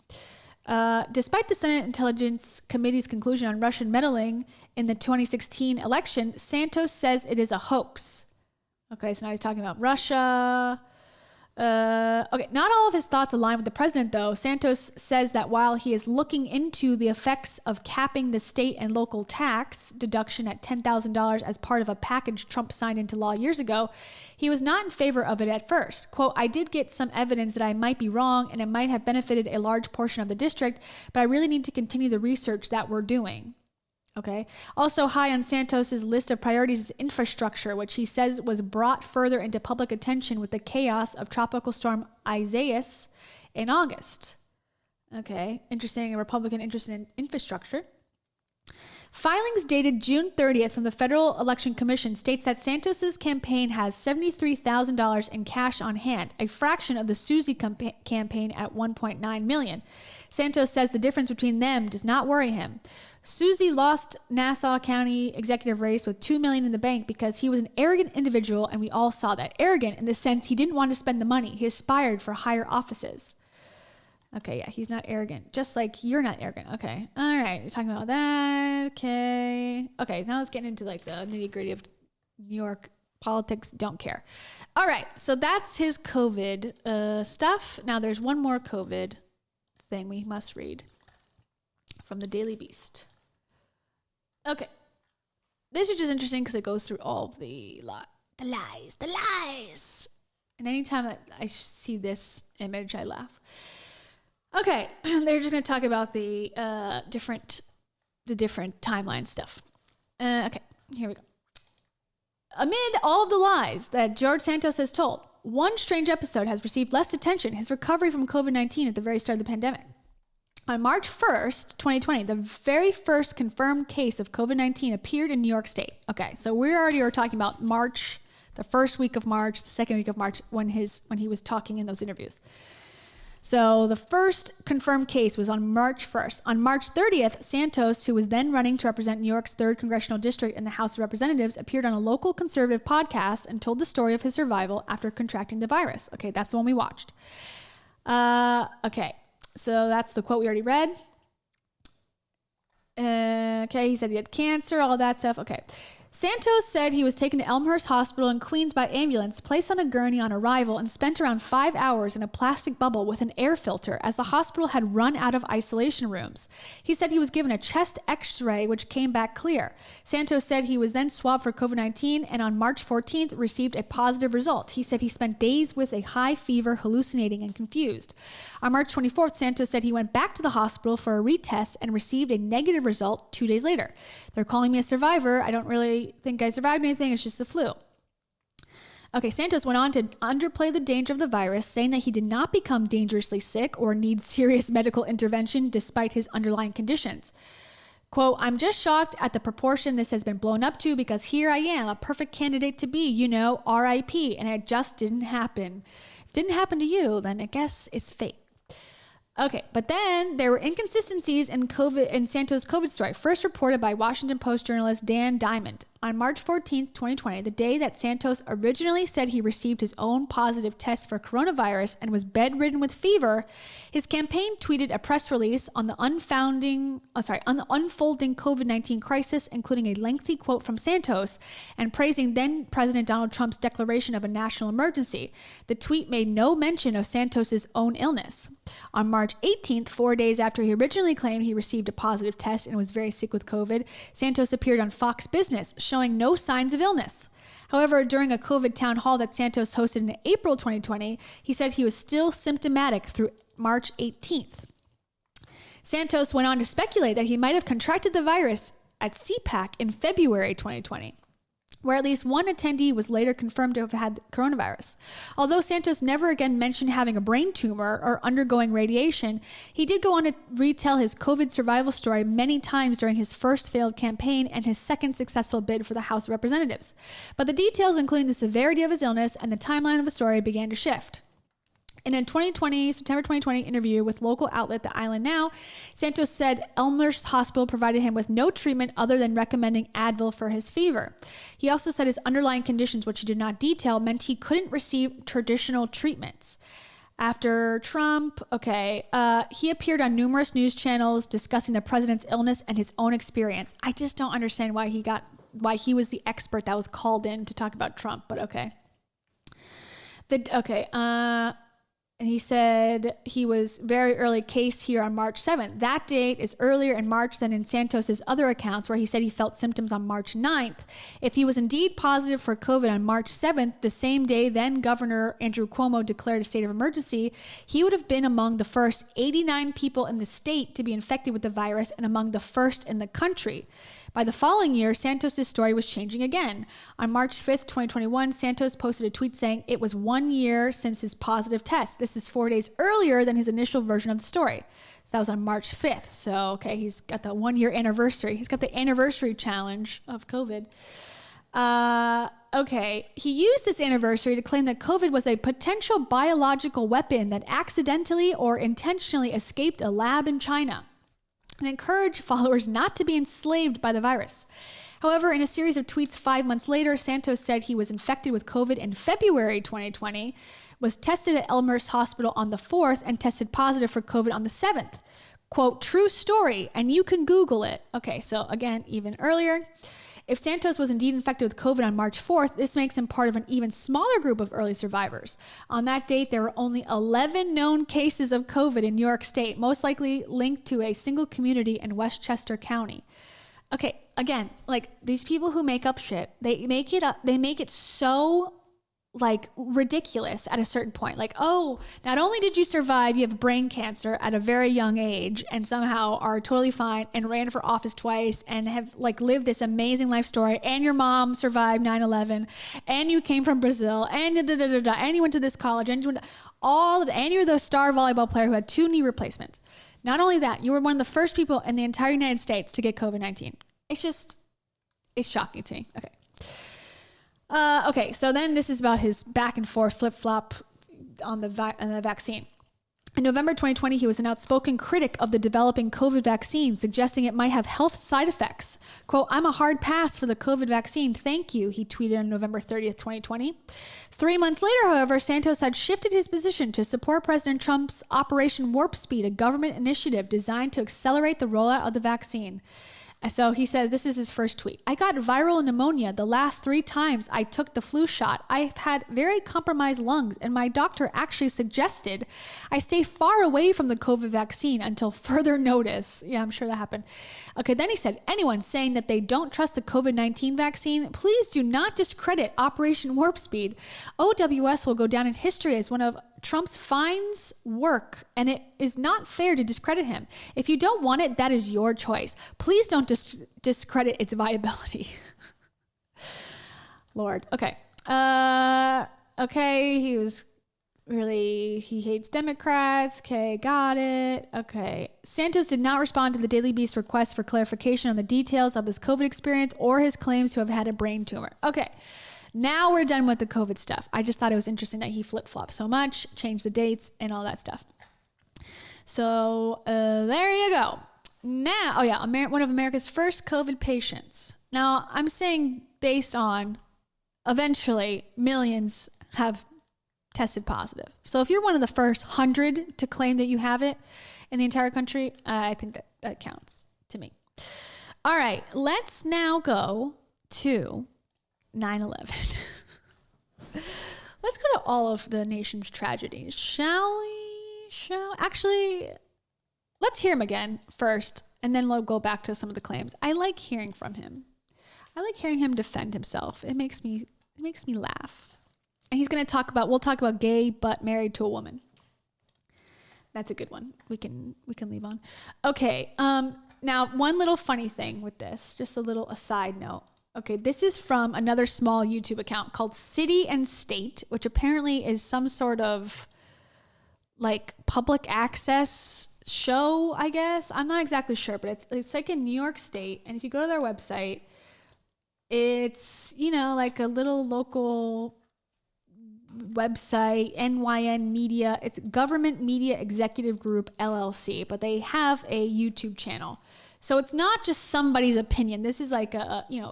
Despite the Senate Intelligence Committee's conclusion on Russian meddling in the 2016 election, Santos says it is a hoax. Okay, so now he's talking about Russia. Okay, not all of his thoughts align with the president, though. Santos says that while he is looking into the effects of capping the state and local tax deduction at $10,000 as part of a package Trump signed into law years ago, he was not in favor of it at first. Quote, I did get some evidence that I might be wrong and it might have benefited a large portion of the district, but I really need to continue the research that we're doing. Okay. Also high on Santos's list of priorities is infrastructure, which he says was brought further into public attention with the chaos of Tropical Storm Isaias in August. Okay. Interesting. A Republican interested in infrastructure. Filings dated June 30th from the Federal Election Commission states that Santos's campaign has $73,000 in cash on hand, a fraction of the Susie campaign at $1.9 million. Santos says the difference between them does not worry him. Susie lost Nassau County executive race with $2 million in the bank because he was an arrogant individual, and we all saw that. Arrogant in the sense he didn't want to spend the money. He aspired for higher offices. Okay, yeah, he's not arrogant. Just like you're not arrogant. Okay. All right, you're talking about that. Okay. Okay, now let's get into like the nitty-gritty of New York politics. Don't care. All right, so that's his COVID stuff. Now there's one more COVID thing we must read from the Daily Beast. Okay. This is just interesting because it goes through all of the lies. And anytime that I see this image, I laugh. Okay, they're just going to talk about the different timeline stuff. Okay, here we go. Amid all of the lies that George Santos has told, one strange episode has received less attention: his recovery from COVID-19 at the very start of the pandemic. On March 1st, 2020, the very first confirmed case of COVID-19 appeared in New York State. Okay, so we already are talking about March, the first week of March, the second week of March, when he was talking in those interviews. So the first confirmed case was on March 1st. On March 30th, Santos, who was then running to represent New York's 3rd Congressional District in the House of Representatives, appeared on a local conservative podcast and told the story of his survival after contracting the virus. Okay, that's the one we watched. Okay, so that's the quote we already read. Okay, he said he had cancer, all that stuff. Okay. Santos said he was taken to Elmhurst Hospital in Queens by ambulance, placed on a gurney on arrival, and spent around 5 hours in a plastic bubble with an air filter as the hospital had run out of isolation rooms. He said he was given a chest x-ray, which came back clear. Santos said he was then swabbed for COVID-19 and on March 14th received a positive result. He said he spent days with a high fever, hallucinating and confused. On March 24th, Santos said he went back to the hospital for a retest and received a negative result 2 days later. They're calling me a survivor. I don't really think I survived anything. It's just the flu. Okay, Santos went on to underplay the danger of the virus, saying that he did not become dangerously sick or need serious medical intervention despite his underlying conditions. Quote, I'm just shocked at the proportion this has been blown up to because here I am, a perfect candidate to be, RIP, and it just didn't happen. If it didn't happen to you, then I guess it's fate. Okay, but then there were inconsistencies in Santos' COVID story, first reported by Washington Post journalist Dan Diamond. On March 14th, 2020, the day that Santos originally said he received his own positive test for coronavirus and was bedridden with fever, his campaign tweeted a press release on the unfolding COVID-19 crisis, including a lengthy quote from Santos and praising then President Donald Trump's declaration of a national emergency. The tweet made no mention of Santos's own illness. On March 18th, 4 days after he originally claimed he received a positive test and was very sick with COVID, Santos appeared on Fox Business, showing no signs of illness. However, during a COVID town hall that Santos hosted in April 2020, he said he was still symptomatic through March 18th. Santos went on to speculate that he might have contracted the virus at CPAC in February 2020, where at least one attendee was later confirmed to have had coronavirus. Although Santos never again mentioned having a brain tumor or undergoing radiation, he did go on to retell his COVID survival story many times during his first failed campaign and his second successful bid for the House of Representatives. But the details, including the severity of his illness and the timeline of the story, began to shift. In a September 2020 interview with local outlet The Island Now, Santos said Elmhurst Hospital provided him with no treatment other than recommending Advil for his fever. He also said his underlying conditions, which he did not detail, meant he couldn't receive traditional treatments. After Trump, he appeared on numerous news channels discussing the president's illness and his own experience. I just don't understand why he was the expert that was called in to talk about Trump, but okay. And he said he was very early case here on March 7th. That date is earlier in March than in Santos's other accounts, where he said he felt symptoms on March 9th. If he was indeed positive for COVID on March 7th, the same day then Governor Andrew Cuomo declared a state of emergency, he would have been among the first 89 people in the state to be infected with the virus and among the first in the country. By the following year, Santos' story was changing again. On March 5th, 2021, Santos posted a tweet saying it was 1 year since his positive test. This is 4 days earlier than his initial version of the story. So that was on March 5th. So, he's got the 1 year anniversary. He's got the anniversary challenge of COVID. He used this anniversary to claim that COVID was a potential biological weapon that accidentally or intentionally escaped a lab in China, and encourage followers not to be enslaved by the virus. However, in a series of tweets 5 months later, Santos said he was infected with COVID in February 2020, was tested at Elmhurst Hospital on the 4th, and tested positive for COVID on the 7th. Quote, true story, and you can Google it. Okay, so again, even earlier. If Santos was indeed infected with COVID on March 4th, this makes him part of an even smaller group of early survivors. On that date, there were only 11 known cases of COVID in New York State, most likely linked to a single community in Westchester County. Okay, again, these people who make up shit, they make it so ridiculous at a certain point. Not only did you survive, you have brain cancer at a very young age and somehow are totally fine and ran for office twice and have lived this amazing life story, and your mom survived 9/11, and you came from Brazil, and and you went to this college, and you were the star volleyball player who had 2 knee replacements. Not only that, you were one of the first people in the entire United States to get COVID-19. It's shocking to me. So then this is about his back and forth flip-flop on the vaccine. In November 2020, he was an outspoken critic of the developing COVID vaccine, suggesting it might have health side effects. Quote, I'm a hard pass for the COVID vaccine. Thank you, he tweeted on November 30th, 2020. 3 months later, however, Santos had shifted his position to support President Trump's Operation Warp Speed, a government initiative designed to accelerate the rollout of the vaccine. So he says, this is his first tweet. I got viral pneumonia the last 3 times I took the flu shot. I've had very compromised lungs, and my doctor actually suggested I stay far away from the COVID vaccine until further notice. Yeah, I'm sure that happened. Okay, then he said, anyone saying that they don't trust the COVID-19 vaccine, please do not discredit Operation Warp Speed. OWS will go down in history as one of Trump's finds work, and it is not fair to discredit him. If you don't want it, that is your choice. Please don't discredit its viability. Lord. Okay. He hates Democrats. Okay, got it. Okay. Santos did not respond to the Daily Beast request for clarification on the details of his COVID experience or his claims to have had a brain tumor. Okay. Now we're done with the COVID stuff. I just thought it was interesting that he flip-flopped so much, changed the dates and all that stuff. So there you go. Now, one of America's first COVID patients. Now, I'm saying based on eventually millions have tested positive. So if you're one of the first 100 to claim that you have it in the entire country, I think that counts to me. All right, let's now go to 9/11. Let's go to all of the nation's tragedies, shall we? Actually, let's hear him again first, and then we'll go back to some of the claims. I like hearing from him. I like hearing him defend himself. It makes me laugh. And we'll talk about gay but married to a woman. That's a good one. We can leave on. Okay. Now, one little funny thing with this, just a little aside note. Okay, this is from another small YouTube account called City and State, which apparently is some sort of public access show, I guess. I'm not exactly sure, but it's in New York State. And if you go to their website, it's, a little local website, NYN Media. It's Government Media Executive Group, LLC, but they have a YouTube channel. So it's not just somebody's opinion. This is like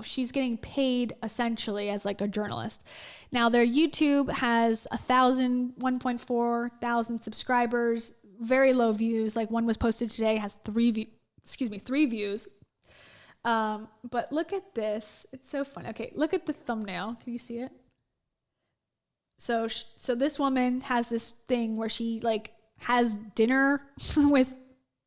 she's getting paid essentially as like a journalist. Now their YouTube has 1.4 thousand subscribers, very low views. Like one was posted today, has 3 views. But look at this. It's so fun. Okay, look at the thumbnail. Can you see it? So this woman has this thing where she like has dinner with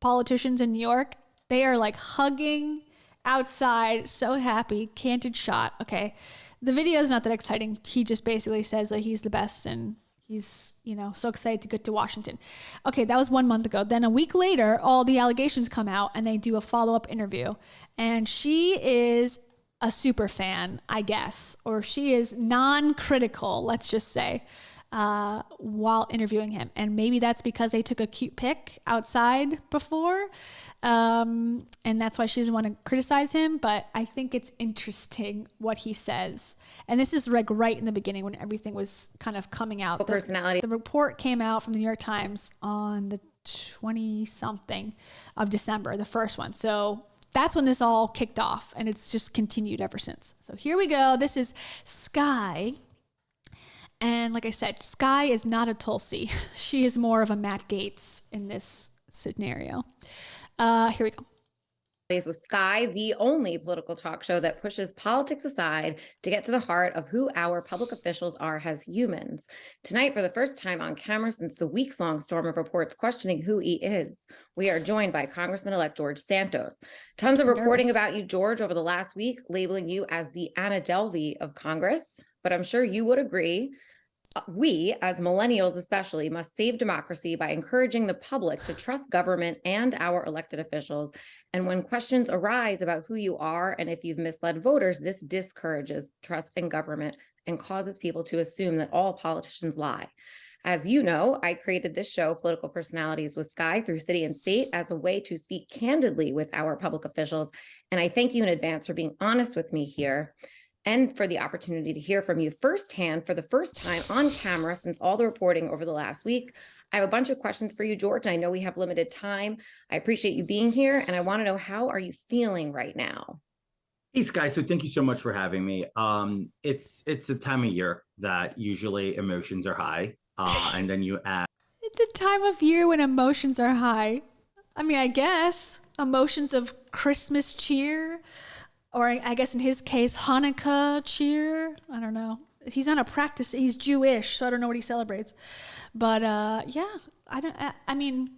politicians in New York. They are like hugging outside, so happy, candid shot. Okay. The video is not that exciting. He just basically says that he's the best and he's, so excited to get to Washington. Okay, that was 1 month ago. Then a week later, all the allegations come out and they do a follow-up interview. And she is a super fan, I guess, or she is non-critical, let's just say, while interviewing him. And maybe that's because they took a cute pic outside before. And that's why she doesn't want to criticize him. But I think it's interesting what he says. And this is like right in the beginning when everything was kind of coming out. The report came out from the New York Times on the 20-something of December, the first one. So that's when this all kicked off. And it's just continued ever since. So here we go. This is Sky. And like I said, Sky is not a Tulsi. She is more of a Matt Gaetz in this scenario. Here we go. With Sky, the only political talk show that pushes politics aside to get to the heart of who our public officials are as humans. Tonight, for the first time on camera since the weeks-long storm of reports questioning who he is, we are joined by Congressman-elect George Santos. Tons of reporting about you, George, over the last week, labeling you as the Anna Delvey of Congress. But I'm sure you would agree, we, as millennials especially, must save democracy by encouraging the public to trust government and our elected officials. And when questions arise about who you are and if you've misled voters, this discourages trust in government and causes people to assume that all politicians lie. As you know, I created this show, Political Personalities with Sky, through City and State as a way to speak candidly with our public officials. And I thank you in advance for being honest with me here, and for the opportunity to hear from you firsthand for the first time on camera since all the reporting over the last week. I have a bunch of questions for you, George, and I know we have limited time. I appreciate you being here, and I want to know, how are you feeling right now? Hey, Sky, so thank you so much for having me. It's a time of year that usually emotions are high, and then you add... It's a time of year when emotions are high. I mean, I guess emotions of Christmas cheer, or I guess in his case, Hanukkah cheer. I don't know. He's on a practice. He's Jewish, so I don't know what he celebrates. But yeah, I mean,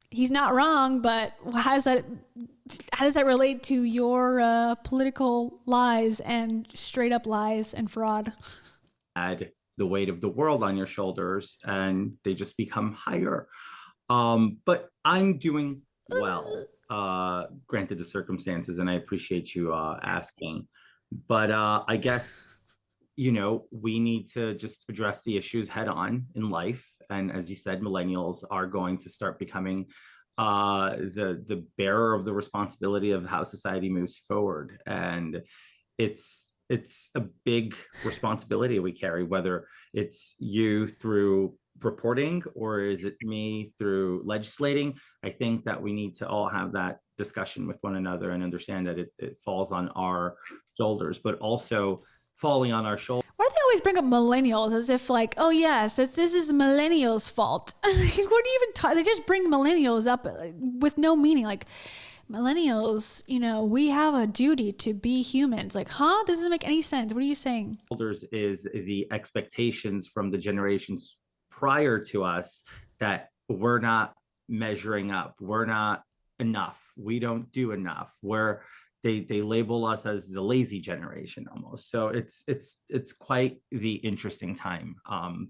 he's not wrong. But how does that relate to your political lies and straight up lies and fraud? Add the weight of the world on your shoulders, and they just become higher. But I'm doing well. Granted the circumstances, and I appreciate you asking. But I guess, we need to just address the issues head on in life. And as you said, millennials are going to start becoming the bearer of the responsibility of how society moves forward. And it's a big responsibility we carry, whether it's you through reporting or is it me through legislating. I think that we need to all have that discussion with one another and understand that it falls on our shoulders, but also falling on our shoulders. Why do they always bring up millennials as if like, oh yes, this is millennials' fault? What do you even talk? They just bring millennials up with no meaning. Like, millennials, we have a duty to be humans. Like, huh? This doesn't make any sense. What are you saying? Shoulders is the expectations from the generations prior to us that we're not measuring up. We're not enough. We don't do enough. They label us as the lazy generation almost. So it's quite the interesting time.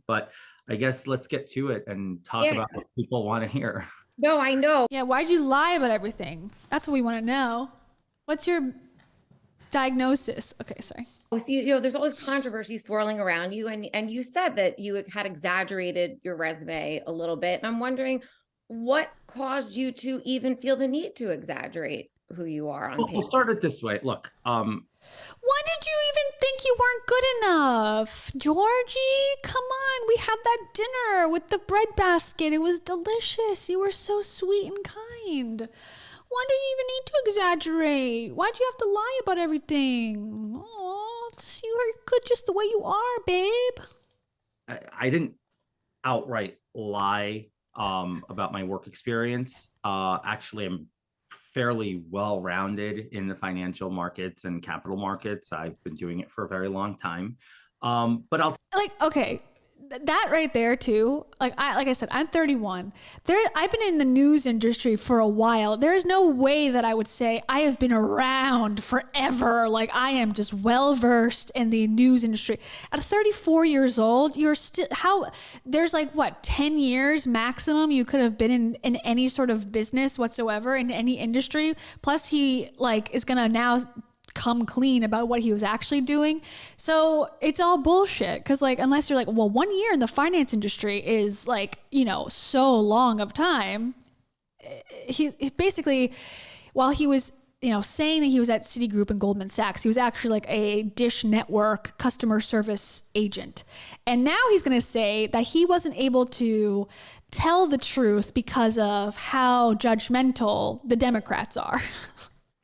But I guess let's get to it and talk about what people want to hear. No, I know. Yeah, why'd you lie about everything? That's what we want to know. What's your diagnosis? Okay, sorry. See, there's all this controversy swirling around you, and you said that you had exaggerated your resume a little bit. And I'm wondering, what caused you to even feel the need to exaggerate who you are on paper? We'll start it this way. Look, why did you even think you weren't good enough? Georgie, come on. We had that dinner with the bread basket. It was delicious. You were so sweet and kind. Why do you even need to exaggerate? Why'd you have to lie about everything? Oh, you are good just the way you are, babe. I didn't outright lie about my work experience. Actually, I'm fairly well-rounded in the financial markets and capital markets. I've been doing it for a very long time. But I'll okay, that right there too. Like I said, I'm 31. I've been in the news industry for a while. There's no way that I would say I have been around forever. Like I am just well versed in the news industry. At 34 years old, you're still there's 10 years maximum you could have been in any sort of business whatsoever in any industry. Plus he is gonna now come clean about what he was actually doing. So it's all bullshit. Cause unless you're 1 year in the finance industry is so long of time. He basically, while he was, saying that he was at Citigroup and Goldman Sachs, he was actually a Dish Network customer service agent. And now he's going to say that he wasn't able to tell the truth because of how judgmental the Democrats are.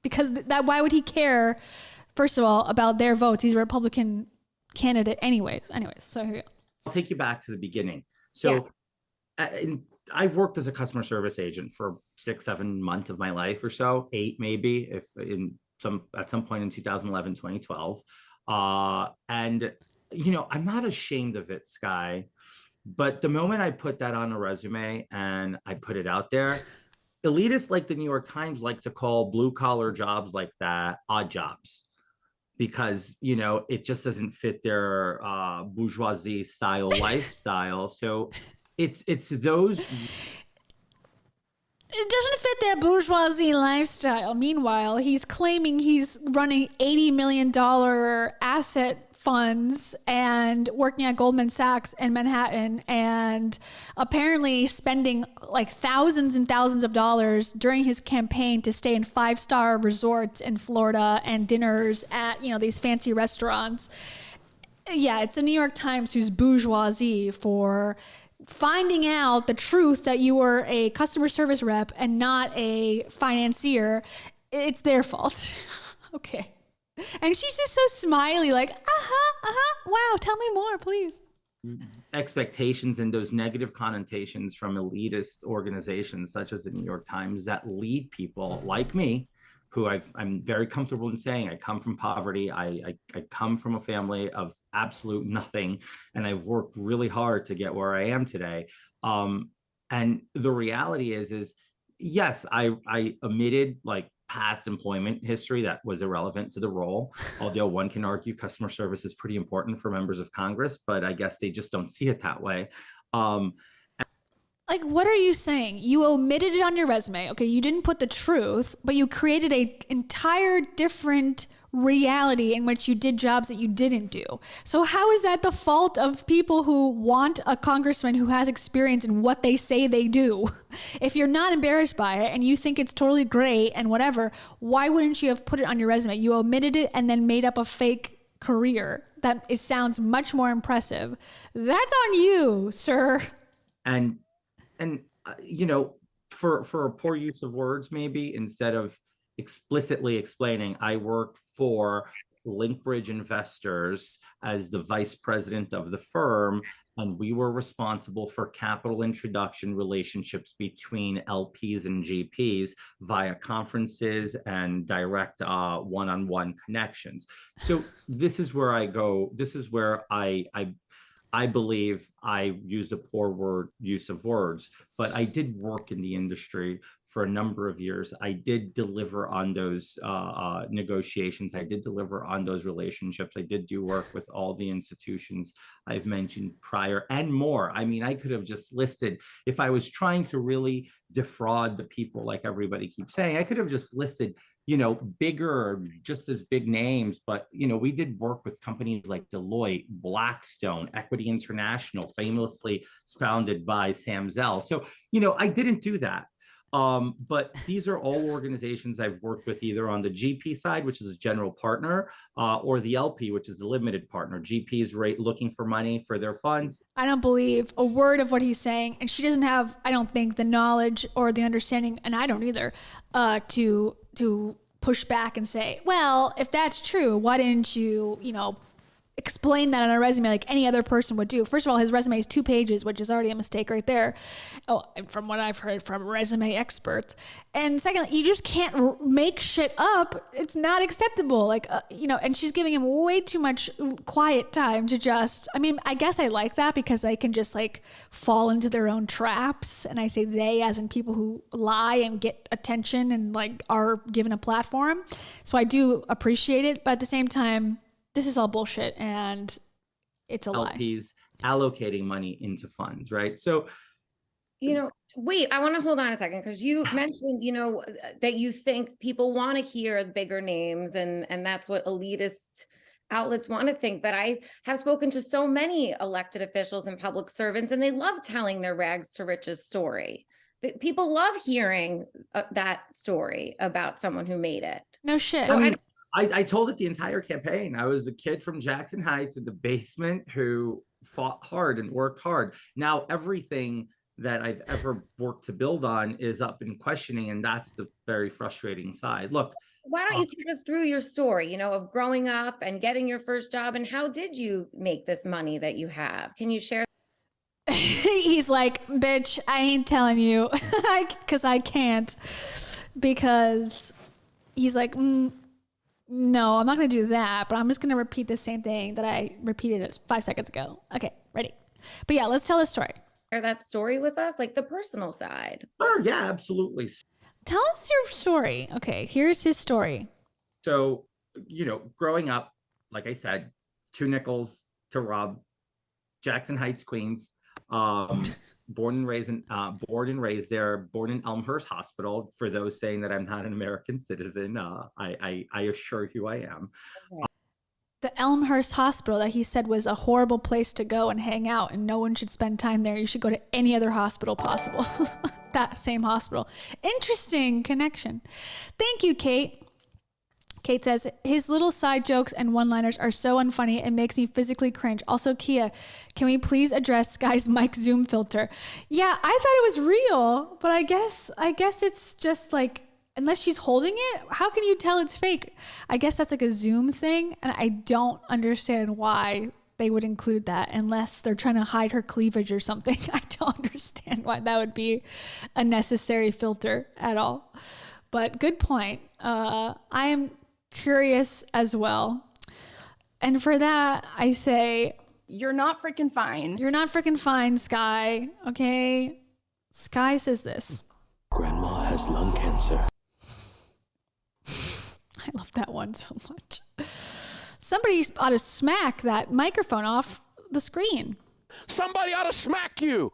Because why would he care, first of all, about their votes? He's a Republican candidate anyways. So here we go. I'll take you back to the beginning. So I worked as a customer service agent for 6-7 months of my life or so, 8 maybe, at some point in 2011, 2012. And, I'm not ashamed of it, Sky. But the moment I put that on a resume and I put it out there, elitists like the New York Times like to call blue collar jobs like that odd jobs because, it just doesn't fit their bourgeoisie style lifestyle. So it's those. It doesn't fit their bourgeoisie lifestyle. Meanwhile, he's claiming he's running $80 million asset funds and working at Goldman Sachs in Manhattan and apparently spending thousands and thousands of dollars during his campaign to stay in 5-star resorts in Florida and dinners at, these fancy restaurants. Yeah, it's the New York Times who's bourgeoisie for finding out the truth that you were a customer service rep and not a financier. It's their fault. Okay. And she's just so smiley, wow, tell me more, please. Expectations and those negative connotations from elitist organizations such as the New York Times that lead people like me, who I'm very comfortable in saying I come from poverty. I come from a family of absolute nothing, and I've worked really hard to get where I am today. And the reality is yes, I omitted past employment history that was irrelevant to the role. Although one can argue customer service is pretty important for members of Congress, but I guess they just don't see it that way. What are you saying? You omitted it on your resume. Okay, you didn't put the truth, but you created an entire different reality in which you did jobs that you didn't do. So how is that the fault of people who want a congressman who has experience in what they say they do? If you're not embarrassed by it and you think it's totally great and whatever, why wouldn't you have put it on your resume? You omitted it and then made up a fake career that it sounds much more impressive. That's on you, sir. And for a poor use of words, maybe instead of explicitly explaining, I worked for Linkbridge Investors as the vice president of the firm, and we were responsible for capital introduction relationships between LPs and GPs via conferences and direct one-on-one connections. So this is where I go. This is where I believe I used a poor use of words, but I did work in the industry for a number of years. I did deliver on those negotiations. I did deliver on those relationships. I did do work with all the institutions I've mentioned prior and more. I mean, I could have just listed, if I was trying to really defraud the people like everybody keeps saying, I could have just listed bigger, just as big names, but, we did work with companies like Deloitte, Blackstone, Equity International, famously founded by Sam Zell. So, I didn't do that. But these are all organizations I've worked with either on the GP side, which is a general partner, or the LP, which is the limited partner. GP is looking for money for their funds. I don't believe a word of what he's saying. And she doesn't have, I don't think, the knowledge or the understanding, and I don't either, to push back and say, well, if that's true, why didn't you, explain that on a resume like any other person would do? First of all, his resume is 2 pages, which is already a mistake right there. Oh, and from what I've heard from resume experts. And secondly, you just can't make shit up. It's not acceptable. And she's giving him way too much quiet time to just, I guess I like that because they can just fall into their own traps. And I say they as in people who lie and get attention and are given a platform. So I do appreciate it. But at the same time, this is all bullshit and it's a lie. LPs allocating money into funds, right? So, wait, I want to hold on a second because you mentioned, that you think people want to hear bigger names and that's what elitist outlets want to think. But I have spoken to so many elected officials and public servants, and they love telling their rags to riches story. People love hearing that story about someone who made it. No shit. So I told it the entire campaign. I was a kid from Jackson Heights in the basement who fought hard and worked hard. Now everything that I've ever worked to build on is up in questioning, and that's the very frustrating side. Look, why don't you take us through your story, of growing up and getting your first job, and how did you make this money that you have? Can you share? He's like, bitch, I ain't telling you because I can't, because he's like, no, I'm not going to do that, but I'm just going to repeat the same thing that I repeated 5 seconds ago. Okay, ready. But yeah, let's tell the story. Share that story with us, the personal side. Oh, yeah, absolutely. Tell us your story. Okay, here's his story. So, growing up, like I said, 2 nickels to rob, Jackson Heights, Queens. Born and raised there, born in Elmhurst Hospital. For those saying that I'm not an American citizen, I assure you I am. The Elmhurst Hospital that he said was a horrible place to go and hang out and no one should spend time there. You should go to any other hospital possible. That same hospital. Interesting connection. Thank you, Kate. Kate says, his little side jokes and one-liners are so unfunny, it makes me physically cringe. Also, Kia, can we please address Sky's mic zoom filter? Yeah, I thought it was real, but I guess it's just unless she's holding it, how can you tell it's fake? I guess that's a zoom thing, and I don't understand why they would include that unless they're trying to hide her cleavage or something. I don't understand why that would be a necessary filter at all. But good point. I am curious as well. And for that, I say, you're not freaking fine. You're not freaking fine, Sky. Okay? Sky says this. Grandma has lung cancer. I love that one so much. Somebody ought to smack that microphone off the screen. Somebody ought to smack you.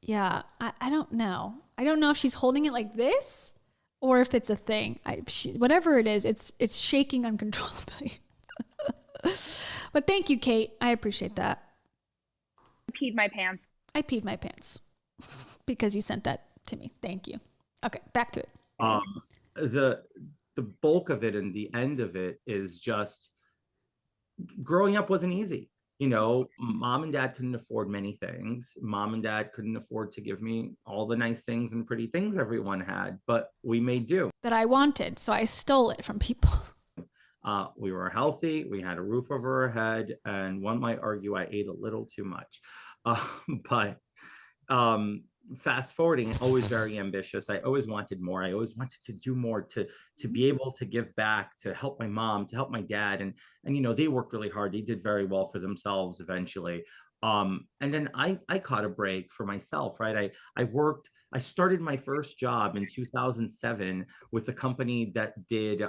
Yeah, I don't know. I don't know if she's holding it like this or if it's a thing. Whatever it is, it's shaking uncontrollably. But thank you, Kate. I appreciate that. I peed my pants. I peed my pants because you sent that to me. Thank you. Okay, back to it. The bulk of it and the end of it is just growing up wasn't easy. Mom and dad couldn't afford many things. Mom and dad couldn't afford to give me all the nice things and pretty things everyone had, but we made do. That I wanted, so I stole it from people. We were healthy, we had a roof over our head, and one might argue I ate a little too much. But fast forwarding, always very ambitious. I always wanted more. I always wanted to do more, to be able to give back, to help my mom, to help my dad. And they worked really hard. They did very well for themselves eventually. And then I caught a break for myself, right? I started my first job in 2007 with a company that did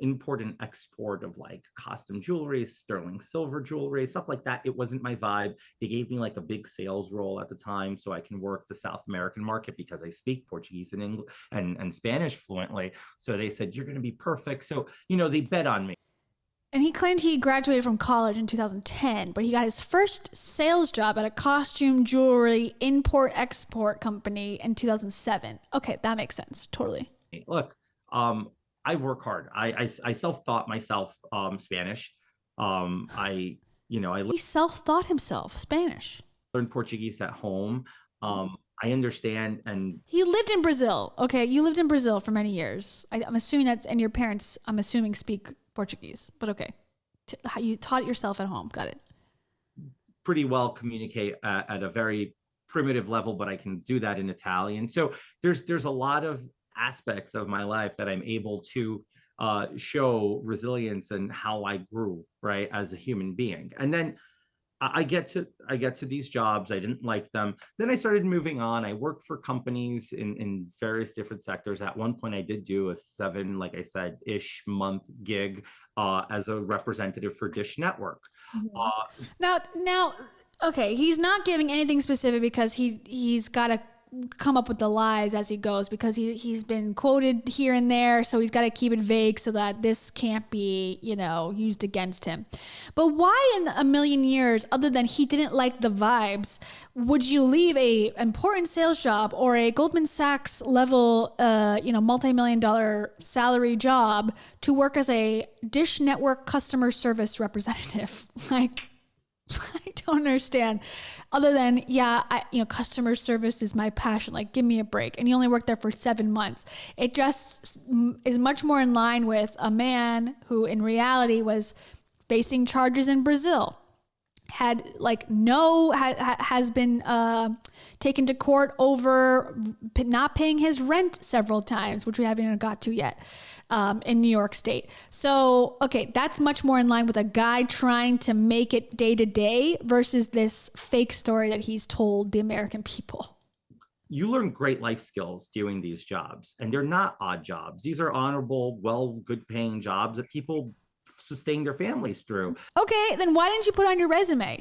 import and export of costume jewelry, sterling silver jewelry, stuff like that. It wasn't my vibe. They gave me a big sales role at the time so I can work the South American market because I speak Portuguese and English and Spanish fluently. So they said, you're going to be perfect. So, they bet on me. And he claimed he graduated from college in 2010, but he got his first sales job at a costume jewelry import-export company in 2007. Okay, that makes sense. Totally. Look, I work hard. I self-taught myself Spanish. He self-taught himself Spanish. Learned Portuguese at home. I understand, and he lived in Brazil. Okay, you lived in Brazil for many years. I'm assuming that's, and your parents, I'm assuming, speak Portuguese. But okay, you taught it yourself at home. Got it. Pretty well communicate at a very primitive level, but I can do that in Italian. So there's a lot of aspects of my life that I'm able to show resilience and how I grew, right, as a human being. And then I get to these jobs. I didn't like them. Then I started moving on. I worked for companies in various different sectors. At one point, I did do a 7, like I said, ish month gig as a representative for Dish Network. Now, okay, he's not giving anything specific because he's got to come up with the lies as he goes, because he's been quoted here and there, so he's got to keep it vague so that this can't be, used against him. But why in a million years, other than he didn't like the vibes, would you leave a important sales job or a Goldman Sachs level multi-million-dollar salary job to work as a Dish Network customer service representative? Like, I don't understand. Other than, customer service is my passion. Like, give me a break. And he only worked there for 7 months. It just is much more in line with a man who in reality was facing charges in Brazil. Has been taken to court over not paying his rent several times, which we haven't even got to yet, in New York State. So, okay, that's much more in line with a guy trying to make it day to day versus this fake story that he's told the American people. You learn great life skills doing these jobs, and they're not odd jobs. These are honorable, good paying jobs that people sustain their families through. Okay, then why didn't you put on your resume?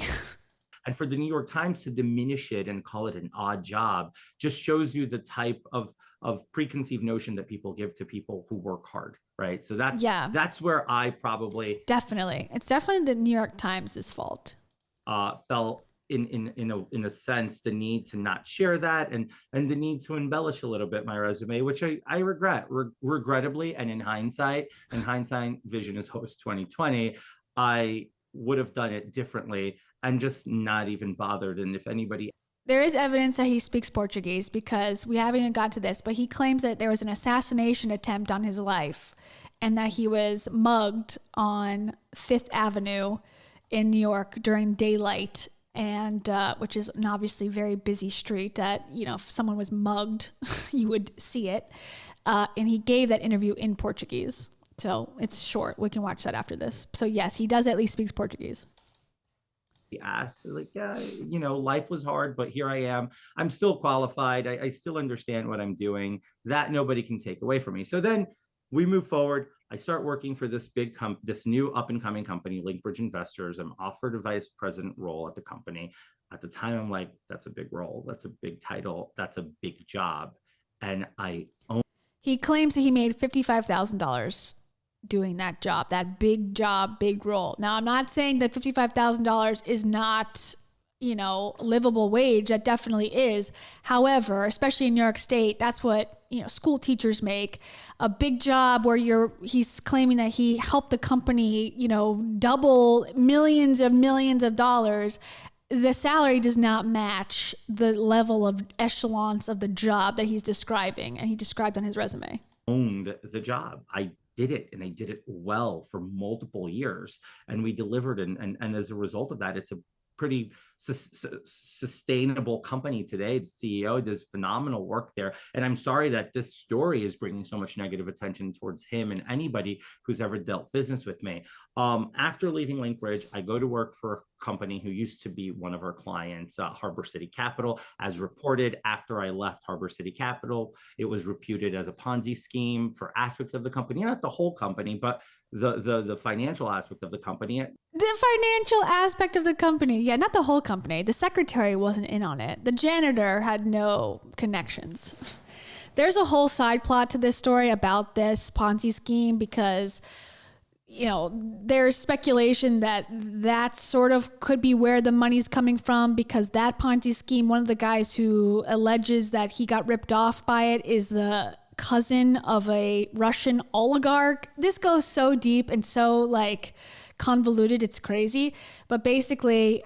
And for the New York Times to diminish it and call it an odd job just shows you the type of preconceived notion that people give to people who work hard, right? So that's where I probably it's definitely the New York Times' fault. Felt in a sense the need to not share that and the need to embellish a little bit my resume, which I regret. Regrettably, and in hindsight vision is host 2020, I would have done it differently and just not even bothered. And if anybody, there is evidence that he speaks Portuguese, because we haven't even got to this, but he claims that there was an assassination attempt on his life and that he was mugged on 5th Avenue in New York during daylight, and which is an obviously very busy street that, if someone was mugged, you would see it. And he gave that interview in Portuguese. So it's short. We can watch that after this. So yes, he does at least speaks Portuguese. He asked, life was hard, but here I am. I'm still qualified. I still understand what I'm doing. That nobody can take away from me. So then we move forward. I start working for this this new up and coming company, Linkbridge Investors. I'm offered a vice president role at the company. At the time, I'm like, that's a big role. That's a big title. That's a big job. And he claims that he made $55,000 doing that job, that big job, big role. Now, I'm not saying that $55,000 is not, livable wage. That definitely is. However, especially in New York State, that's what, school teachers make. A big job where he's claiming that he helped the company, double millions of dollars. The salary does not match the level of echelons of the job that he's describing, and he described on his resume. Owned the job. I did it, and I did it well for multiple years, and we delivered. And as a result of that, it's a pretty sustainable company today. The CEO does phenomenal work there. And I'm sorry that this story is bringing so much negative attention towards him and anybody who's ever dealt business with me. After leaving Linkbridge, I go to work for a company who used to be one of our clients, Harbor City Capital. As reported, after I left Harbor City Capital, it was reputed as a Ponzi scheme for aspects of the company, not the whole company, but the financial aspect of the company. The financial aspect of the company. Yeah, not the whole company. The secretary wasn't in on it. The janitor had no connections. There's a whole side plot to this story about this Ponzi scheme, because you know, there's speculation that that sort of could be where the money's coming from, because that Ponzi scheme, one of the guys who alleges that he got ripped off by it is the cousin of a Russian oligarch. This goes so deep and so like convoluted, it's crazy. But basically,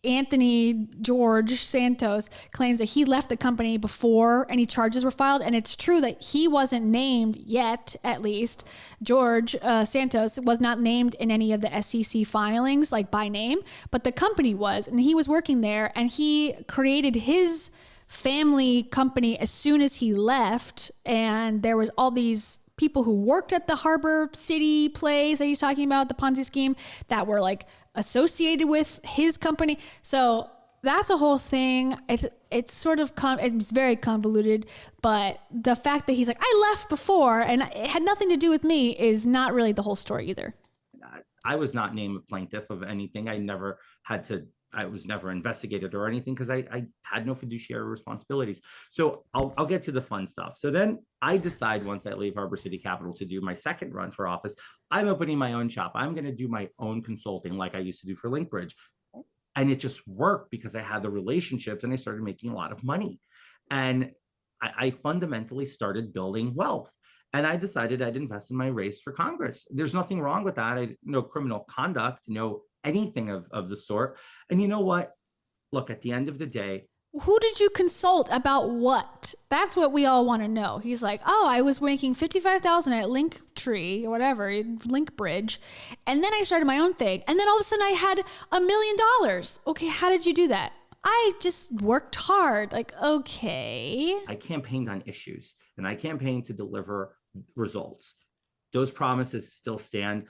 Anthony George Santos claims that he left the company before any charges were filed. And it's true that he wasn't named yet, at least. George Santos was not named in any of the SEC filings, like by name, but the company was, and he was working there, and he created his family company as soon as he left. And there was all these people who worked at the Harbor City place that he's talking about, the Ponzi scheme, that were like associated with his company. So that's a whole thing. It's sort of it's very convoluted, but the fact that he's like, I left before and it had nothing to do with me is not really the whole story either. I was not named a plaintiff of anything. I was never investigated or anything because I had no fiduciary responsibilities. So I'll get to the fun stuff. So then I decide, once I leave Harbor City Capital to do my second run for office, I'm opening my own shop. I'm going to do my own consulting like I used to do for Linkbridge. And it just worked because I had the relationships and I started making a lot of money. And I fundamentally started building wealth. And I decided I'd invest in my race for Congress. There's nothing wrong with that. No criminal conduct, no anything of the sort. And you know what? Look, at the end of the day, who did you consult about what? That's what we all want to know. He's like, oh, I was making $55,000 at Linktree or whatever, Linkbridge, and then I started my own thing, and then all of a sudden I had $1 million. Okay, how did you do that? I just worked hard. Like, okay. I campaigned on issues, and I campaigned to deliver results. Those promises still stand.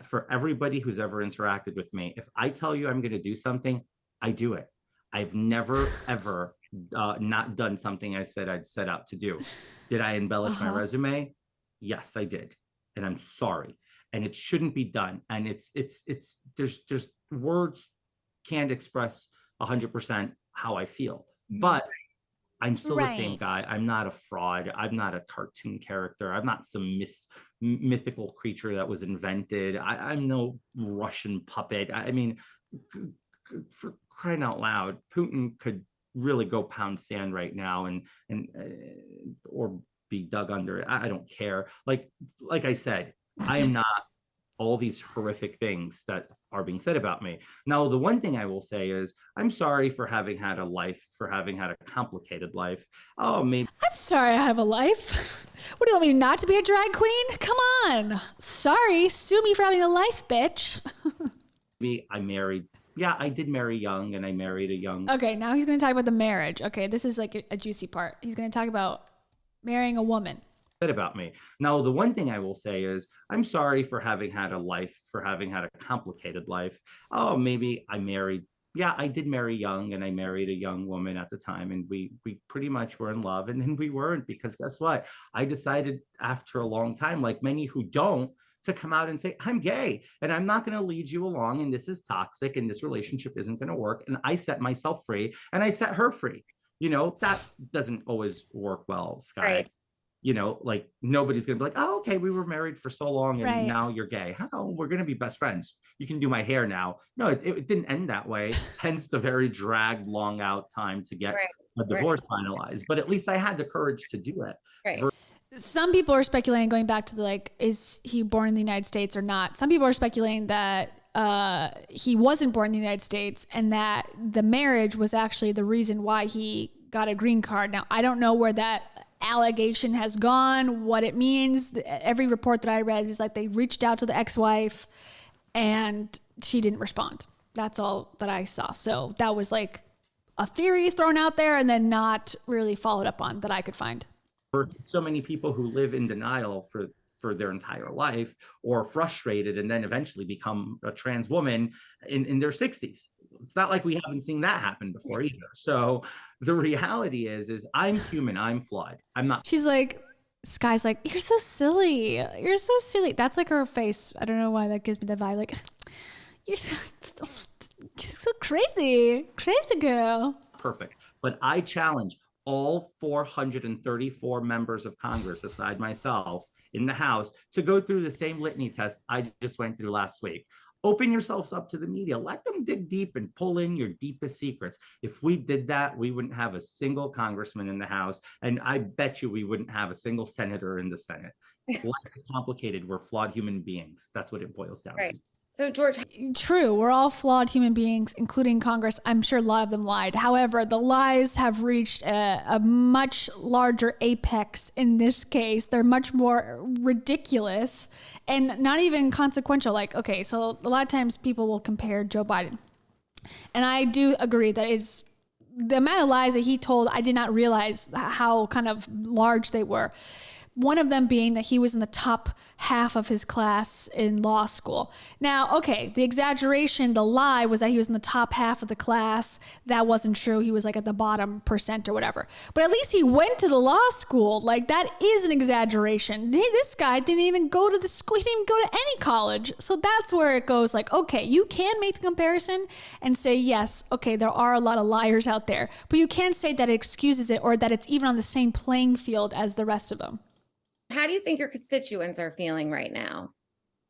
For everybody who's ever interacted with me, if I tell you I'm going to do something, I do it. I've never, ever not done something I said I'd set out to do. Did I embellish my resume? Yes, I did. And I'm sorry. And it shouldn't be done. And there's words can't express 100% how I feel. But I'm still the same guy. I'm not a fraud. I'm not a cartoon character. I'm not some mythical creature that was invented. I'm no Russian puppet. I mean, for crying out loud, Putin could really go pound sand right now and or be dug under. I don't care. Like I said, I am not all these horrific things that are being said about me. Now, the one thing I will say is I'm sorry for having had a complicated life. Oh, maybe. I'm sorry I have a life. What do you want me not to be a drag queen? Come on. Sorry, sue me for having a life, bitch. I married. Yeah, I did marry young, and I married a young. Okay, now he's going to talk about the marriage. Okay, this is like a juicy part. He's going to talk about marrying a woman. About me. Now, the one thing I will say is I'm sorry for having had a complicated life. Oh, maybe I married. Yeah, I did marry young, and I married a young woman at the time, and we pretty much were in love, and then we weren't, because guess what? I decided after a long time, like many who don't, to come out and say, I'm gay, and I'm not going to lead you along, and this is toxic, and this relationship isn't going to work. And I set myself free, and I set her free. You know, that doesn't always work well, Sky. Right. You know, like nobody's going to be like, oh, okay, we were married for so long and now you're gay. How? We're going to be best friends. You can do my hair now. No, it didn't end that way. Hence the very dragged, long out time to get a divorce finalized. But at least I had the courage to do it. Right. Some people are speculating, going back to the, like, is he born in the United States or not? Some people are speculating that he wasn't born in the United States and that the marriage was actually the reason why he got a green card. Now, I don't know where that allegation has gone, what it means. Every report that I read is like they reached out to the ex-wife and she didn't respond. That's all that I saw. So that was like a theory thrown out there and then not really followed up on that I could find. For so many people who live in denial for their entire life, or frustrated and then eventually become a trans woman in their 60s. It's not like we haven't seen that happen before either. So the reality is I'm human. I'm flawed. I'm not. She's like, Sky's like, you're so silly. You're so silly. That's like her face. I don't know why that gives me that vibe. Like, you're so crazy. Crazy girl. Perfect. But I challenge all 434 members of Congress aside myself, in the House to go through the same litany test I just went through last week. Open yourselves up to the media. Let them dig deep and pull in your deepest secrets. If we did that, we wouldn't have a single congressman in the House. And I bet you we wouldn't have a single senator in the Senate. Life is complicated. We're flawed human beings. That's what it boils down to. So, George. True. We're all flawed human beings, including Congress. I'm sure a lot of them lied. However, the lies have reached a much larger apex in this case. They're much more ridiculous and not even consequential. Like, okay, so a lot of times people will compare Joe Biden. And I do agree that it's the amount of lies that he told, I did not realize how kind of large they were. One of them being that he was in the top half of his class in law school. Now, okay, the exaggeration, the lie was that he was in the top half of the class. That wasn't true. He was like at the bottom percent or whatever. But at least he went to the law school. Like, that is an exaggeration. This guy didn't even go to the school. He didn't even go to any college. So that's where it goes like, okay, you can make the comparison and say, yes, okay, there are a lot of liars out there. But you can't say that it excuses it or that it's even on the same playing field as the rest of them. How do you think your constituents are feeling right now?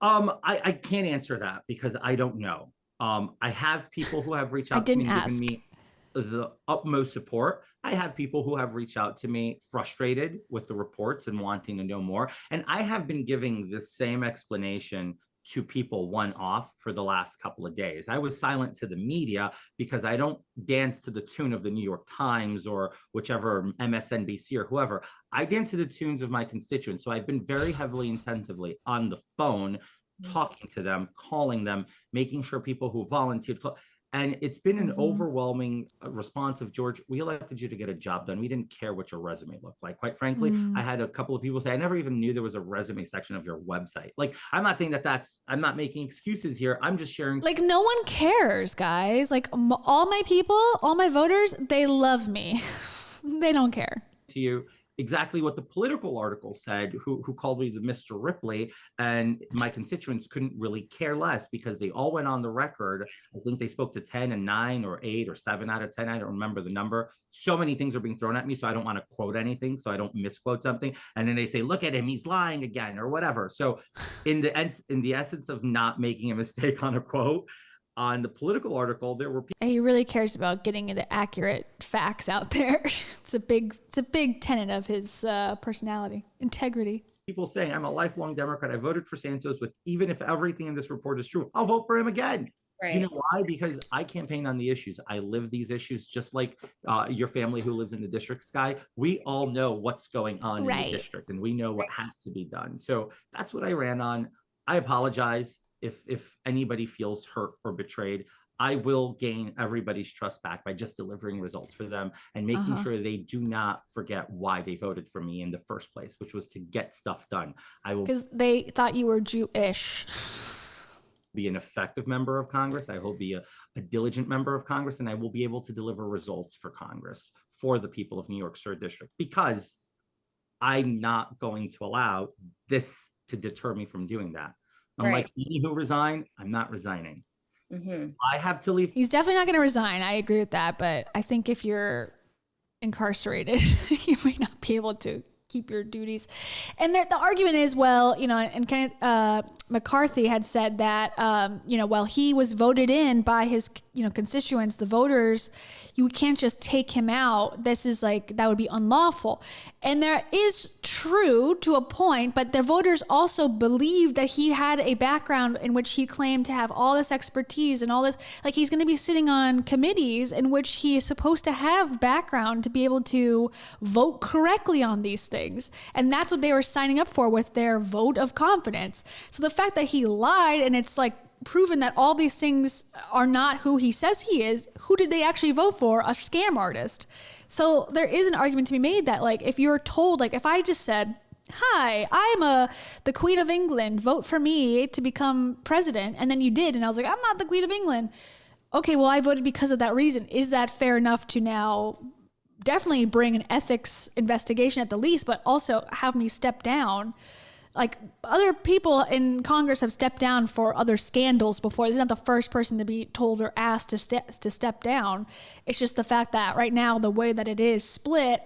I can't answer that because I don't know. I have people who have reached out to me and given me the utmost support. I have people who have reached out to me frustrated with the reports and wanting to know more. And I have been giving the same explanation to people one-off for the last couple of days. I was silent to the media because I don't dance to the tune of the New York Times or whichever MSNBC or whoever. I dance to the tunes of my constituents. So I've been very heavily intensively on the phone, talking to them, calling them, making sure people who volunteered. And it's been an overwhelming response of, George, we elected you to get a job done. We didn't care what your resume looked like. Quite frankly, I had a couple of people say, I never even knew there was a resume section of your website. Like, I'm not saying I'm not making excuses here. I'm just sharing. Like, no one cares, guys. Like, all my people, all my voters, they love me. They don't care. To you exactly what the political article said, who called me the Mr. Ripley, and my constituents couldn't really care less because they all went on the record. I think they spoke to 10 and 9 or 8 or 7 out of 10. I don't remember the number. So many things are being thrown at me, so I don't want to quote anything, so I don't misquote something. And then they say, look at him, he's lying again, or whatever. So in the essence of not making a mistake on a quote, on the political article, there were people. He really cares about getting the accurate facts out there. It's a big tenet of his personality, integrity. People saying, I'm a lifelong Democrat. I voted for Santos, with even if everything in this report is true, I'll vote for him again. Right. You know why? Because I campaign on the issues. I live these issues just like your family who lives in the district, Sky. We all know what's going on in the district, and we know what has to be done. So that's what I ran on. I apologize if anybody feels hurt or betrayed. I will gain everybody's trust back by just delivering results for them and making sure they do not forget why they voted for me in the first place, which was to get stuff done. I will, because they thought you were Jewish. Be an effective member of Congress. I will be a diligent member of Congress, and I will be able to deliver results for Congress for the people of New York's 3rd District, because I'm not going to allow this to deter me from doing that. Unlike many who resign, I'm not resigning. I have to leave. He's definitely not going to resign. I agree with that. But I think if you're incarcerated, you may not be able to keep your duties. And the argument is, well, and McCarthy had said that, well, he was voted in by his, constituents, the voters. You can't just take him out. This is that would be unlawful. And that is true to a point, but the voters also believed that he had a background in which he claimed to have all this expertise and all this, he's going to be sitting on committees in which he is supposed to have background to be able to vote correctly on these things. And that's what they were signing up for with their vote of confidence. So the fact that he lied, and it's proven that all these things are not who he says he is, who did they actually vote for? A scam artist. So there is an argument to be made that if you're told, if I just said, hi, I'm the Queen of England, vote for me to become president, and then you did, and I was like, I'm not the Queen of England. Okay, well, I voted because of that reason. Is that fair enough to now definitely bring an ethics investigation at the least, but also have me step down? Other people in Congress have stepped down for other scandals before. This is not the first person to be told or asked to step down. It's just the fact that right now, the way that it is split,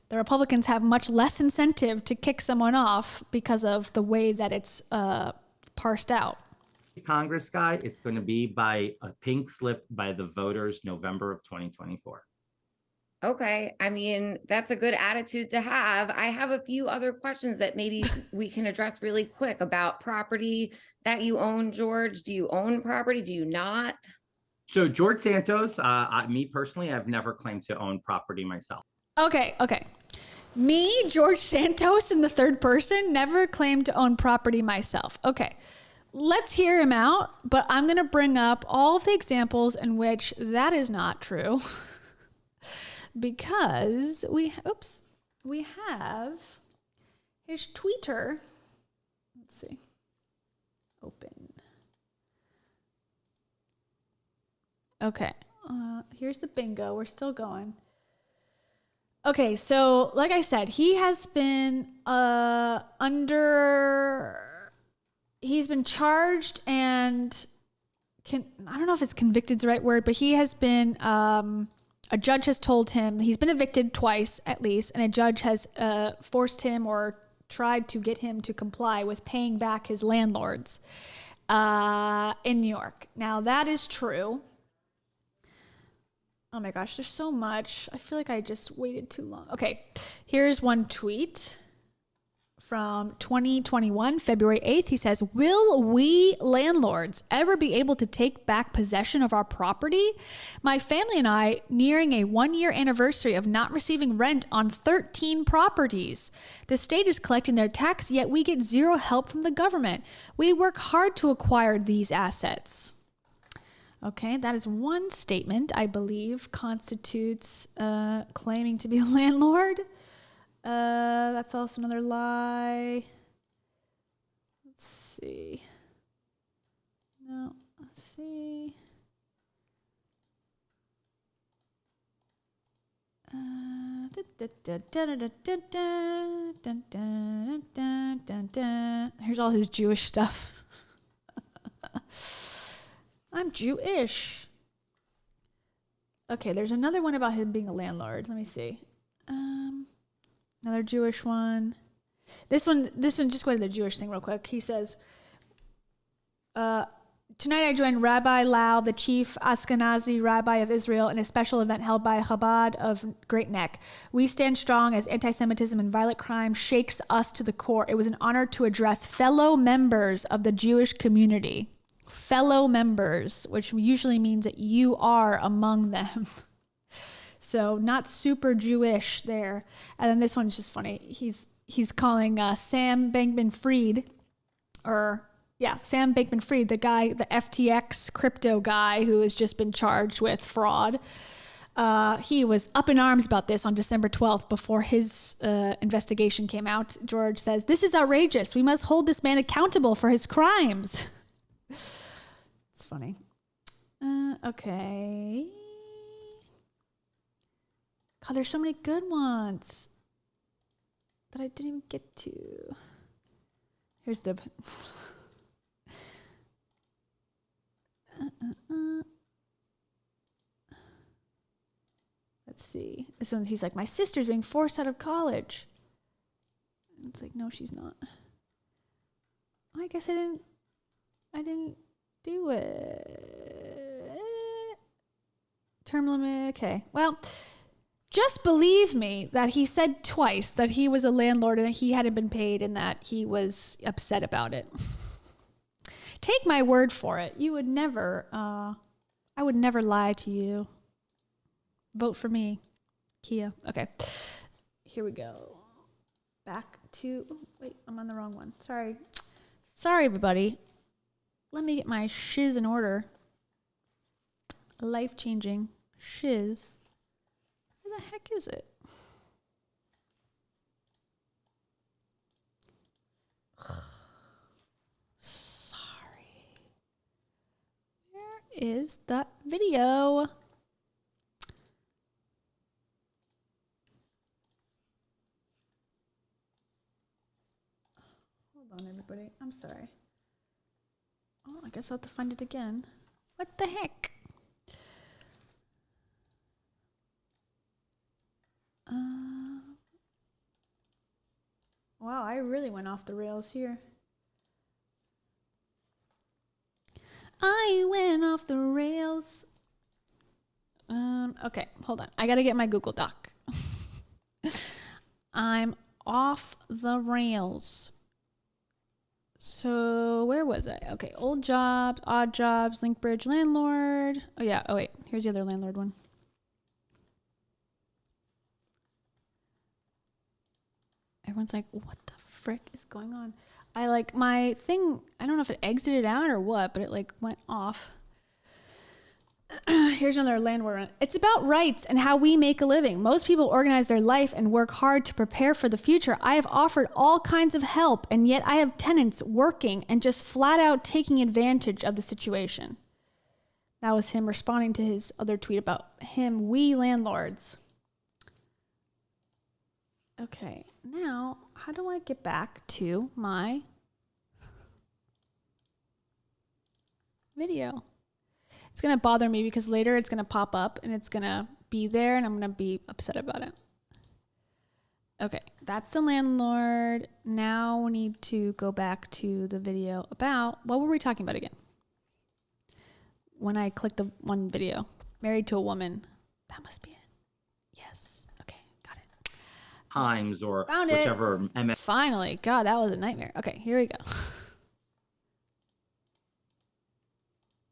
the Republicans have much less incentive to kick someone off because of the way that it's parsed out. Congress guy, it's going to be by a pink slip by the voters November of 2024. Okay. I mean, that's a good attitude to have. I have a few other questions that maybe we can address really quick about property that you own, George. Do you own property? Do you not? So George Santos, me personally, I've never claimed to own property myself. Okay. Me, George Santos, in the third person, never claimed to own property myself. Okay. Let's hear him out, but I'm going to bring up all of the examples in which that is not true. Because we have his Twitter. Let's see. Open. Okay. Here's the bingo. We're still going. Okay, so like I said, he has been he's been charged and I don't know if it's convicted is the right word, but he has been a judge has told him he's been evicted twice at least, and a judge has forced him or tried to get him to comply with paying back his landlords in New York. Now that is true. Oh my gosh, there's so much. I feel like I just waited too long. Okay, here's one tweet from 2021, February 8th. He says, "Will we landlords ever be able to take back possession of our property? My family and I nearing a 1-year anniversary of not receiving rent on 13 properties. The state is collecting their tax, yet we get zero help from the government. We work hard to acquire these assets." Okay, that is one statement I believe constitutes claiming to be a landlord. That's also another lie. Let's see. No, let's see. Here's all his Jewish stuff. I'm Jewish. Okay, there's another one about him being a landlord. Let me see. Another Jewish one. This one, just go to the Jewish thing real quick. He says, tonight I joined Rabbi Lau, the chief Ashkenazi rabbi of Israel, in a special event held by Chabad of Great Neck. We stand strong as anti-Semitism and violent crime shakes us to the core. It was an honor to address fellow members of the Jewish community. Fellow members, which usually means that you are among them. So not super Jewish there. And then this one's just funny. He's calling Sam Bankman-Fried, Sam Bankman-Fried, the guy, the FTX crypto guy who has just been charged with fraud. He was up in arms about this on December 12th before his investigation came out. George says, "This is outrageous. We must hold this man accountable for his crimes." It's funny. Okay. God, there's so many good ones that I didn't even get to. Here's the... Let's see. This one's, he's like, "My sister's being forced out of college." And it's like, no, she's not. I guess I didn't do it. Term limit. Okay. Well, just believe me that he said twice that he was a landlord and that he hadn't been paid and that he was upset about it. Take my word for it. You would never, I would never lie to you. Vote for me, Kia. Okay. Here we go. Back to, wait, I'm on the wrong one. Sorry, everybody. Let me get my shiz in order. Life-changing shiz. Where the heck is it? Sorry. Where is that video? Hold on, everybody. I'm sorry. Oh, I guess I'll have to find it again. What the heck? Wow, I really went off the rails here. I went off the rails. Okay, hold on. I gotta get my Google Doc. I'm off the rails. So where was I? Okay, old jobs, odd jobs, Linkbridge landlord. Oh yeah. Oh wait, here's the other landlord one. Everyone's like, what the frick is going on? I like my thing. I don't know if it exited out or what, but it like went off. Here's another landlord. It's about rights and how we make a living. Most people organize their life and work hard to prepare for the future. I have offered all kinds of help, and yet I have tenants working and just flat out taking advantage of the situation. That was him responding to his other tweet about him, we landlords. Okay, now how do I get back to my video? It's going to bother me because later it's going to pop up and it's going to be there and I'm going to be upset about it. Okay, that's the landlord. Now we need to go back to the video about, what were we talking about again? When I clicked the one video, married to a woman. That must be it. Yes. Okay, got it. Times or Found whichever. it. Finally. God, that was a nightmare. Okay, here we go.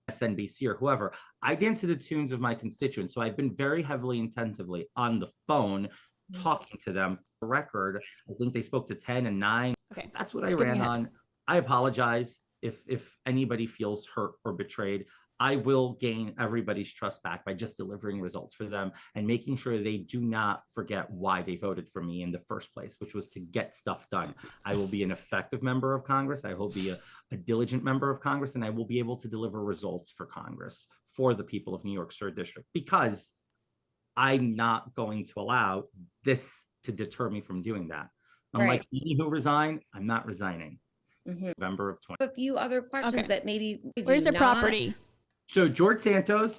SNBC or whoever, I dance to the tunes of my constituents. So I've been very heavily intensively on the phone talking to them. For record, I think they spoke to 10 and 9. Okay, that's what I ran on. I apologize if anybody feels hurt or betrayed. I will gain everybody's trust back by just delivering results for them and making sure they do not forget why they voted for me in the first place, which was to get stuff done. I will be an effective member of Congress. I will be a diligent member of Congress, and I will be able to deliver results for Congress for the people of New York's 3rd District, because I'm not going to allow this to deter me from doing that. Unlike me who resigned, I'm not resigning. November of 20. A few other questions that maybe. Where's the property? So George Santos,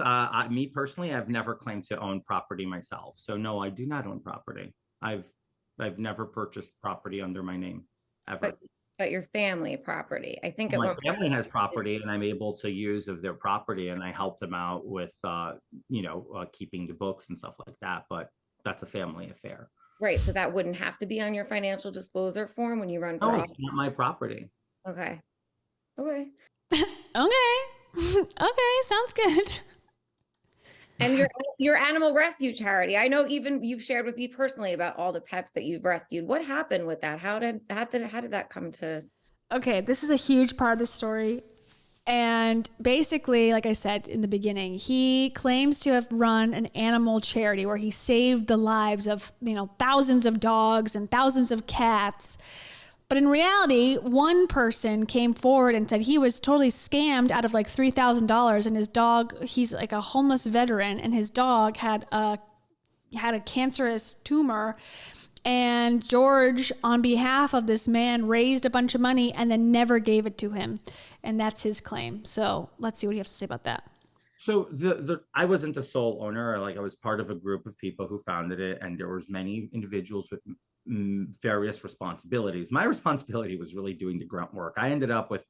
me personally, I've never claimed to own property myself. So no, I do not own property. I've never purchased property under my name ever. But your family property, I think. My family has property, and I'm able to use of their property, and I help them out with, keeping the books and stuff like that. But that's a family affair. Right. So that wouldn't have to be on your financial disclosure form when you run for office. It's not my property. Okay. Okay. Okay, sounds good. And your animal rescue charity, I know even you've shared with me personally about all the pets that you've rescued. What happened with that? How did that come to? Okay, this is a huge part of the story. And basically, like I said in the beginning, he claims to have run an animal charity where he saved the lives of, thousands of dogs and thousands of cats. But in reality, one person came forward and said he was totally scammed out of like $3,000, and his dog, he's like a homeless veteran, and his dog had a cancerous tumor. And George, on behalf of this man, raised a bunch of money and then never gave it to him. And that's his claim. So let's see what he has to say about that. So I wasn't the sole owner. I was part of a group of people who founded it, and there was many individuals with various responsibilities. My responsibility was really doing the grunt work. I ended up with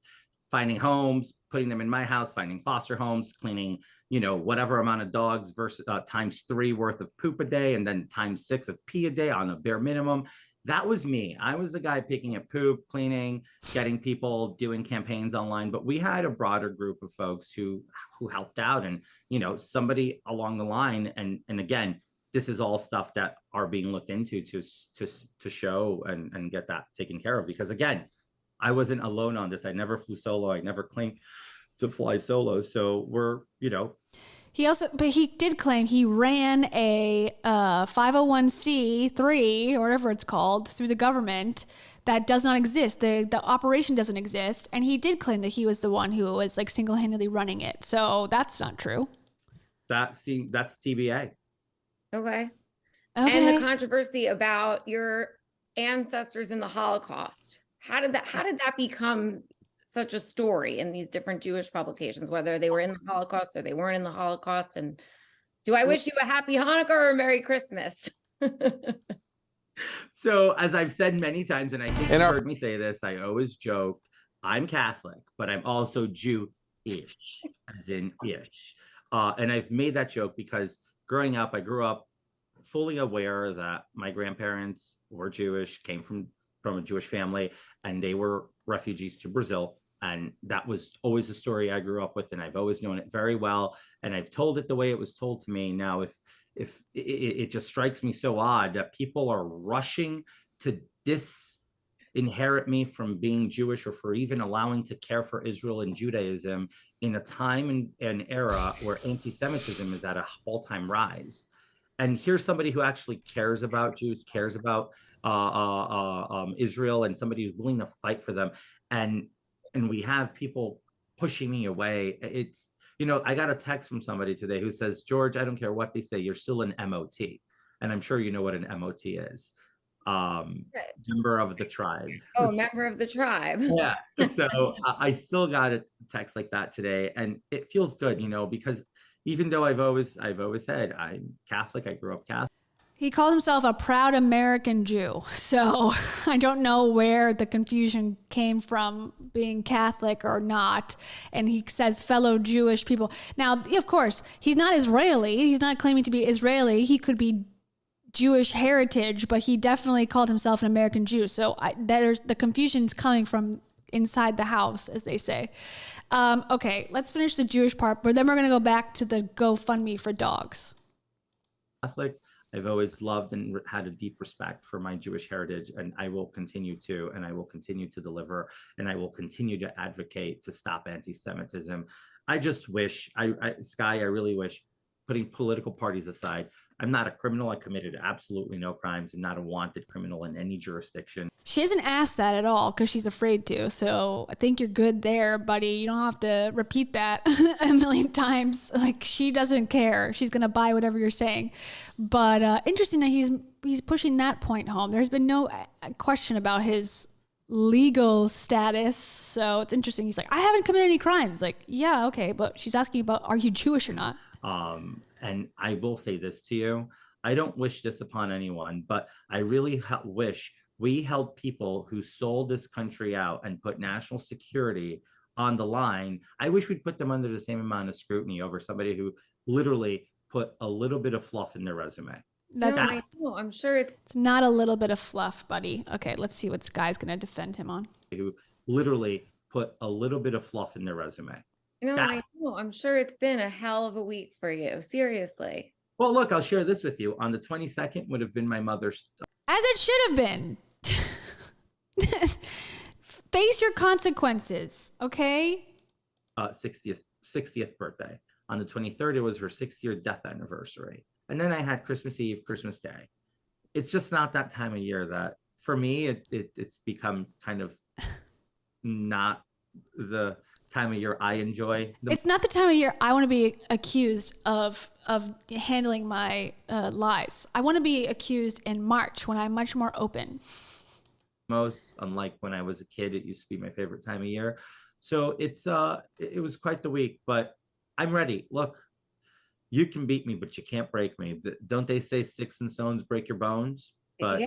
finding homes, putting them in my house, finding foster homes, cleaning, whatever amount of dogs versus times 3 worth of poop a day, and then times 6 of pee a day on a bare minimum. That was me. I was the guy picking at poop, cleaning, getting people doing campaigns online. But we had a broader group of folks who helped out, and somebody along the line. And again, this is all stuff that are being looked into to show and get that taken care of. Because again, I wasn't alone on this. I never flew solo. I never claimed to fly solo. So we're, But he did claim he ran a 501c3 or whatever it's called through the government that does not exist. The operation doesn't exist. And he did claim that he was the one who was like single-handedly running it. So that's not true. That's TBA. Okay. And the controversy about your ancestors in the Holocaust. How did that become such a story in these different Jewish publications, whether they were in the Holocaust or they weren't in the Holocaust? And do I wish you a happy Hanukkah or a Merry Christmas? So as I've said many times, and I think you've heard me say this, I always joke, I'm Catholic, but I'm also Jew-ish, as in ish. And I've made that joke because growing up, I grew up fully aware that my grandparents were Jewish, came from a Jewish family, and they were refugees to Brazil. And that was always a story I grew up with, and I've always known it very well. And I've told it the way it was told to me. Now, if it just strikes me so odd that people are rushing to disinherit me from being Jewish, or for even allowing to care for Israel and Judaism in a time and era where anti-Semitism is at an all-time rise. And here's somebody who actually cares about Jews, cares about Israel, and somebody who's willing to fight for them. And we have people pushing me away. It's, you know, I got a text from somebody today who says, George, I don't care what they say, you're still an MOT. And I'm sure you know what an MOT is. Member of the tribe. Oh, member of the tribe. Yeah. So I still got a text like that today, and it feels good, you know, because even though I've always said I'm Catholic, I grew up Catholic. He called himself a proud American Jew. So I don't know where the confusion came from, being Catholic or not. And he says fellow Jewish people. Now, of course, he's not Israeli. He's not claiming to be Israeli. He could be Jewish heritage, but he definitely called himself an American Jew. So there's the confusion's coming from inside the house, as they say. Okay, let's finish the Jewish part, but then we're going to go back to the GoFundMe for dogs. Catholic. I've always loved and had a deep respect for my Jewish heritage, and I will continue to, and I will continue to deliver, and I will continue to advocate to stop anti-Semitism. I just wish, Sky, I really wish, putting political parties aside, I'm not a criminal. I committed absolutely no crimes. I'm not a wanted criminal in any jurisdiction. She hasn't asked that at all because she's afraid to. So I think you're good there, buddy. You don't have to repeat that a million times. Like, she doesn't care. She's going to buy whatever you're saying. But interesting that he's pushing that point home. There's been no question about his legal status. So it's interesting. He's like, I haven't committed any crimes. It's like, yeah, okay. But she's asking about, are you Jewish or not? And I will say this to you. I don't wish this upon anyone, but I really wish we held people who sold this country out and put national security on the line. I wish we'd put them under the same amount of scrutiny over somebody who literally put a little bit of fluff in their resume. I know. I'm sure it's not a little bit of fluff, buddy. Okay, let's see what Sky's going to defend him on. Who literally put a little bit of fluff in their resume. No, I know. I'm sure it's been a hell of a week for you. Seriously. Well, look, I'll share this with you. On the 22nd would have been my mother's. As it should have been. Face your consequences, okay? 60th birthday. On the 23rd, it was her 6th-year death anniversary. And then I had Christmas Eve, Christmas Day. It's just not that time of year that, for me, it's become kind of not the time of year I enjoy. It's not the time of year I want to be accused of handling my lies. I want to be accused in March when I'm much more open. Most, unlike when I was a kid, it used to be my favorite time of year. So it was quite the week, but I'm ready. Look, you can beat me, but you can't break me. Don't they say sticks and stones break your bones? But yeah.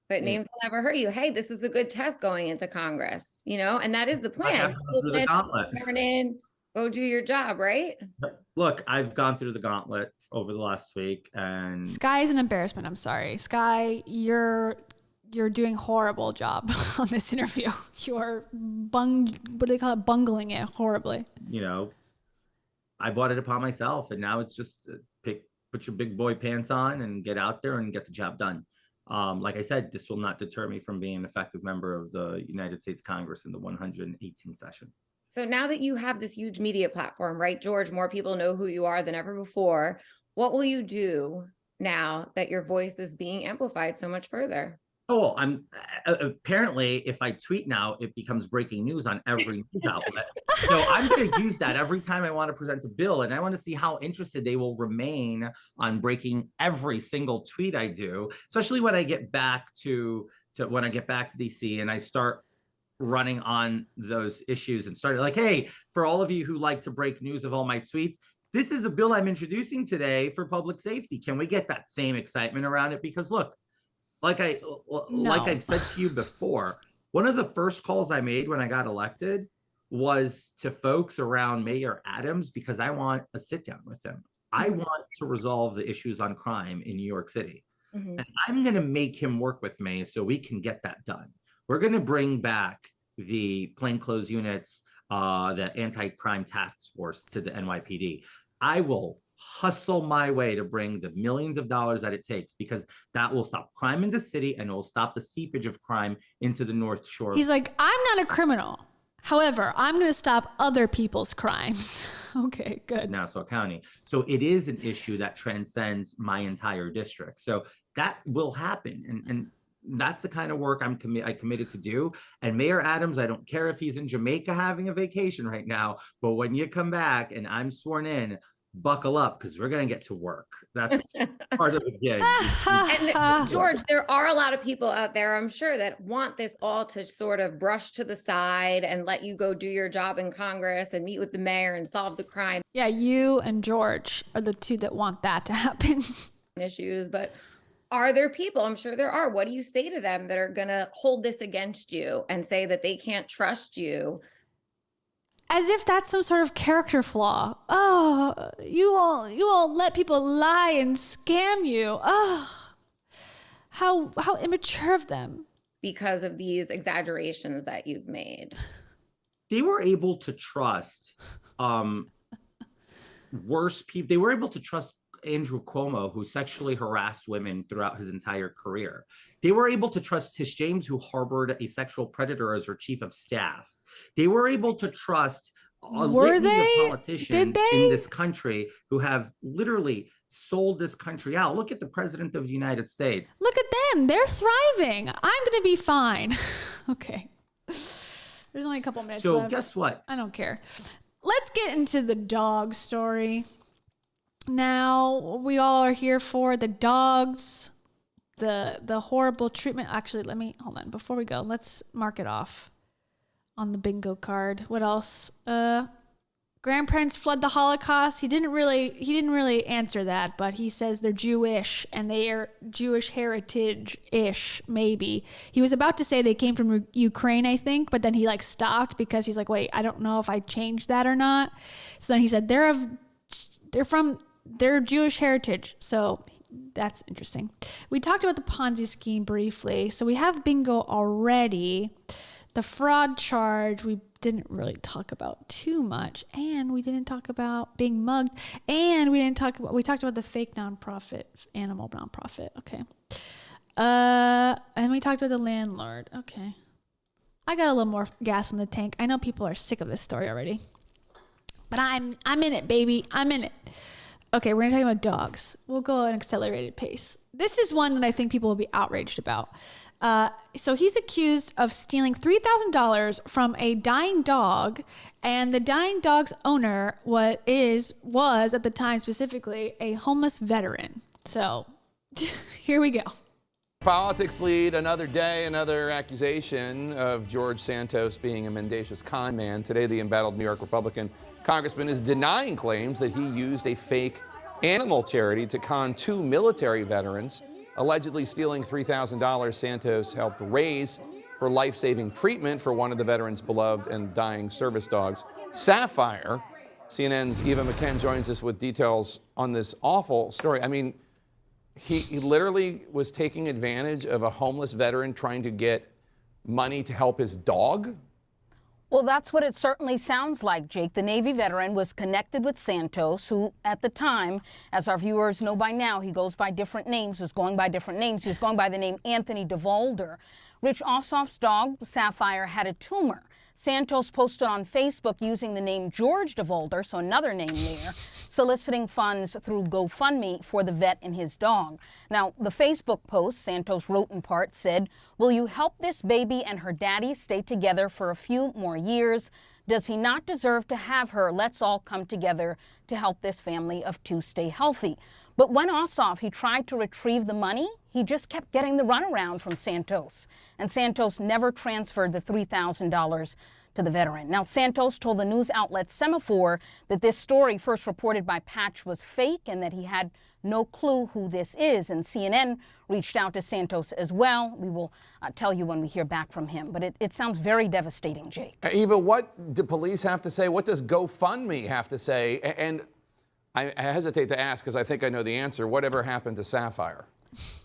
But names will never hurt you. Hey, this is a good test going into Congress, you know, and that is the plan. Turn in, go do your job, right? Look, I've gone through the gauntlet over the last week, and Sky is an embarrassment. I'm sorry, Sky. You're doing a horrible job on this interview. You're what do they call it? Bungling it horribly. You know, I brought it upon myself, and now it's just put your big boy pants on and get out there and get the job done. Like I said, this will not deter me from being an effective member of the United States Congress in the 118th session. So now that you have this huge media platform, right, George, more people know who you are than ever before. What will you do now that your voice is being amplified so much further? Oh, I'm apparently if I tweet now, it becomes breaking news on every news outlet. So I'm going to use that every time I want to present a bill, and I want to see how interested they will remain on breaking every single tweet I do, especially when I get back to DC and I start running on those issues and started like, hey, for all of you who like to break news of all my tweets, this is a bill I'm introducing today for public safety. Can we get that same excitement around it? Because look, like I've said to you before, one of the first calls I made when I got elected was to folks around Mayor Adams because I want a sit down with him. I want to resolve the issues on crime in New York City. And I'm going to make him work with me so we can get that done. We're going to bring back the plainclothes units, the anti-crime task force to the NYPD. I will hustle my way to bring the millions of dollars that it takes, because that will stop crime in the city and it will stop the seepage of crime into the North Shore. He's like, I'm not a criminal. However, I'm going to stop other people's crimes. Okay, good. Nassau County. So it is an issue that transcends my entire district. So that will happen. And that's the kind of work I committed to do. And Mayor Adams, I don't care if he's in Jamaica having a vacation right now, but when you come back and I'm sworn in, buckle up, because we're going to get to work. That's part of the gig. And George, there are a lot of people out there, I'm sure, that want this all to sort of brush to the side and let you go do your job in Congress and meet with the mayor and solve the crime. Yeah, you and George are the two that want that to happen. Issues, but are there people, I'm sure there are, what do you say to them that are going to hold this against you and say that they can't trust you? As if that's some sort of character flaw. Oh, you all let people lie and scam you. Oh, how immature of them. Because of these exaggerations that you've made. They were able to trust worse people. They were able to trust Andrew Cuomo, who sexually harassed women throughout his entire career. They were able to trust Tish James, who harbored a sexual predator as her chief of staff. They were able to trust a litany of politicians in this country who have literally sold this country out. Look at the president of the United States. Look at them. They're thriving. I'm going to be fine. Okay. There's only a couple minutes left. So guess what? I don't care. Let's get into the dog story. Now, we all are here for the dogs, the horrible treatment. Actually, hold on. Before we go, let's mark it off on the bingo card. What else? Grandparents fled the Holocaust. He didn't really answer that, but he says they're Jewish and they are Jewish heritage-ish, maybe. He was about to say they came from Ukraine, I think, but then he stopped because he's like, wait, I don't know if I changed that or not. So then he said they're Jewish heritage. So that's interesting. We talked about the Ponzi scheme briefly. So we have bingo already. The fraud charge, we didn't really talk about too much. And we didn't talk about being mugged. And we talked about the fake nonprofit, animal nonprofit. Okay. And we talked about the landlord. Okay. I got a little more gas in the tank. I know people are sick of this story already. But I'm in it, baby. I'm in it. Okay, we're going to talk about dogs. We'll go at an accelerated pace. This is one that I think people will be outraged about. So he's accused of stealing $3,000 from a dying dog, and the dying dog's owner was at the time specifically a homeless veteran. So here we go. Politics lead another day, another accusation of George Santos being a mendacious con man. Today, the embattled New York Republican congressman is denying claims that he used a fake animal charity to con 2 military veterans, allegedly stealing $3,000 Santos helped raise for life-saving treatment for one of the veterans' beloved and dying service dogs, Sapphire. CNN's Eva McKen joins us with details on this awful story. I mean, he literally was taking advantage of a homeless veteran trying to get money to help his dog. Well, that's what it certainly sounds like, Jake. The Navy veteran was connected with Santos, who at the time, as our viewers know by now, he goes by different names, was going by different names. He was going by the name Anthony DeVolder. Rich Ossoff's dog, Sapphire, had a tumor. Santos posted on Facebook using the name George DeVolder, so another name there, soliciting funds through GoFundMe for the vet and his dog. Now, the Facebook post, Santos wrote in part, said, "Will you help this baby and her daddy stay together for a few more years? Does he not deserve to have her? Let's all come together to help this family of 2 stay healthy." But when Ossoff, he tried to retrieve the money, he just kept getting the runaround from Santos. And Santos never transferred the $3,000 to the veteran. Now, Santos told the news outlet Semaphore that this story first reported by Patch was fake and that he had no clue who this is. And CNN reached out to Santos as well. We will tell you when we hear back from him. But it sounds very devastating, Jake. Eva, what do police have to say? What does GoFundMe have to say? And I hesitate to ask because I think I know the answer. Whatever happened to Sapphire?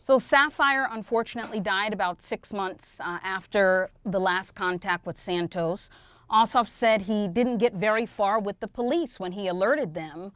So Sapphire unfortunately died about 6 months after the last contact with Santos. Ossoff said he didn't get very far with the police when he alerted them.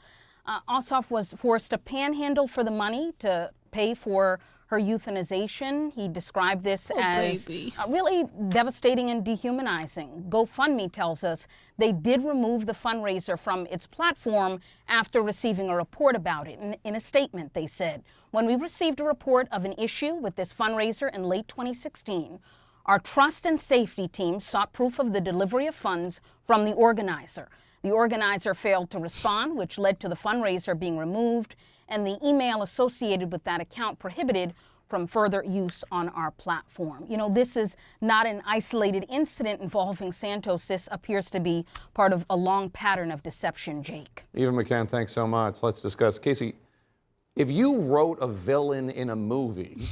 Ossoff was forced to panhandle for the money to pay for her euthanization. He described this as really devastating and dehumanizing. GoFundMe tells us they did remove the fundraiser from its platform after receiving a report about it. In a statement, they said, "When we received a report of an issue with this fundraiser in late 2016, our trust and safety team sought proof of the delivery of funds from the organizer. The organizer failed to respond, which led to the fundraiser being removed, and the email associated with that account prohibited from further use on our platform." You know, this is not an isolated incident involving Santos. This appears to be part of a long pattern of deception, Jake. Eva McCann, thanks so much. Let's discuss. Casey, if you wrote a villain in a movie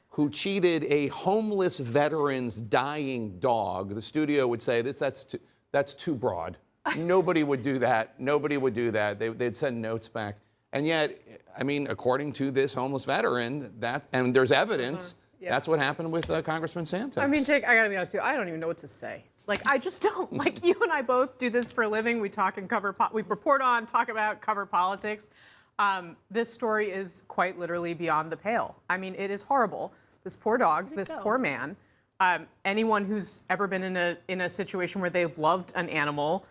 who cheated a homeless veteran's dying dog, the studio would say, that's too broad. Nobody would do that. Nobody would do that. They'd send notes back. And yet, I mean, according to this homeless veteran, and there's evidence, that's what happened with Congressman Santos. I mean, Jake, I gotta be honest with you, I don't even know what to say. Like, I just don't. Like, you and I both do this for a living. We talk and we report on, talk about, cover politics. This story is quite literally beyond the pale. I mean, it is horrible. This poor dog, this poor man. Anyone who's ever been in a situation where they've loved an animal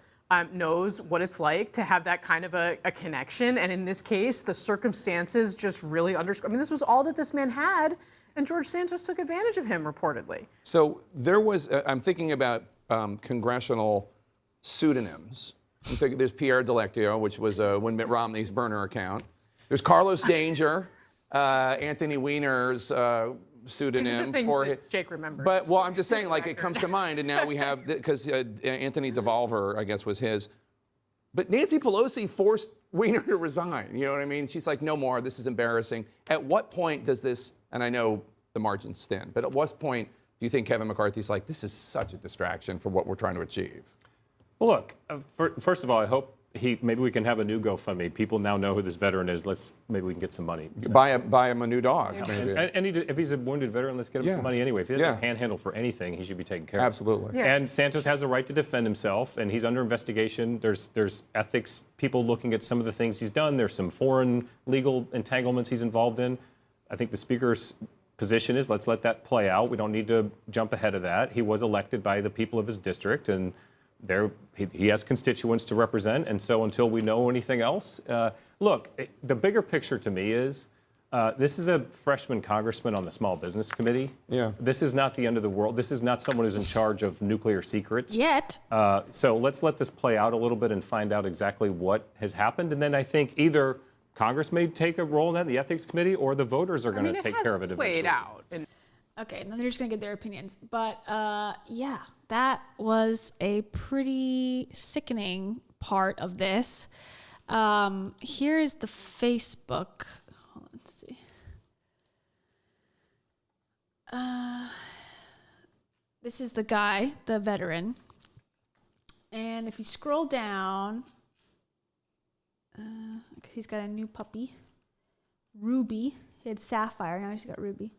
knows what it's like to have that kind of a connection. And in this case, the circumstances just really underscore. I mean, this was all that this man had, and George Santos took advantage of him, reportedly. So there was, I'm thinking about congressional pseudonyms. I'm thinking there's Pierre Delectio, which was when Mitt Romney's burner account. There's Carlos Danger, Anthony Weiner's pseudonym for that Jake remembers. But, well, I'm just saying, like, it comes to mind, and now we have, because Anthony DeVolver, I guess, was his. But Nancy Pelosi forced Weiner to resign. You know what I mean? She's like, no more, this is embarrassing. At what point does this, and I know the margin's thin, but at what point do you think Kevin McCarthy's like, this is such a distraction for what we're trying to achieve? Well, look, first of all, I hope maybe we can have a new GoFundMe. People now know who this veteran is. Maybe we can get some money. Buy him a new dog. Maybe. And if he's a wounded veteran, let's get him some money anyway. If he doesn't panhandle for anything, he should be taken care of. Absolutely. Yeah. And Santos has a right to defend himself, and he's under investigation. There's ethics people looking at some of the things he's done. There's some foreign legal entanglements he's involved in. I think the Speaker's position is let's let that play out. We don't need to jump ahead of that. He was elected by the people of his district, and he has constituents to represent, and so until we know anything else, look, the bigger picture to me is this is a freshman congressman on the Small Business Committee. Yeah. This is not the end of the world. This is not someone who's in charge of nuclear secrets. Yet. So let's let this play out a little bit and find out exactly what has happened, and then I think either Congress may take a role in that, the Ethics Committee, or the voters are going to take care of it eventually. Played out. Okay, and then they're just going to get their opinions. But yeah, that was a pretty sickening part of this. Here is the Facebook. Hold on, let's see. This is the guy, the veteran. And if you scroll down, because he's got a new puppy, Ruby. He had Sapphire, now he's got Ruby.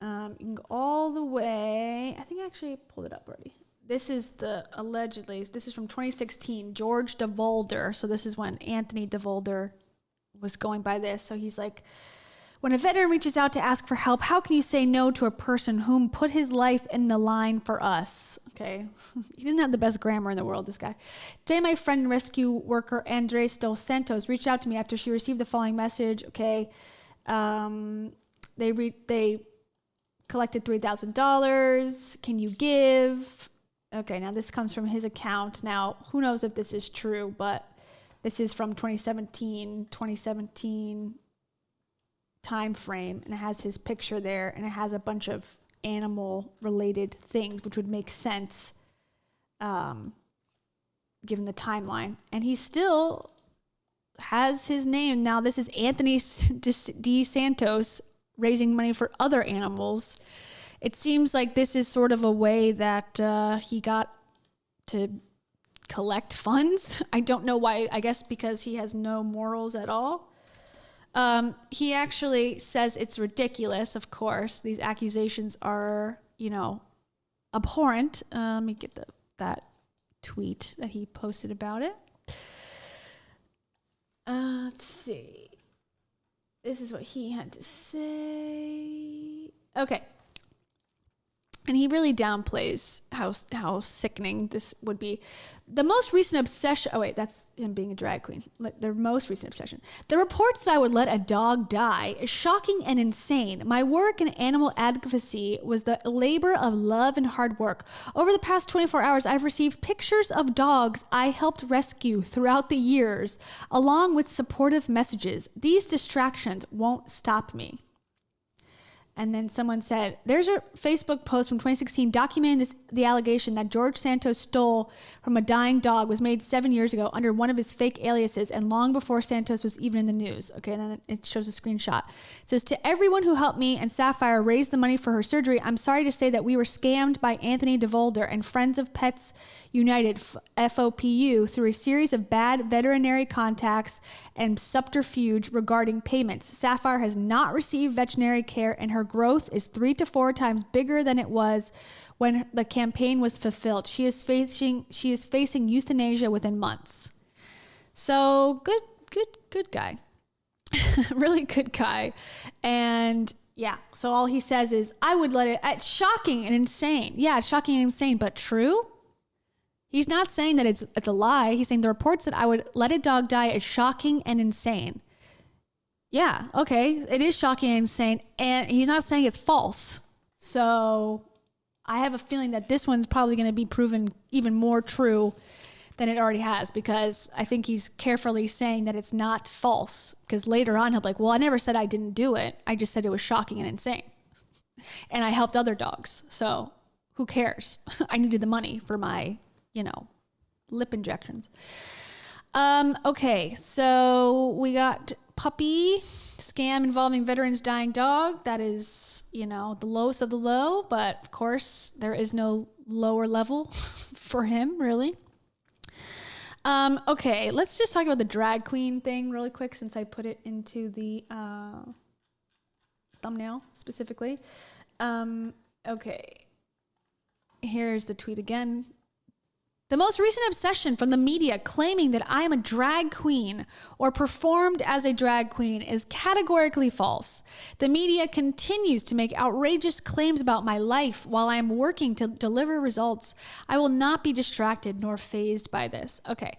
You can go all the way. I think I actually pulled it up already. This is this is from 2016, George DeVolder. So this is when Anthony DeVolder was going by this. So he's like, when a veteran reaches out to ask for help, how can you say no to a person whom put his life in the line for us? Okay. He didn't have the best grammar in the world, this guy. Today, my friend and rescue worker, Andres dos Santos, reached out to me after she received the following message. Okay. They collected $3,000. Can you give? Okay, now this comes from his account. Now, who knows if this is true, but this is from 2017 time frame, and it has his picture there, and it has a bunch of animal-related things, which would make sense given the timeline. And he still has his name. Now, this is Anthony D. Santos raising money for other animals. It seems like this is sort of a way that he got to collect funds. I don't know why. I guess because he has no morals at all. He actually says it's ridiculous, of course. These accusations are, abhorrent. Let me get that tweet that he posted about it. Let's see. This is what he had to say. Okay. And he really downplays how sickening this would be. The most recent obsession... Oh, wait, that's him being a drag queen. The most recent obsession. The reports that I would let a dog die is shocking and insane. My work in animal advocacy was the labor of love and hard work. Over the past 24 hours, I've received pictures of dogs I helped rescue throughout the years, along with supportive messages. These distractions won't stop me. And then someone said, there's a Facebook post from 2016 documenting the allegation that George Santos stole from a dying dog was made 7 years ago under one of his fake aliases and long before Santos was even in the news. Okay, and then it shows a screenshot. It says, to everyone who helped me and Sapphire raise the money for her surgery, I'm sorry to say that we were scammed by Anthony DeVolder and Friends of Pets United, FOPU, through a series of bad veterinary contacts and subterfuge regarding payments. Sapphire has not received veterinary care, and her growth is 3 to 4 times bigger than it was when the campaign was fulfilled. She is facing euthanasia within months. So good guy. Really good guy. And yeah, so all he says is, I would let it, it's shocking and insane. Yeah, it's shocking and insane, but true? He's not saying that it's a lie. He's saying the reports that I would let a dog die is shocking and insane. Yeah, okay, it is shocking and insane. And he's not saying it's false. So I have a feeling that this one's probably going to be proven even more true than it already has, because I think he's carefully saying that it's not false. Because later on, he'll be like, well, I never said I didn't do it. I just said it was shocking and insane. And I helped other dogs. So who cares? I needed the money for my, lip injections. Okay, so we got puppy scam involving veterans dying dog. That is, the lowest of the low, but of course there is no lower level for him, really. Okay, let's just talk about the drag queen thing really quick, since I put it into the thumbnail specifically. Okay, here's the tweet again. The most recent obsession from the media claiming that I am a drag queen or performed as a drag queen is categorically false. The media continues to make outrageous claims about my life while I am working to deliver results. I will not be distracted nor fazed by this. Okay,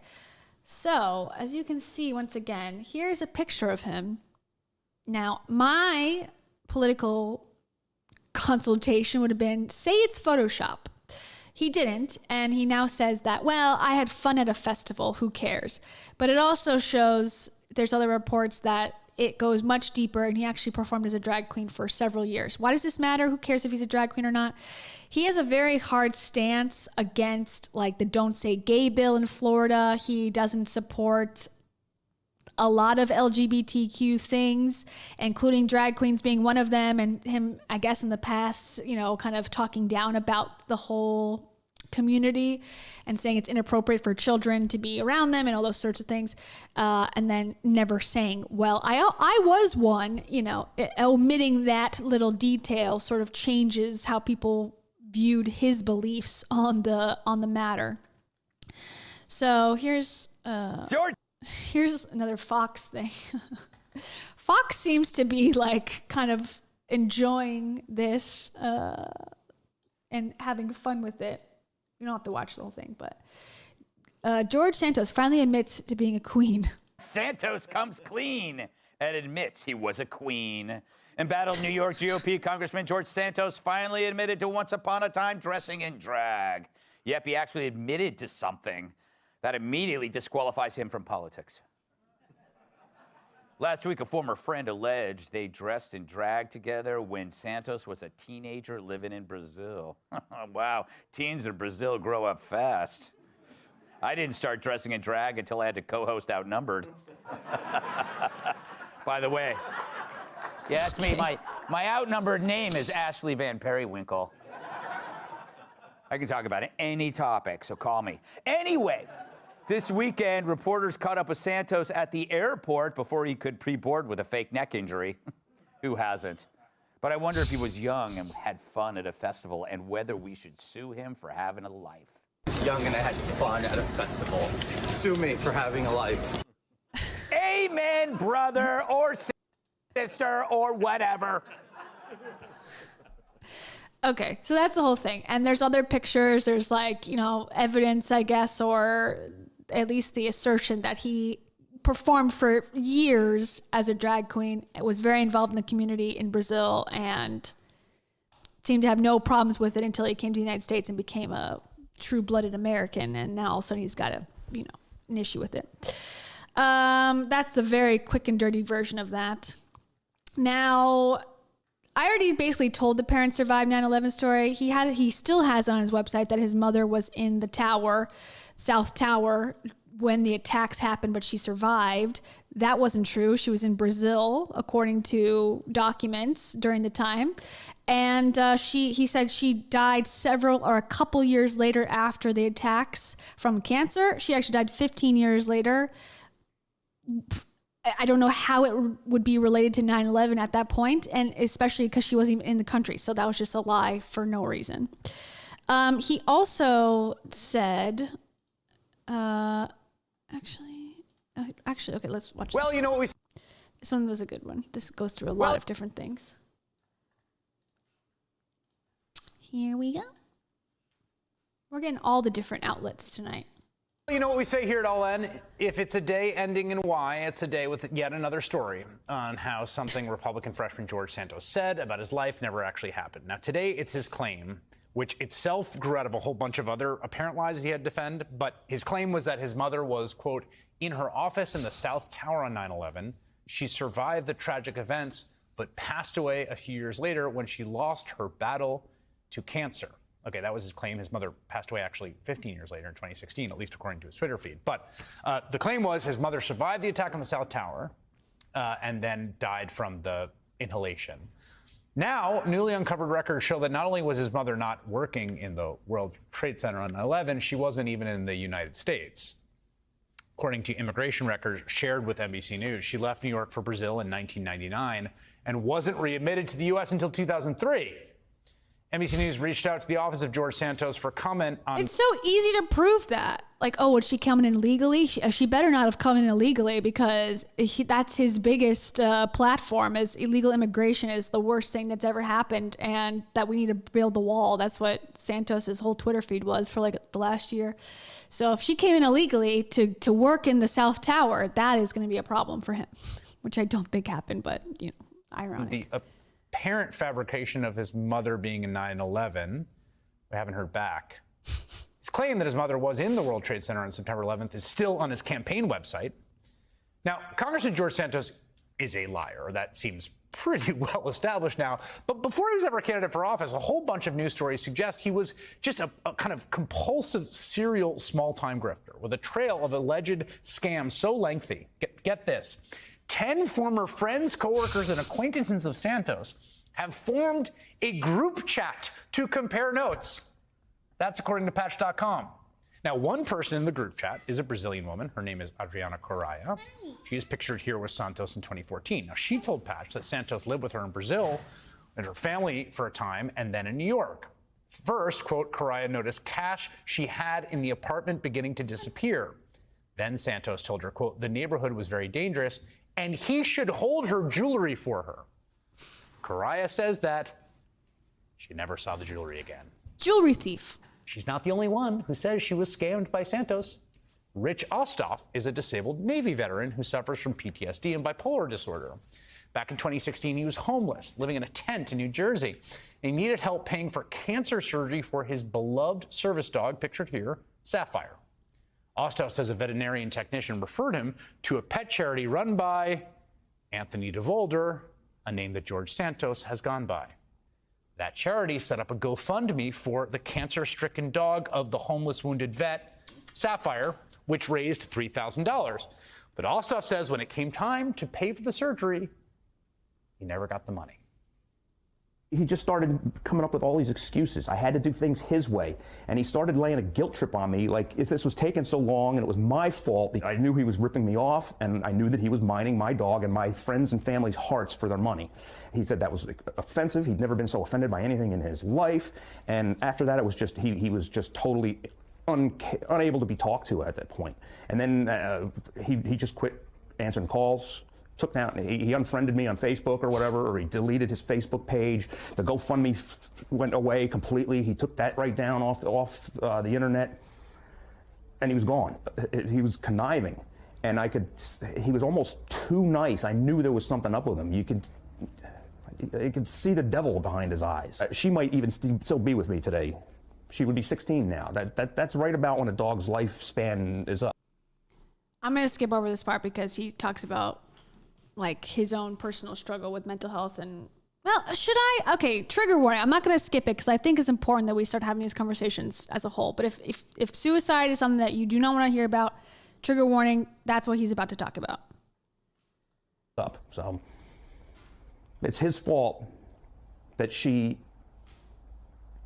so as you can see, once again, here's a picture of him. Now, my political consultation would have been, say it's Photoshop. He didn't, and he now says that, well, I had fun at a festival, who cares? But it also shows, there's other reports that it goes much deeper, and he actually performed as a drag queen for several years. Why does this matter? Who cares if he's a drag queen or not? He has a very hard stance against, the Don't Say Gay bill in Florida. He doesn't support a lot of LGBTQ things, including drag queens being one of them, and him, I guess, in the past, kind of talking down about the whole community and saying it's inappropriate for children to be around them and all those sorts of things. And then never saying, well, I was one, omitting that little detail sort of changes how people viewed his beliefs on the matter. So here's another Fox thing. Fox seems to be kind of enjoying this and having fun with it. You don't have to watch the whole thing, but George Santos finally admits to being a queen. Santos comes clean and admits he was a queen. Embattled New York GOP Congressman George Santos finally admitted to once upon a time dressing in drag. Yep, he actually admitted to something that immediately disqualifies him from politics. Last week, a former friend alleged they dressed in drag together when Santos was a teenager living in Brazil. Wow, teens in Brazil grow up fast. I didn't start dressing in drag until I had to co-host Outnumbered. By the way, yeah, that's me. My outnumbered name is Ashley Van Periwinkle. I can talk about any topic, so call me. Anyway, this weekend, reporters caught up with Santos at the airport before he could pre-board with a fake neck injury. Who hasn't? But I wonder if he was young and had fun at a festival and whether we should sue him for having a life. Young and I had fun at a festival. Sue me for having a life. Amen, brother or sister or whatever. Okay, so that's the whole thing. And there's other pictures. There's like, evidence, I guess, or at least the assertion that he performed for years as a drag queen. It was very involved in the community in Brazil and seemed to have no problems with it until he came to the United States and became a true-blooded American. And now all of a sudden he's got an issue with it. That's the very quick and dirty version of that. Now, I already basically told the Parents Survived 9/11 story. He still has on his website that his mother was in the tower, South Tower, when the attacks happened, but she survived. That wasn't true. She was in Brazil, according to documents during the time. And he said she died a couple years later after the attacks from cancer. She actually died 15 years later. I don't know how it would be related to 9/11 at that point, and especially because she wasn't even in the country. So that was just a lie for no reason. He also said, actually, okay, let's watch this. Well, you know what This one was a good one. This goes through a lot of different things. Here we go. We're getting all the different outlets tonight. You know what we say here at All In? If it's a day ending in Y, it's a day with yet another story on how something Republican freshman George Santos said about his life never actually happened. Now, today it's his claim, which itself grew out of a whole bunch of other apparent lies he had to defend. But his claim was that his mother was, quote, in her office in the South Tower on 9/11. She survived the tragic events, but passed away a few years later when she lost her battle to cancer. Okay, that was his claim. His mother passed away actually 15 years later in 2016, at least according to his Twitter feed. But the claim was his mother survived the attack on the South Tower and then died from the inhalation. Now, newly uncovered records show that not only was his mother not working in the World Trade Center on 9/11, she wasn't even in the United States. According to immigration records shared with NBC News, she left New York for Brazil in 1999 and wasn't readmitted to the U.S. until 2003. NBC News reached out to the office of George Santos for comment on... It's so easy to prove that. Like, oh, would she come in illegally? She better not have come in illegally because that's his biggest platform is illegal immigration is the worst thing that's ever happened and that we need to build the wall. That's what Santos's whole Twitter feed was for like the last year. So if she came in illegally to work in the South Tower, that is going to be a problem for him, which I don't think happened, but, ironic. The apparent fabrication of his mother being in 9/11, we haven't heard back. His claim that his mother was in the World Trade Center on September 11th is still on his campaign website. Now, Congressman George Santos is a liar. That seems pretty well established now. But before he was ever a candidate for office, a whole bunch of news stories suggest he was just a kind of compulsive serial small-time grifter with a trail of alleged scams so lengthy. Get this. 10 former friends, coworkers, and acquaintances of Santos have formed a group chat to compare notes. That's according to Patch.com. Now, one person in the group chat is a Brazilian woman. Her name is Adriana Correia. She is pictured here with Santos in 2014. Now, she told Patch that Santos lived with her in Brazil and her family for a time and then in New York. First, quote, Correia noticed cash she had in the apartment beginning to disappear. Then Santos told her, quote, the neighborhood was very dangerous and he should hold her jewelry for her. Correia says that she never saw the jewelry again. Jewelry thief. She's not the only one who says she was scammed by Santos. Rich Ostoff is a disabled Navy veteran who suffers from PTSD and bipolar disorder. Back in 2016, he was homeless, living in a tent in New Jersey. He needed help paying for cancer surgery for his beloved service dog, pictured here, Sapphire. Ostoff says a veterinarian technician referred him to a pet charity run by Anthony DeVolder, a name that George Santos has gone by. That charity set up a GoFundMe for the cancer-stricken dog of the homeless wounded vet, Sapphire, which raised $3,000. But Osthoff says when it came time to pay for the surgery, he never got the money. He just started coming up with all these excuses. I had to do things his way. And he started laying a guilt trip on me, like if this was taking so long and it was my fault. I knew he was ripping me off, and I knew that he was mining my dog and my friends' and family's hearts for their money. He said that was offensive. He'd never been so offended by anything in his life. And after that, it was just, he was just totally unable to be talked to at that point. And then he just quit answering calls. Took down, he unfriended me on Facebook or whatever, or he deleted his Facebook page. The GoFundMe went away completely. He took that right down off the internet, and he was gone. He was conniving, and he was almost too nice. I knew there was something up with him. You could see the devil behind his eyes. She might even still be with me today. She would be 16 now. That's right about when a dog's lifespan is up. I'm gonna skip over this part because he talks about like his own personal struggle with mental health. And well, should I? Okay, trigger warning. I'm not going to skip it because I think it's important that we start having these conversations as a whole. But if suicide is something that you do not want to hear about, trigger warning, that's what he's about to talk about. So it's his fault that she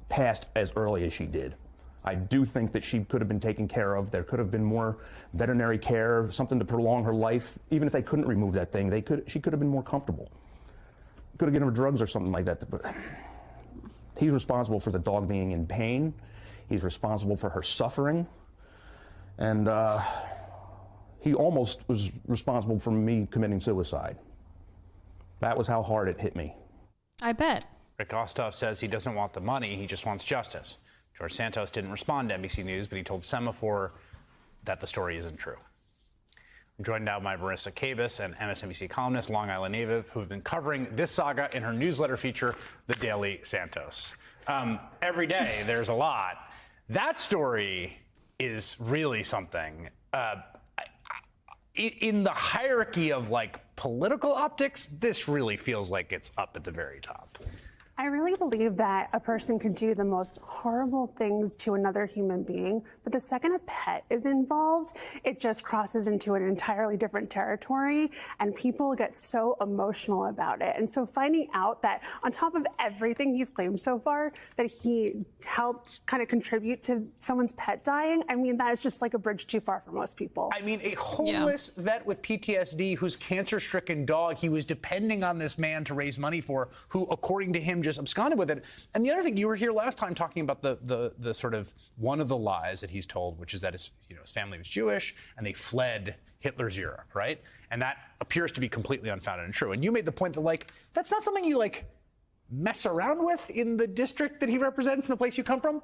passed as early as she did. I do think that she could have been taken care of. There could have been more veterinary care, something to prolong her life. Even if they couldn't remove that thing, she could have been more comfortable. Could have given her drugs or something like that. But he's responsible for the dog being in pain. He's responsible for her suffering. And he almost was responsible for me committing suicide. That was how hard it hit me. I bet. Rick Osthoff says he doesn't want the money, he just wants justice. George Santos didn't respond to NBC News, but he told Semaphore that the story isn't true. I'm joined now by Marissa Kabas, an MSNBC columnist, Long Island native, who have been covering this saga in her newsletter feature, The Daily Santos. Every day, there's a lot. That story is really something. In the hierarchy of like political optics, this really feels like it's up at the very top. I really believe that a person could do the most horrible things to another human being, but the second a pet is involved, it just crosses into an entirely different territory, and people get so emotional about it. And so finding out that on top of everything he's claimed so far, that he helped kind of contribute to someone's pet dying, I mean, that is just like a bridge too far for most people. I mean, a homeless vet with PTSD whose cancer-stricken dog he was depending on this man to raise money for, who, according to him, just absconded with it. And the other thing, you were here last time talking about the sort of one of the lies that he's told, which is that his family was Jewish and they fled Hitler's Europe, right? And that appears to be completely unfounded and true. And you made the point that like that's not something you like mess around with in the district that he represents in the place you come from.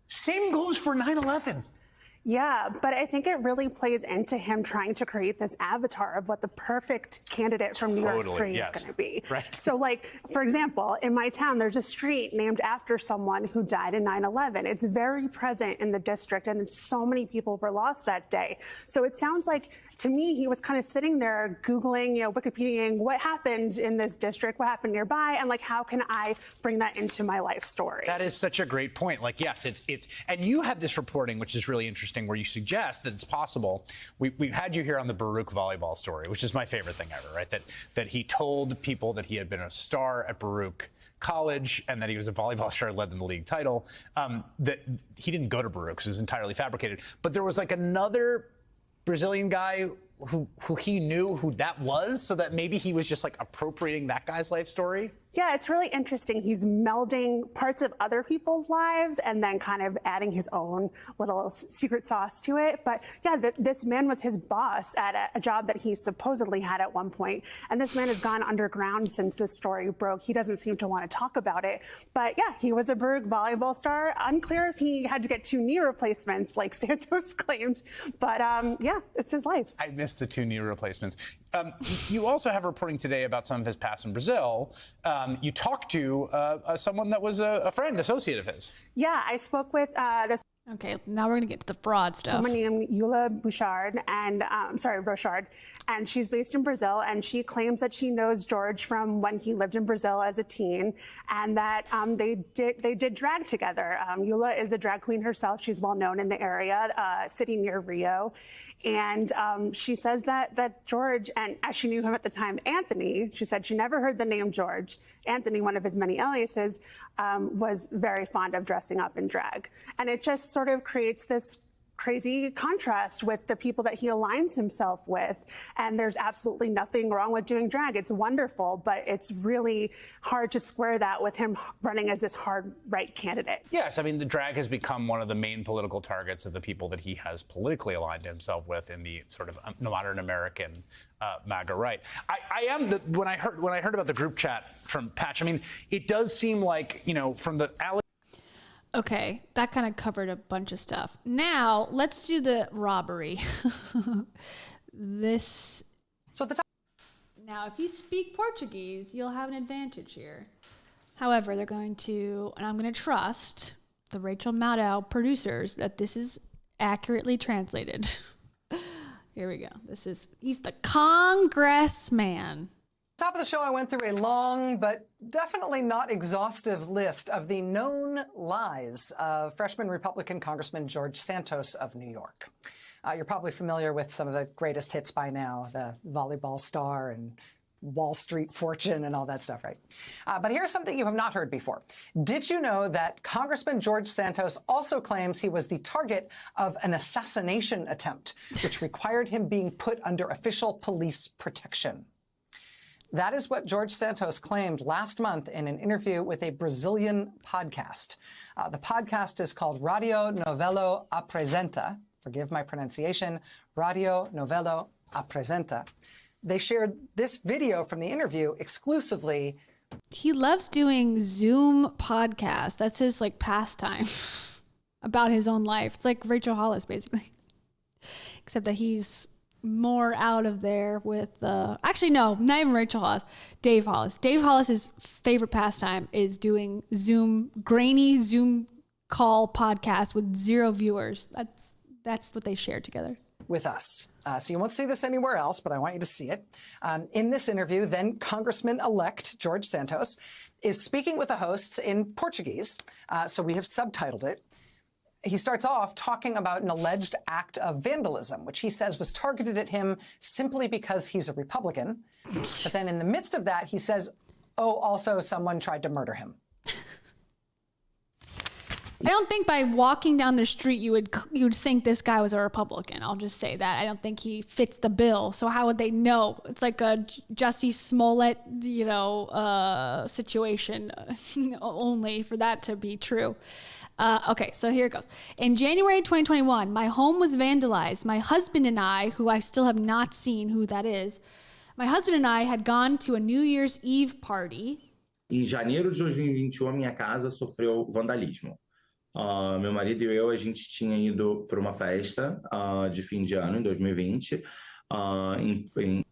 Same goes for 9/11. Yeah, but I think it really plays into him trying to create this avatar of what the perfect candidate from New York 3 is going to be. Right. So, like, for example, in my town, there's a street named after someone who died in 9/11. It's very present in the district, and so many people were lost that day. So it sounds like, to me, he was kind of sitting there Googling, Wikipediaing what happened in this district, what happened nearby, and like, how can I bring that into my life story? That is such a great point. Like, yes, it's, and you have this reporting, which is really interesting, where you suggest that it's possible. We've had you here on the Baruch volleyball story, which is my favorite thing ever, right? That he told people that he had been a star at Baruch College and that he was a volleyball star, led in the league title. That he didn't go to Baruch, so it was entirely fabricated. But there was like another Brazilian guy who he knew who that was, so that maybe he was just like appropriating that guy's life story. Yeah, it's really interesting. He's melding parts of other people's lives and then kind of adding his own little secret sauce to it. But yeah, this man was his boss at a job that he supposedly had at one point. And this man has gone underground since this story broke. He doesn't seem to want to talk about it. But yeah, he was a Baruch volleyball star. Unclear if he had to get 2 knee replacements like Santos claimed. But yeah, it's his life. I missed the 2 knee replacements. You also have reporting today about some of his past in Brazil. You talked to someone that was a friend, associate of his. Yeah, I spoke with this Okay, now we're gonna get to the fraud stuff. Someone named Eula Bouchard, and Rochard, and she's based in Brazil, and she claims that she knows George from when he lived in Brazil as a teen, and that they did drag together. Eula is a drag queen herself. She's well known in the area, sitting near Rio, and she says that George, and as she knew him at the time, Anthony, she said she never heard the name George. Anthony, one of his many aliases, was very fond of dressing up in drag, and it just sort of creates this crazy contrast with the people that he aligns himself with. And there's absolutely nothing wrong with doing drag. It's wonderful, but it's really hard to square that with him running as this hard right candidate. Yes, I mean, the drag has become one of the main political targets of the people that he has politically aligned himself with in the sort of modern American MAGA right. When I heard about the group chat from Patch, I mean, it does seem like, you know, from the Okay, that kind of covered a bunch of stuff. Now, let's do the robbery. Now, if you speak Portuguese, you'll have an advantage here. However, they're going to, and I'm going to trust the Rachel Maddow producers that this is accurately translated. Here we go. He's the Congressman. Top of the show, I went through a long but definitely not exhaustive list of the known lies of freshman Republican Congressman George Santos of New York. You're probably familiar with some of the greatest hits by now, the Volleyball star and Wall Street fortune and all that stuff, right? But here's something you have not heard before. Did you know that Congressman George Santos also claims he was the target of an assassination attempt, which required him being put under official police protection? That is what George Santos claimed last month in an interview with a Brazilian podcast. The podcast is called Radio Novelo Apresenta. Forgive my pronunciation. Radio Novelo Apresenta. They shared this video from the interview exclusively. He loves doing Zoom podcasts. That's his pastime about his own life. It's like Rachel Hollis, basically. Except that he's more out of there with actually no, not even Rachel Hollis, Dave Hollis. Dave Hollis's favorite pastime is doing grainy Zoom call podcast with 0 viewers. That's what they share together with us. So you won't see this anywhere else, but I want you to see it. In this interview, then Congressman-elect George Santos is speaking with the hosts in Portuguese. So we have subtitled it. He starts off talking about an alleged act of vandalism, which he says was targeted at him simply because he's a Republican. But then in the midst of that, he says, oh, also someone tried to murder him. I don't think by walking down the street you would think this guy was a Republican. I'll just say that. I don't think he fits the bill. So how would they know? It's like a Jussie Smollett, situation only for that to be true. Okay, so here it goes. In January 2021, my home was vandalized. My husband and I, who I still have not seen who that is, my husband and I had gone to a New Year's Eve party. Em janeiro de 2021, a minha casa sofreu vandalismo. Meu marido e eu, a gente tinha ido para uma festa de fim de ano, em 2020.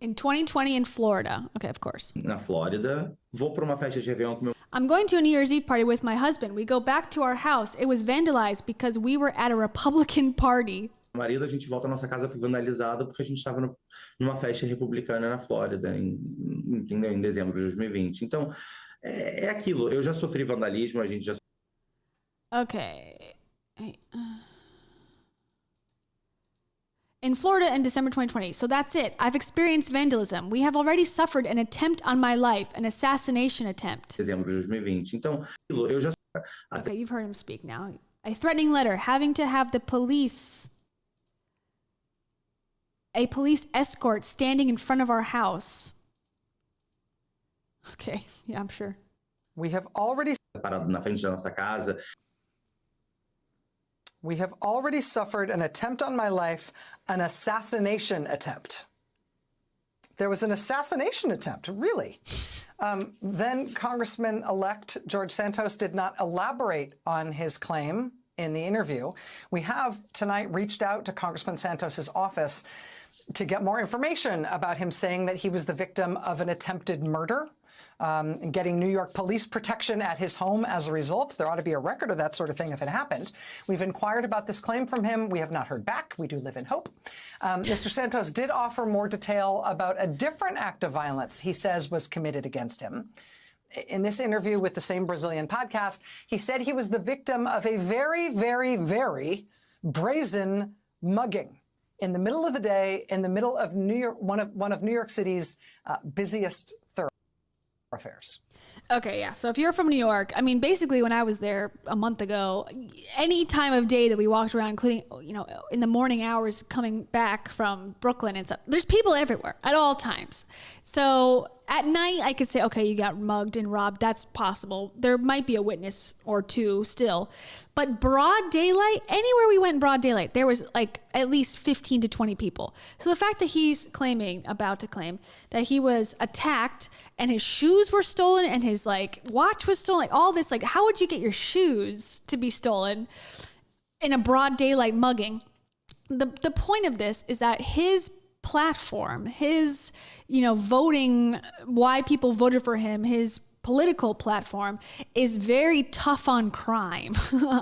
In 2020 in Florida. Okay, of course. Na Flórida. Vou para uma festa de Réveillon com meu... I'm going to a New Year's Eve party with my husband. We go back to our house. It was vandalized because we were at a Republican party. Meu marido, a gente volta à nossa casa, foi vandalizada porque a gente estava numa festa republicana na Flórida, em dezembro de 2020. Então, é aquilo. Eu já sofri vandalismo, a gente já... Okay. In Florida in December 2020. So that's it. I've experienced vandalism. We have already suffered an attempt on my life, an assassination attempt. Dezembro de 2020. Então, eu já... Okay, you've heard him speak now. A threatening letter having to have a police escort standing in front of our house. Okay, yeah, I'm sure. We have already... Parado na frente da nossa casa. We have already suffered an attempt on my life, an assassination attempt. There was an assassination attempt, really. Then Congressman-elect George Santos did not elaborate on his claim in the interview. We have tonight reached out to Congressman Santos's office. to get more information about him saying that he was the victim of an attempted murder, and getting New York police protection at his home as a result. There ought to be a record of that sort of thing if it happened. We've inquired about this claim from him. We have not heard back. We do live in hope. Mr. Santos did offer more detail about a different act of violence he says was committed against him. In this interview with the same Brazilian podcast, he said he was the victim of a very, very, very brazen mugging in the middle of the day, in the middle of New York, one of New York City's busiest thoroughfares. Okay, yeah. So if you're from New York, I mean, basically when I was there a month ago, any time of day that we walked around, including, you know, in the morning hours coming back from Brooklyn and stuff, there's people everywhere at all times. So at night, I could say, okay, you got mugged and robbed. That's possible. There might be a witness or two still. But broad daylight, anywhere we went in broad daylight, there was like at least 15 to 20 people. So the fact that he's about to claim that he was attacked and his shoes were stolen and his like watch was stolen, like all this, like how would you get your shoes to be stolen in a broad daylight mugging? The point of this is that his platform, his, you know, voting, why people voted for him, his political platform is very tough on crime,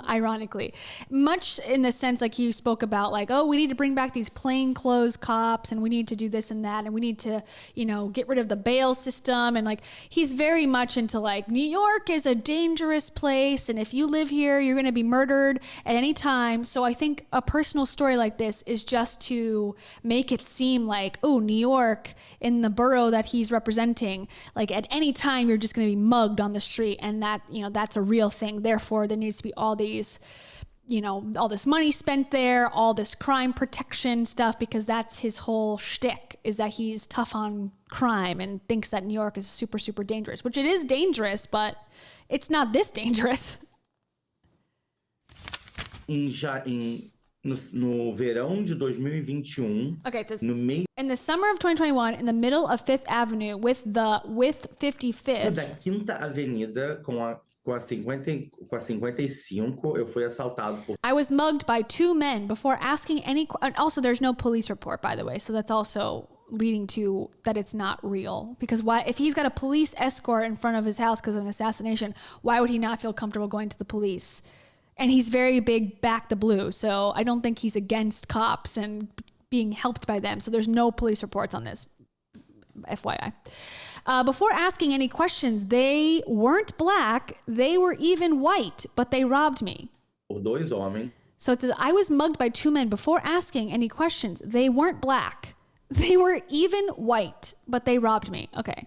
ironically. Much in the sense like he spoke about like, oh, we need to bring back these plainclothes cops and we need to do this and that and we need to, you know, get rid of the bail system. And like, he's very much into like, New York is a dangerous place and if you live here, you're going to be murdered at any time. So I think a personal story like this is just to make it seem like, oh, New York in the borough that he's representing, like at any time, you're just going to be mugged on the street and that, you know, that's a real thing. Therefore, there needs to be all these, you know, all this money spent there, all this crime protection stuff, because that's his whole shtick, is that he's tough on crime and thinks that New York is super, super dangerous, which it is dangerous, but it's not this dangerous. No verão de 2021, okay, it says, no meio in the summer of 2021, in the middle of Fifth Avenue with 55th. da Quinta Avenida com a 55, eu fui assaltado por. I was mugged by two men before asking any. And also, there's no police report, by the way, so that's also leading to that it's not real. Because why, if he's got a police escort in front of his house because of an assassination, why would he not feel comfortable going to the police? And he's very big back the blue, so I don't think he's against cops and being helped by them. So there's no police reports on this, FYI. Before asking any questions, they weren't black, they were even white, but they robbed me. Por dois homens. So it says, I was mugged by two men before asking any questions. They weren't black, they were even white, but they robbed me. Okay.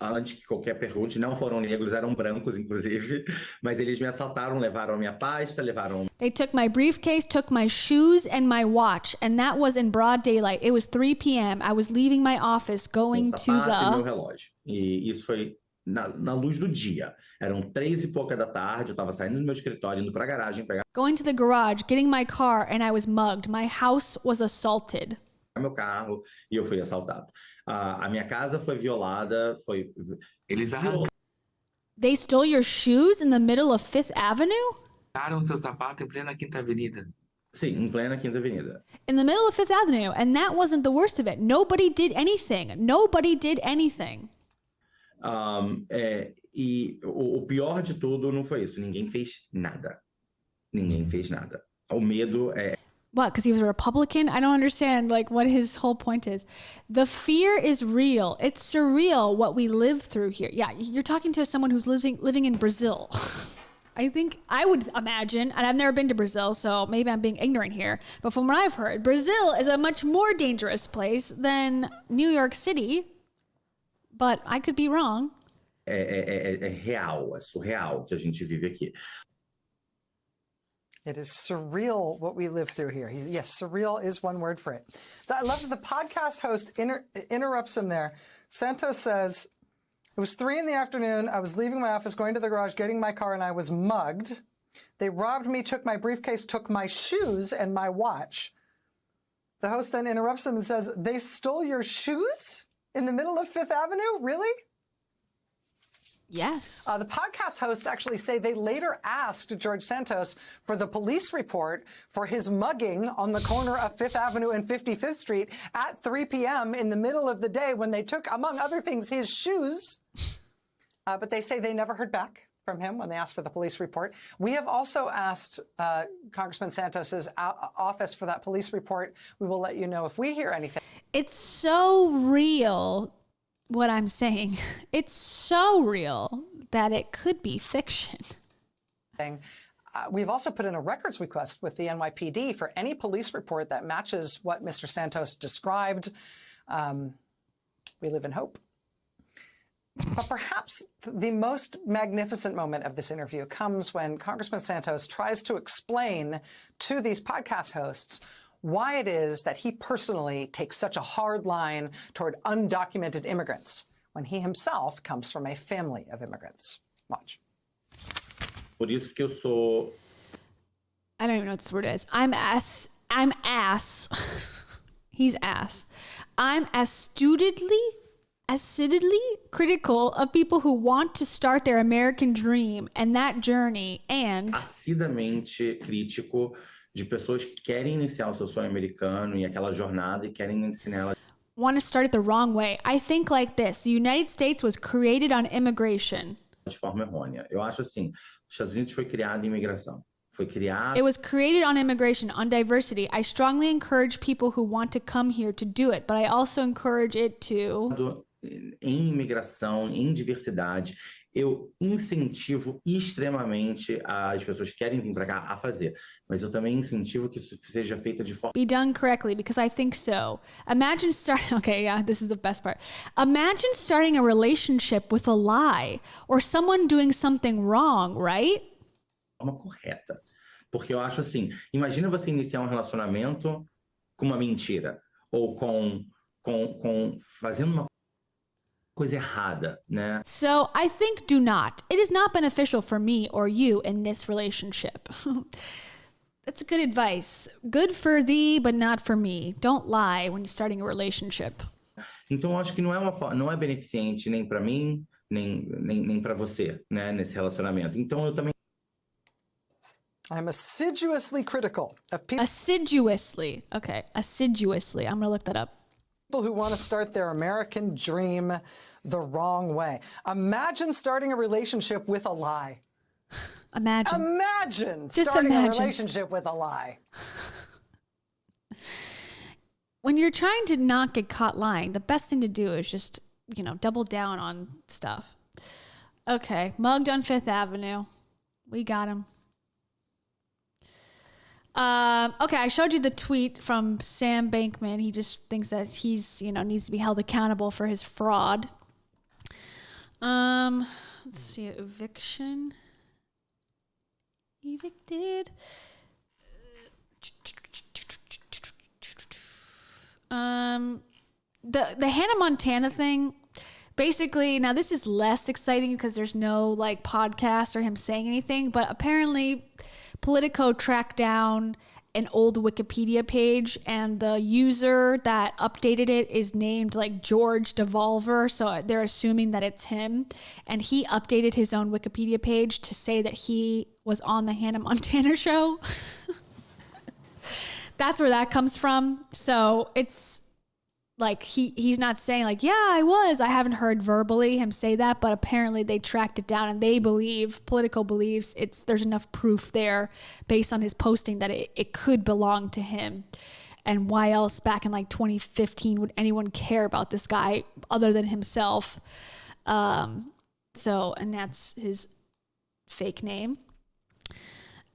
Antes que qualquer pergunte, não foram negros, eram brancos, inclusive, mas eles me assaltaram, levaram a minha pasta, levaram. They took my briefcase, took my shoes and my watch, and that was in broad daylight. It was 3 p.m. I was leaving my office going to E meu the... relógio. E isso foi na luz do dia. Eram 3 e pouca da tarde, eu estava saindo do meu escritório, indo para a garagem, pegar Going to the garage, getting my car, and I was mugged. My house was assaulted. meu carro e eu fui assaltado. A minha casa foi violada, eles They stole your shoes in the middle of Fifth Avenue? Arrancaram seu sapato em plena Quinta Avenida. Sim, em plena Quinta Avenida. In the middle of Fifth Avenue, and that wasn't the worst of it. Nobody did anything. Nobody did anything. E o pior de tudo não foi isso. Ninguém fez nada. Ninguém fez nada. O medo é... What, because he was a Republican? I don't understand like what his whole point is. The fear is real. It's surreal what we live through here. Yeah, you're talking to someone who's living in Brazil. I think I would imagine, and I've never been to Brazil, so maybe I'm being ignorant here, but from what I've heard, Brazil is a much more dangerous place than New York City, but I could be wrong. É real, é surreal que a gente vive aqui. It is surreal what we live through here. Yes, surreal is one word for it. I love that the podcast host interrupts him there. Santos says, it was 3 p.m. I was leaving my office, going to the garage, getting my car, and I was mugged. They robbed me, took my briefcase, took my shoes and my watch. The host then interrupts him and says, they stole your shoes in the middle of Fifth Avenue? Really? Yes. The podcast hosts actually say they later asked George Santos for the police report for his mugging on the corner of 5th Avenue and 55th Street at 3 p.m. in the middle of the day when they took, among other things, his shoes. But they say they never heard back from him when they asked for the police report. We have also asked Congressman Santos's office for that police report. We will let you know if we hear anything. It's so real, what I'm saying. It's so real that it could be fiction. We've also put in a records request with the NYPD for any police report that matches what Mr. Santos described. We live in hope. But perhaps the most magnificent moment of this interview comes when Congressman Santos tries to explain to these podcast hosts why it is that he personally takes such a hard line toward undocumented immigrants when he himself comes from a family of immigrants. Watch. Por isso que eu sou. I don't even know what this word is. I'm ass. He's ass. I'm acidly critical of people who want to start their American dream and that journey, and Acidamente crítico de pessoas que querem iniciar o seu sonho americano e aquela jornada e querem ensinar ela want to start it the wrong way. I think like this: the United States was created on immigration. de forma errônea. Eu acho assim, os Estados Unidos foi criado em imigração. Foi criado. It was created on immigration, on diversity. I strongly encourage people who want to come here to do it, but I also encourage it to Em imigração, em diversidade, eu incentivo extremamente as pessoas que querem vir para cá a fazer, mas eu também incentivo que isso seja feito de forma be done correctly, because I think so. Imagine starting, okay, yeah, this is the best part. Imagine starting a relationship with a lie or someone doing something wrong, right? correta. Porque eu acho assim, imagina você iniciar um relacionamento com uma mentira ou com fazendo uma coisa errada, né? So I think do not. It is not beneficial for me or you in this relationship. That's good advice. Good for thee, but not for me. Don't lie when you're starting a relationship. Então eu acho que não é beneficente nem para mim, nem para você, né, nesse relacionamento. Então eu também I'm assiduously critical of people. Assiduously. Okay, assiduously. I'm going to look that up. People who want to start their American dream the wrong way. Imagine starting a relationship with a lie. Imagine starting a relationship with a lie. When you're trying to not get caught lying, the best thing to do is just, double down on stuff. Okay, mugged on 5th Avenue. We got him. Okay, I showed you the tweet from Sam Bankman. He just thinks that he's, needs to be held accountable for his fraud. Let's see, eviction. Evicted. The Hannah Montana thing. Basically, now this is less exciting because there's no podcast or him saying anything, but apparently Politico tracked down an old Wikipedia page, and the user that updated it is named George Devolver, so they're assuming that it's him, and he updated his own Wikipedia page to say that he was on the Hannah Montana show. That's where that comes from. So it's he's not saying yeah, I was. I haven't heard verbally him say that, but apparently they tracked it down, and Politico believes there's enough proof there based on his posting that it could belong to him. And why else back in 2015 would anyone care about this guy other than himself? And that's his fake name.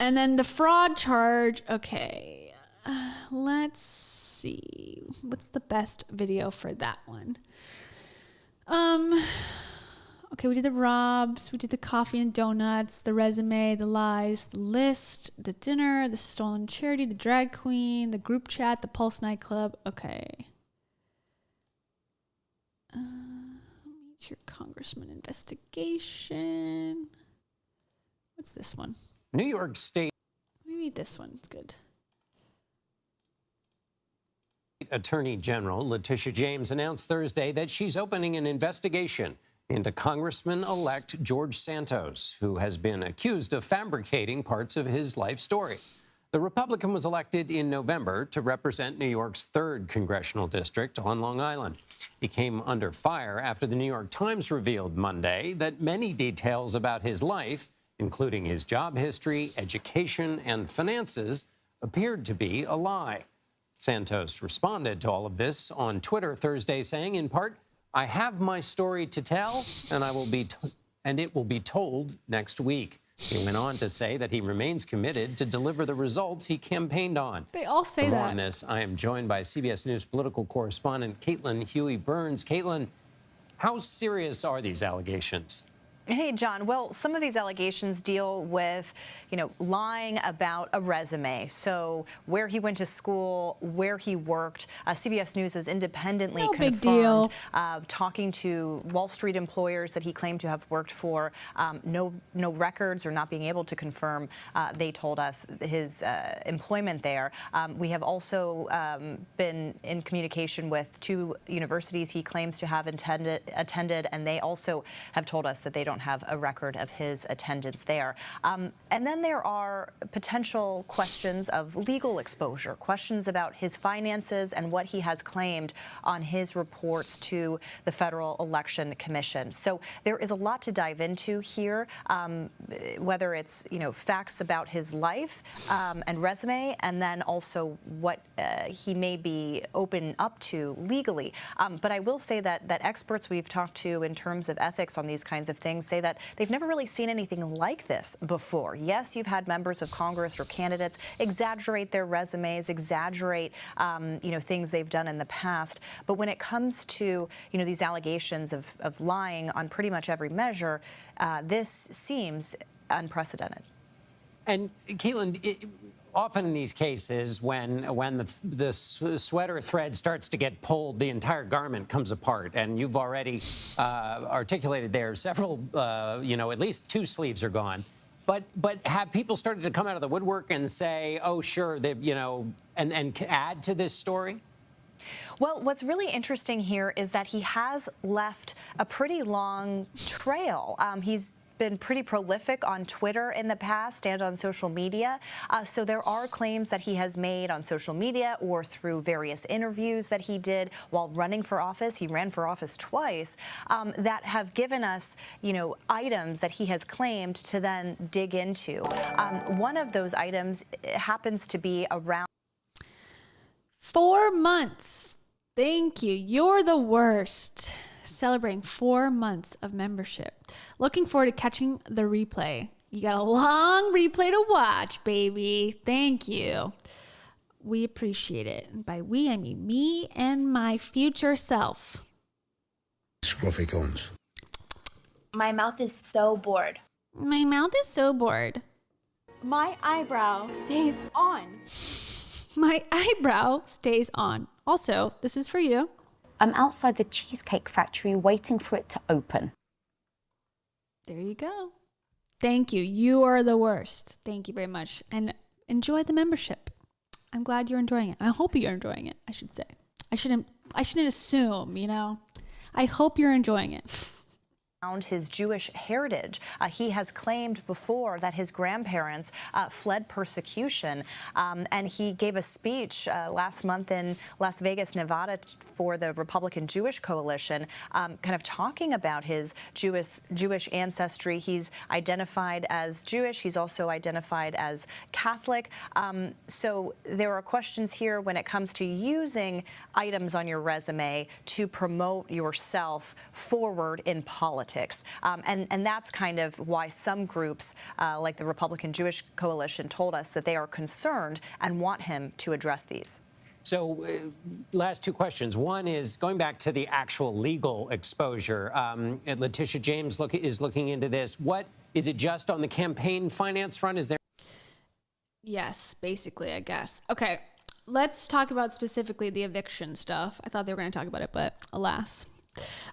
And then the fraud charge. Okay, let's see. What's the best video for that one? Okay, we did the robs, we did the coffee and donuts, the resume, the lies, the list, the dinner, the stolen charity, the drag queen, the group chat, the Pulse nightclub. Okay. Meet your congressman investigation. What's this one? New York State. Let me read this one. It's good. Attorney General Letitia James announced Thursday that she's opening an investigation into Congressman-elect George Santos, who has been accused of fabricating parts of his life story. The Republican was elected in November to represent New York's 3rd congressional district on Long Island. He came under fire after the New York Times revealed Monday that many details about his life, including his job history, education, and finances, appeared to be a lie. Santos responded to all of this on Twitter Thursday, saying, in part, "I have my story to tell, and it will be told next week." He went on to say that he remains committed to deliver the results he campaigned on. They all say For more that. on this, I am joined by CBS News political correspondent Caitlin Huey-Burns. Caitlin, how serious are these allegations? Hey, John. Well, some of these allegations deal with, lying about a resume. So where he went to school, where he worked. CBS News has independently confirmed, big deal. Talking to Wall Street employers that he claimed to have worked for, no records or not being able to confirm, they told us, his employment there. We have also been in communication with 2 universities he claims to have attended, and they also have told us that they don't have a record of his attendance there. And then there are potential questions of legal exposure, questions about his finances and what he has claimed on his reports to the Federal Election Commission. So there is a lot to dive into here, whether it's, facts about his life and resume, and then also what he may be open up to legally. But I will say that experts we've talked to in terms of ethics on these kinds of things say that they've never really seen anything like this before. Yes, you've had members of Congress or candidates exaggerate their resumes, exaggerate, things they've done in the past. But when it comes to, these allegations of lying on pretty much every measure, this seems unprecedented. And Caitlin, often in these cases, when the sweater thread starts to get pulled, the entire garment comes apart. And you've already articulated there several, at least 2 sleeves are gone. But have people started to come out of the woodwork and say, oh, sure, and add to this story? Well, what's really interesting here is that he has left a pretty long trail. He's been pretty prolific on Twitter in the past and on social media. So there are claims that he has made on social media or through various interviews that he did while running for office. He ran for office twice, that have given us, items that he has claimed to then dig into. One of those items happens to be around 4 months. Thank you. You're the worst. Celebrating 4 months of membership. Looking forward to catching the replay. You got a long replay to watch, baby. Thank you. We appreciate it. And by we, I mean me and my future self. Scruffy cones. My mouth is so bored. My mouth is so bored. My eyebrow stays on. My eyebrow stays on. Also, this is for you. I'm outside the Cheesecake Factory waiting for it to open. There you go. Thank you. You are the worst. Thank you very much. And enjoy the membership. I'm glad you're enjoying it. I hope you're enjoying it, I should say. I shouldn't assume, I hope you're enjoying it. His Jewish heritage. He has claimed before that his grandparents fled persecution, and he gave a speech last month in Las Vegas, Nevada for the Republican Jewish Coalition, kind of talking about his Jewish ancestry. He's identified as Jewish. He's also identified as Catholic. So there are questions here when it comes to using items on your resume to promote yourself forward in politics. And that's kind of why some groups, like the Republican Jewish Coalition, told us that they are concerned and want him to address these. So last 2 questions. One is going back to the actual legal exposure. Letitia James is looking into this. What is it, just on the campaign finance front? Is there? Yes, basically, I guess. Okay, let's talk about specifically the eviction stuff. I thought they were going to talk about it, but alas.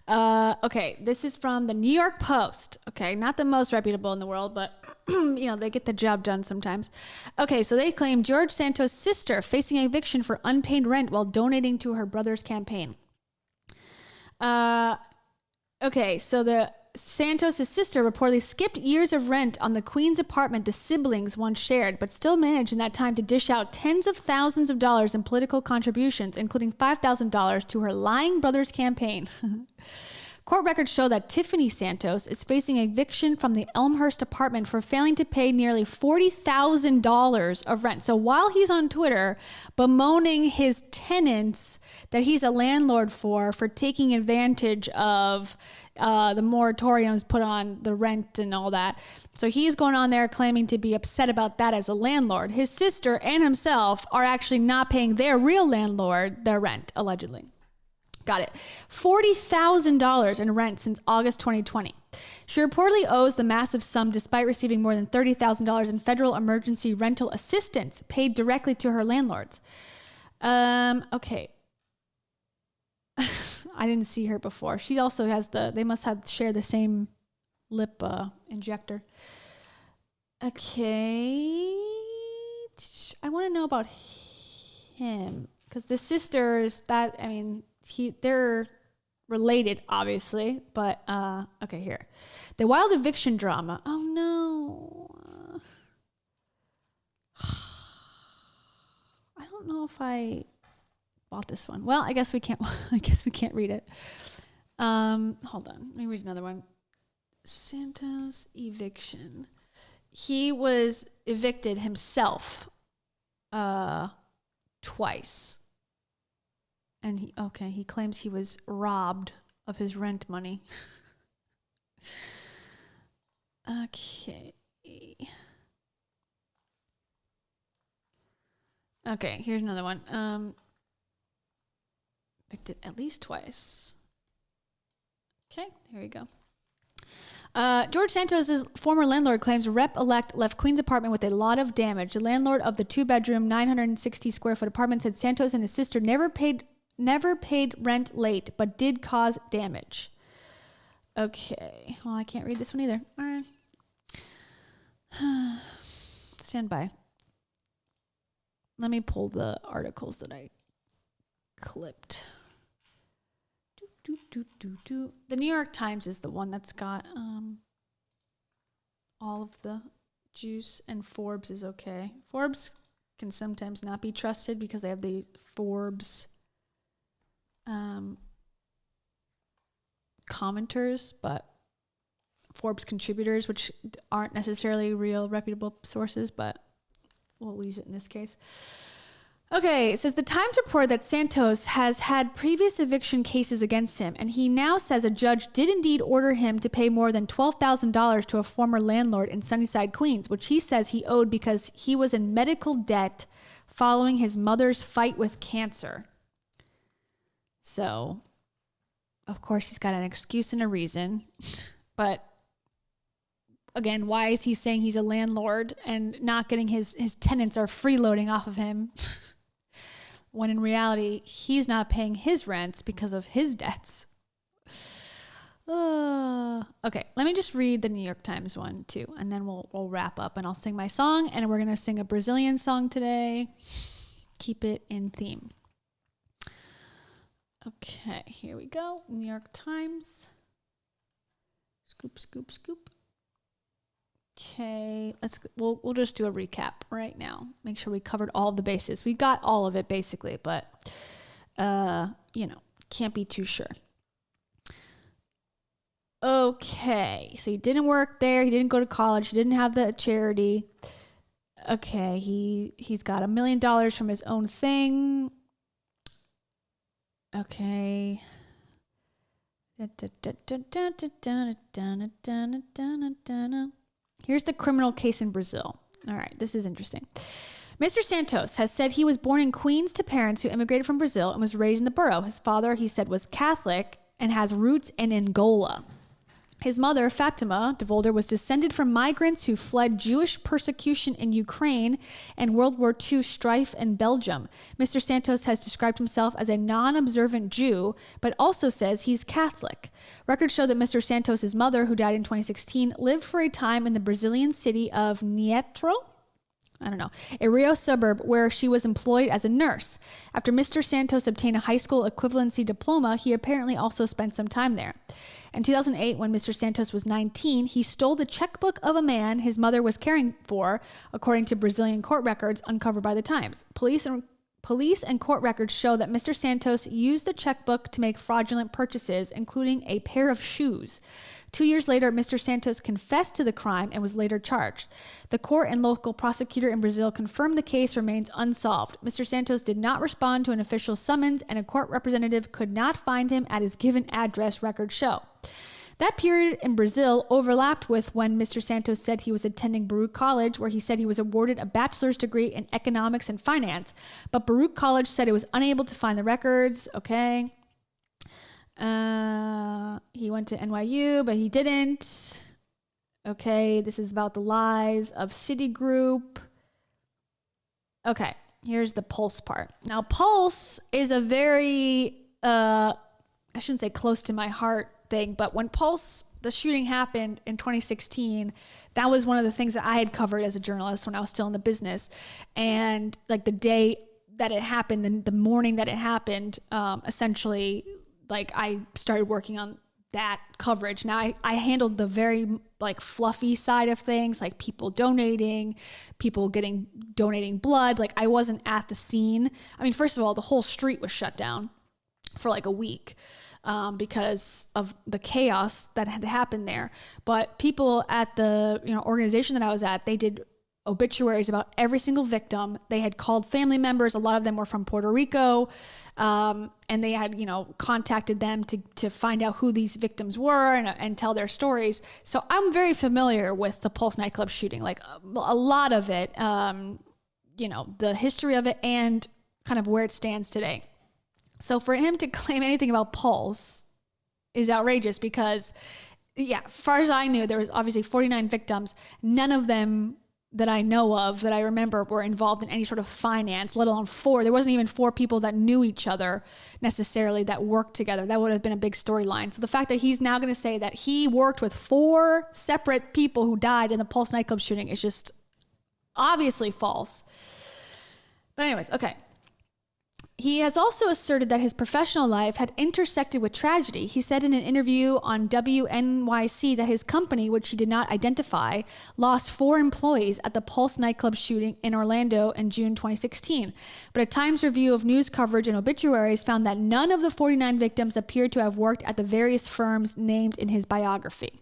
Okay, this is from the New York Post. Okay, not the most reputable in the world, but they get the job done sometimes. Okay, so they claim George Santos' sister facing eviction for unpaid rent while donating to her brother's campaign. Okay, so the Santos' sister reportedly skipped years of rent on the Queens apartment the siblings once shared, but still managed in that time to dish out tens of thousands of dollars in political contributions, including $5,000 to her lying brother's campaign. Court records show that Tiffany Santos is facing eviction from the Elmhurst apartment for failing to pay nearly $40,000 of rent. So while he's on Twitter bemoaning his tenants that he's a landlord for taking advantage of the moratoriums put on the rent and all that. So he's going on there claiming to be upset about that as a landlord. His sister and himself are actually not paying their real landlord their rent, allegedly. Got it. $40,000 in rent since August 2020. She reportedly owes the massive sum despite receiving more than $30,000 in federal emergency rental assistance paid directly to her landlords. Okay. I didn't see her before. She also has they must have share the same lip injector. Okay. I want to know about him because the sisters they're related, obviously, but okay, here. The wild eviction drama. Oh no. I don't know if I bought this one. Well, I guess we can't read it. Hold on. Let me read another one. Santos eviction. He was evicted himself twice. And he claims he was robbed of his rent money. Okay. Okay, here's another one. Evicted at least twice. Okay, here we go. George Santos' former landlord claims Rep-elect left Queens apartment with a lot of damage. The landlord of the 2-bedroom, 960 square foot apartment said Santos and his sister never paid rent late, but did cause damage. Okay. Well, I can't read this one either. All right. Stand by. Let me pull the articles that I clipped. The New York Times is the one that's got all of the juice, and Forbes is okay. Forbes can sometimes not be trusted because they have the Forbes commenters, but Forbes contributors, which aren't necessarily real reputable sources, but we'll use it in this case. Okay, it says the Times reported that Santos has had previous eviction cases against him, and he now says a judge did indeed order him to pay more than $12,000 to a former landlord in Sunnyside, Queens, which he says he owed because he was in medical debt following his mother's fight with cancer. So, of course, he's got an excuse and a reason. But, again, why is he saying he's a landlord and not getting his tenants are freeloading off of him? When in reality, he's not paying his rents because of his debts. Okay, let me just read the New York Times one, too. And then we'll wrap up and I'll sing my song. And we're going to sing a Brazilian song today. Keep it in theme. Okay, here we go. New York Times. Scoop, scoop, scoop. Okay, we'll just do a recap right now. Make sure we covered all of the bases. We got all of it basically, but can't be too sure. Okay, so he didn't work there. He didn't go to college. He didn't have the charity. Okay, he's got $1 million from his own thing. Okay. Here's the criminal case in Brazil. All right, this is interesting. Mr. Santos has said he was born in Queens to parents who immigrated from Brazil and was raised in the borough. His father, he said, was Catholic and has roots in Angola. His mother, Fatima DeVolder, was descended from migrants who fled Jewish persecution in Ukraine and World War II strife in Belgium. Mr. Santos has described himself as a non-observant Jew, but also says he's Catholic. Records show that Mr. Santos' mother, who died in 2016, lived for a time in the Brazilian city of Neutro. I don't know, a Rio suburb where she was employed as a nurse. After Mr. Santos obtained a high school equivalency diploma, he apparently also spent some time there. In 2008, when Mr. Santos was 19, he stole the checkbook of a man his mother was caring for, according to Brazilian court records uncovered by the Times. Police and court records show that Mr. Santos used the checkbook to make fraudulent purchases, including a pair of shoes. 2 years later, Mr. Santos confessed to the crime and was later charged. The court and local prosecutor in Brazil confirmed the case remains unsolved. Mr. Santos did not respond to an official summons, and a court representative could not find him at his given address, records show. That period in Brazil overlapped with when Mr. Santos said he was attending Baruch College, where he said he was awarded a bachelor's degree in economics and finance, but Baruch College said it was unable to find the records. Okay. He went to NYU, but he didn't. Okay, this is about the lies of Citigroup. Okay, here's the Pulse part. Now, Pulse is a very, I shouldn't say close to my heart thing, but when Pulse, the shooting happened in 2016, that was one of the things that I had covered as a journalist when I was still in the business. And like the day that it happened, the morning that it happened, essentially, like I started working on that coverage. Now I handled the very like fluffy side of things, like people donating blood. Like I wasn't at the scene. I mean, first of all, the whole street was shut down for like a week because of the chaos that had happened there. But people at the organization that I was at, they did obituaries about every single victim. They had called family members. A lot of them were from Puerto Rico. And they had, contacted them to find out who these victims were and tell their stories. So I'm very familiar with the Pulse nightclub shooting, like a lot of it, the history of it and kind of where it stands today. So for him to claim anything about Pulse is outrageous because, as far as I knew, there was obviously 49 victims. None of them that I know of, that I remember, were involved in any sort of finance, let alone 4. There wasn't even 4 people that knew each other necessarily that worked together. That would have been a big storyline. So the fact that he's now going to say that he worked with 4 separate people who died in the Pulse nightclub shooting is just obviously false. But anyways, okay. He has also asserted that his professional life had intersected with tragedy. He said in an interview on WNYC that his company, which he did not identify, lost 4 employees at the Pulse nightclub shooting in Orlando in June 2016. But a Times review of news coverage and obituaries found that none of the 49 victims appeared to have worked at the various firms named in his biography.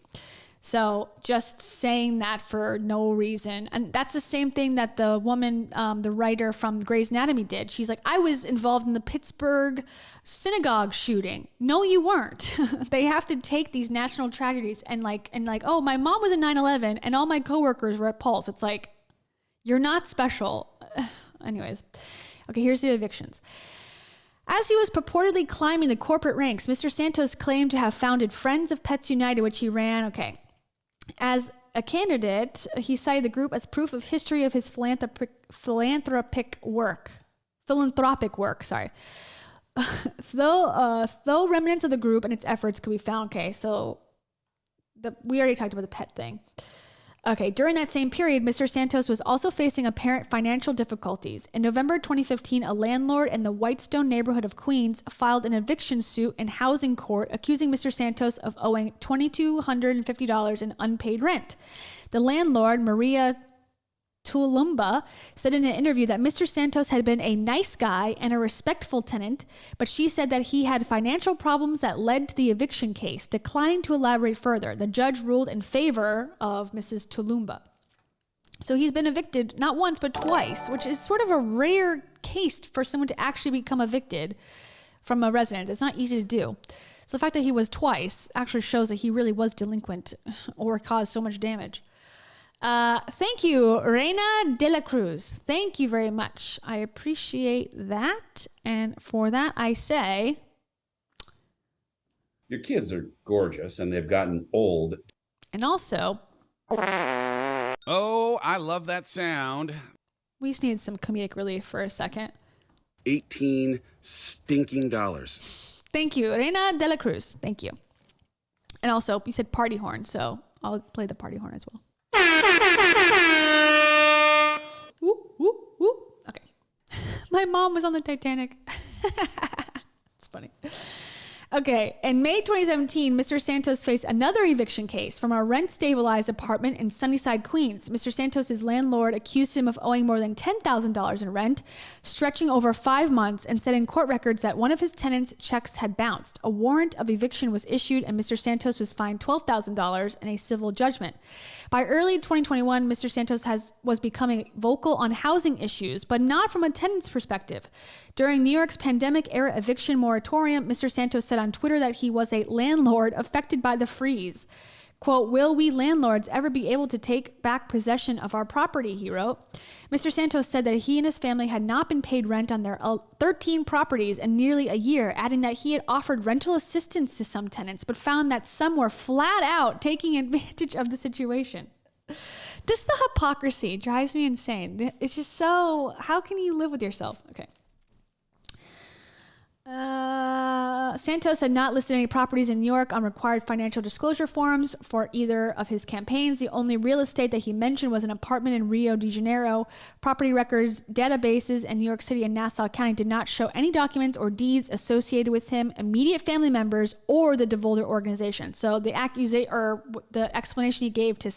So just saying that for no reason. And that's the same thing that the woman, the writer from Grey's Anatomy did. She's like, I was involved in the Pittsburgh synagogue shooting. No, you weren't. They have to take these national tragedies and like, oh, my mom was in 9/11 and all my coworkers were at Pulse. It's like, you're not special. Anyways. Okay, here's the evictions. As he was purportedly climbing the corporate ranks, Mr. Santos claimed to have founded Friends of Pets United, which he ran. Okay. As a candidate, he cited the group as proof of history of his philanthropic work. Though remnants of the group and its efforts could be found. Okay, so we already talked about the pet thing. Okay, during that same period, Mr. Santos was also facing apparent financial difficulties. In November 2015, a landlord in the Whitestone neighborhood of Queens filed an eviction suit in housing court accusing Mr. Santos of owing $2,250 in unpaid rent. The landlord, Maria Tulumba, said in an interview that Mr. Santos had been a nice guy and a respectful tenant, but she said that he had financial problems that led to the eviction case. Declining to elaborate further, the judge ruled in favor of Mrs. Tulumba. So he's been evicted not once, but twice, which is sort of a rare case for someone to actually become evicted from a residence. It's not easy to do. So the fact that he was twice actually shows that he really was delinquent or caused so much damage. Thank you, Reina de la Cruz. Thank you very much. I appreciate that. And for that, I say... Your kids are gorgeous and they've gotten old. And also... Oh, I love that sound. We just needed some comedic relief for a second. $18 stinking. Thank you, Reina de la Cruz. Thank you. And also, you said party horn, so I'll play the party horn as well. Woo. My mom was on the Titanic. It's funny. Okay, in May 2017, Mr. Santos faced another eviction case from a rent-stabilized apartment in Sunnyside, Queens. Mr. Santos' landlord accused him of owing more than $10,000 in rent, stretching over 5 months, and said in court records that one of his tenants' checks had bounced. A warrant of eviction was issued, and Mr. Santos was fined $12,000 in a civil judgment. By early 2021, Mr. Santos was becoming vocal on housing issues, but not from a tenant's perspective. During New York's pandemic-era eviction moratorium, Mr. Santos said on Twitter that he was a landlord affected by the freeze. Quote, "Will we landlords ever be able to take back possession of our property?" he wrote. Mr. Santos said that he and his family had not been paid rent on their 13 properties in nearly a year, adding that he had offered rental assistance to some tenants, but found that some were flat out taking advantage of the situation. This, the hypocrisy drives me insane. It's just so, how can you live with yourself? Okay. Santos had not listed any properties in New York on required financial disclosure forms for either of his campaigns. The only real estate that he mentioned was an apartment in Rio de Janeiro. Property records databases in New York City and Nassau County did not show any documents or deeds associated with him, immediate family members, or the DeVolder organization. So the the explanation he gave to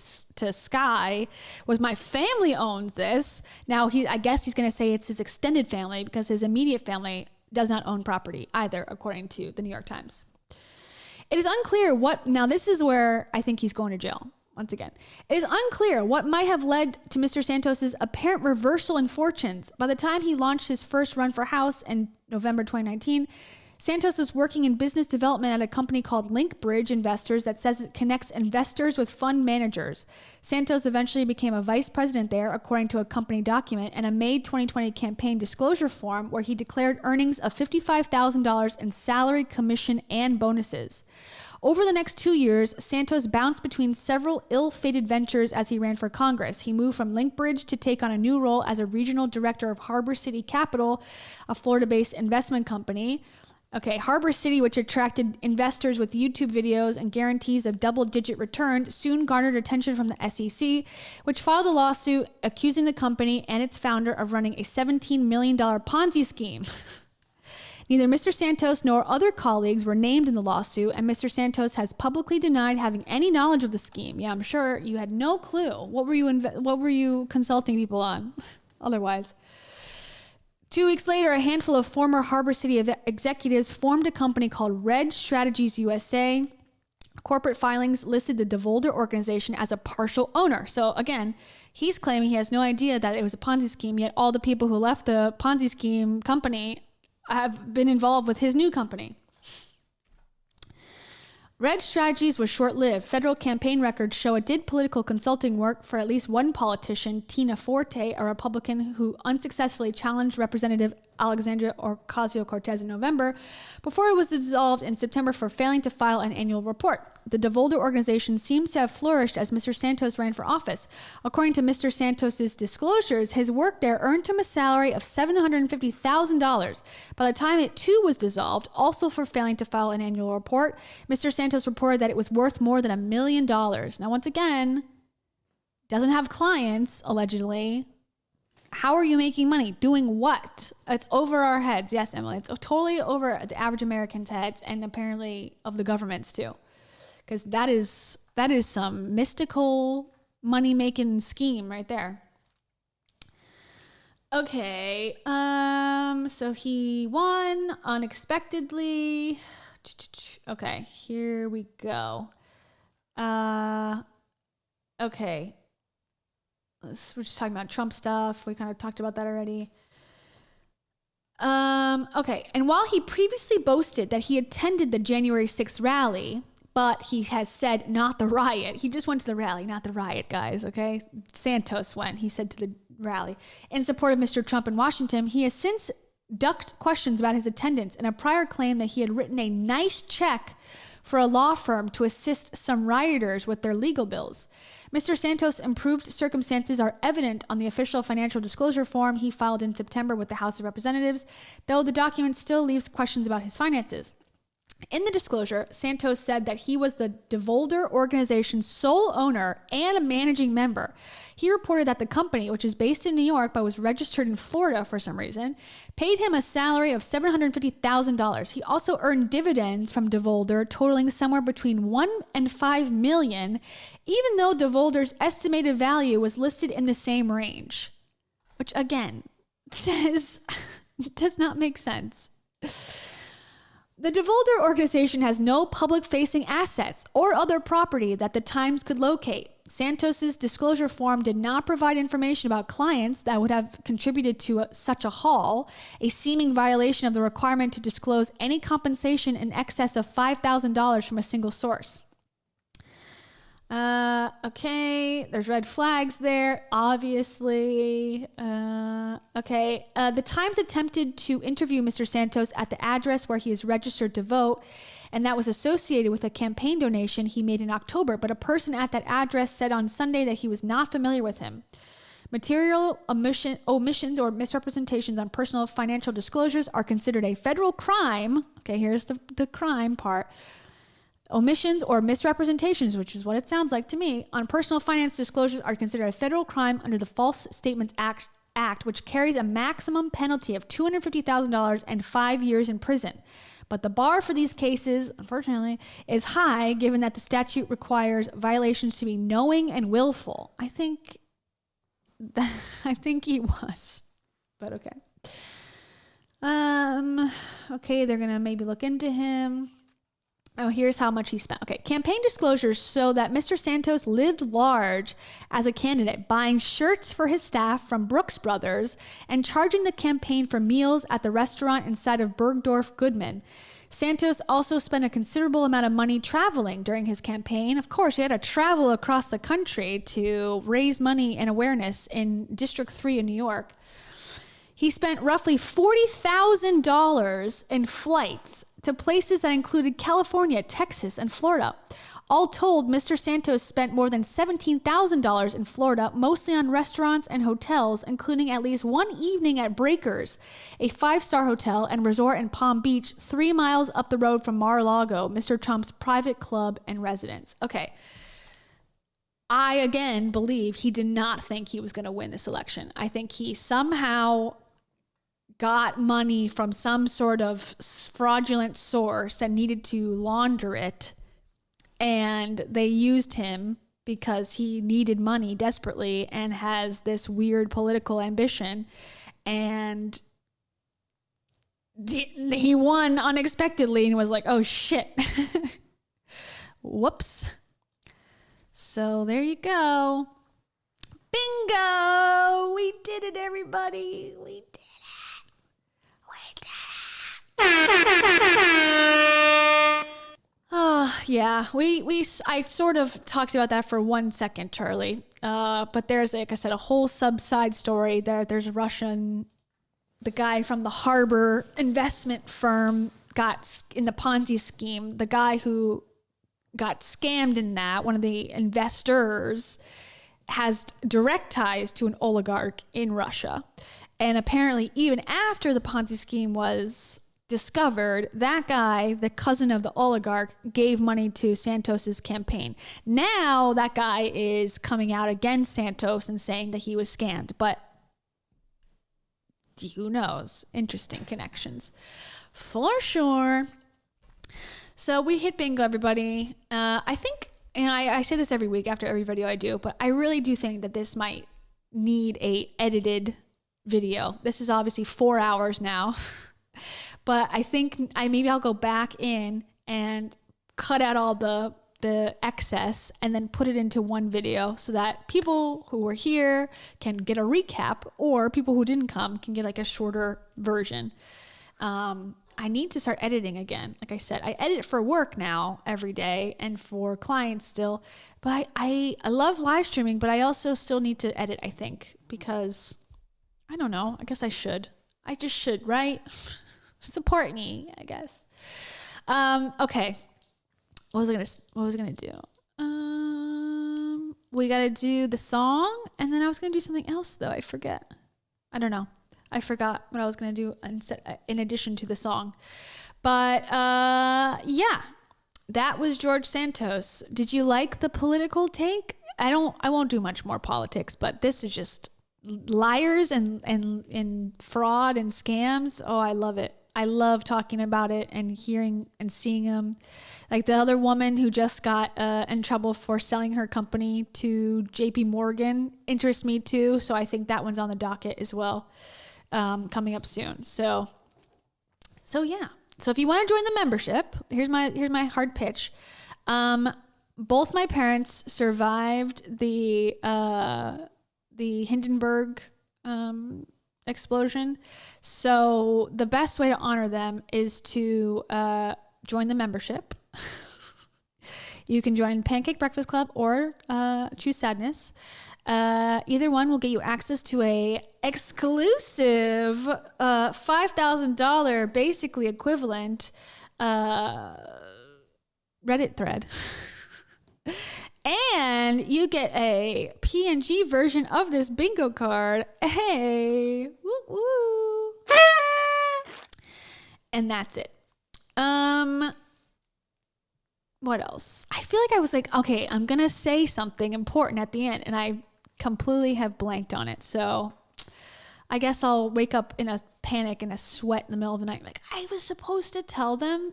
Sky was, my family owns this. Now I guess he's going to say it's his extended family, because his immediate family does not own property either, according to the New York Times. It is unclear now this is where I think he's going to jail, once again. It is unclear what might have led to Mr. Santos's apparent reversal in fortunes. By the time he launched his first run for House in November 2019, Santos was working in business development at a company called Linkbridge Investors that says it connects investors with fund managers. Santos eventually became a vice president there, according to a company document, and a May 2020 campaign disclosure form where he declared earnings of $55,000 in salary, commission, and bonuses. Over the next 2 years, Santos bounced between several ill-fated ventures as he ran for Congress. He moved from Linkbridge to take on a new role as a regional director of Harbor City Capital, a Florida-based investment company. Okay, Harbor City, which attracted investors with YouTube videos and guarantees of double-digit returns, soon garnered attention from the SEC, which filed a lawsuit accusing the company and its founder of running a $17 million Ponzi scheme. Neither Mr. Santos nor other colleagues were named in the lawsuit, and Mr. Santos has publicly denied having any knowledge of the scheme. Yeah, I'm sure you had no clue. What were you consulting people on otherwise? 2 weeks later, a handful of former Harbor City executives formed a company called Red Strategies USA. Corporate filings listed the DeVolder organization as a partial owner. So again, he's claiming he has no idea that it was a Ponzi scheme, yet all the people who left the Ponzi scheme company have been involved with his new company. Red Strategies was short-lived. Federal campaign records show it did political consulting work for at least one politician, Tina Forte, a Republican who unsuccessfully challenged Representative Alexandria Ocasio-Cortez in November, before it was dissolved in September for failing to file an annual report. The DeVolder organization seems to have flourished as Mr. Santos ran for office. According to Mr. Santos's disclosures, his work there earned him a salary of $750,000. By the time it too was dissolved, also for failing to file an annual report, Mr. Santos reported that it was worth more than $1 million. Now, once again, doesn't have clients, allegedly. How are you making money? Doing what? It's over our heads. Yes, Emily, it's totally over the average American's heads, and apparently of the government's too. Because that is some mystical money-making scheme right there. Okay, so he won unexpectedly. Okay, here we go. Okay. We're just talking about Trump stuff. We kind of talked about that already. Okay, and while he previously boasted that he attended the January 6th rally, but he has said not the riot. He just went to the rally, not the riot, guys, okay? Santos went, he said, to the rally. In support of Mr. Trump in Washington, he has since ducked questions about his attendance and a prior claim that he had written a nice check for a law firm to assist some rioters with their legal bills. Mr. Santos' improved circumstances are evident on the official financial disclosure form he filed in September with the House of Representatives, though the document still leaves questions about his finances. In the disclosure, Santos said that he was the DeVolder organization's sole owner and a managing member. He reported that the company, which is based in New York but was registered in Florida for some reason, paid him a salary of $750,000. He also earned dividends from DeVolder totaling somewhere between $1 and $5 million, even though DeVolder's estimated value was listed in the same range. Which, again, does not make sense. The DeVolder organization has no public-facing assets or other property that the Times could locate. Santos's disclosure form did not provide information about clients that would have contributed to such a haul, a seeming violation of the requirement to disclose any compensation in excess of $5,000 from a single source. Okay, there's red flags there, obviously. The Times attempted to interview Mr. Santos at the address where he is registered to vote, and that was associated with a campaign donation he made in October, but a person at that address said on Sunday that he was not familiar with him. Material omissions or misrepresentations on personal financial disclosures are considered a federal crime. Okay, here's the crime part. Omissions or misrepresentations, which is what it sounds like to me, on personal finance disclosures are considered a federal crime under the False Statements Act, which carries a maximum penalty of $250,000 and 5 years in prison. But the bar for these cases, unfortunately, is high, given that the statute requires violations to be knowing and willful. I think he was, but okay. Okay, they're gonna maybe look into him. Oh, here's how much he spent. Okay, campaign disclosures show that Mr. Santos lived large as a candidate, buying shirts for his staff from Brooks Brothers and charging the campaign for meals at the restaurant inside of Bergdorf Goodman. Santos also spent a considerable amount of money traveling during his campaign. Of course, he had to travel across the country to raise money and awareness in District 3 in New York. He spent roughly $40,000 in flights to places that included California, Texas, and Florida. All told, Mr. Santos spent more than $17,000 in Florida, mostly on restaurants and hotels, including at least one evening at Breakers, a 5-star hotel and resort in Palm Beach, 3 miles up the road from Mar-a-Lago, Mr. Trump's private club and residence. Okay. I, again, believe he did not think he was going to win this election. I think he somehow got money from some sort of fraudulent source that needed to launder it, and they used him because he needed money desperately and has this weird political ambition, and he won unexpectedly and was like, oh shit. Whoops. So there you go. Bingo! We did it, everybody. We did it. Oh, yeah. I sort of talked about that for 1 second, Charlie. But there's, like I said, a whole side story there. There's the guy from the Harbor investment firm got in the Ponzi scheme. The guy who got scammed in that, one of the investors, has direct ties to an oligarch in Russia. And apparently, even after the Ponzi scheme was discovered, that guy, the cousin of the oligarch, gave money to Santos's campaign. Now that guy is coming out against Santos and saying that he was scammed. But who knows? Interesting connections. For sure. So we hit bingo, everybody. I think, and I say this every week after every video I do, but I really do think that this might need a edited video. This is obviously 4 hours now, but I think maybe I'll go back in and cut out all the excess and then put it into one video so that people who were here can get a recap, or people who didn't come can get like a shorter version. I need to start editing again. Like I said, I edit for work now every day and for clients still, but I love live streaming, but I also still need to edit, I think, because I don't know. I guess I should. I just should, right? Support me, I guess. Okay. What was I gonna do? We gotta do the song, and then I was gonna do something else though. I forget. I don't know. I forgot what I was gonna do in addition to the song. But yeah, that was George Santos. Did you like the political take? I won't do much more politics, but this is just liars and fraud and scams. Oh, I love it. I love talking about it and hearing and seeing them. Like the other woman who just got in trouble for selling her company to JP Morgan interests me too. So I think that one's on the docket as well, coming up soon. So yeah. So if you want to join the membership, here's my hard pitch. Both my parents survived the Hindenburg explosion. So the best way to honor them is to join the membership. You can join Pancake Breakfast Club or Choose Sadness. Either one will get you access to a exclusive $5,000 basically equivalent Reddit thread. And you get a PNG version of this bingo card. Hey, woo woo. And that's it. What else? I feel like I was like, okay, I'm going to say something important at the end, and I completely have blanked on it. So I guess I'll wake up in a panic and a sweat in the middle of the night. Like, I was supposed to tell them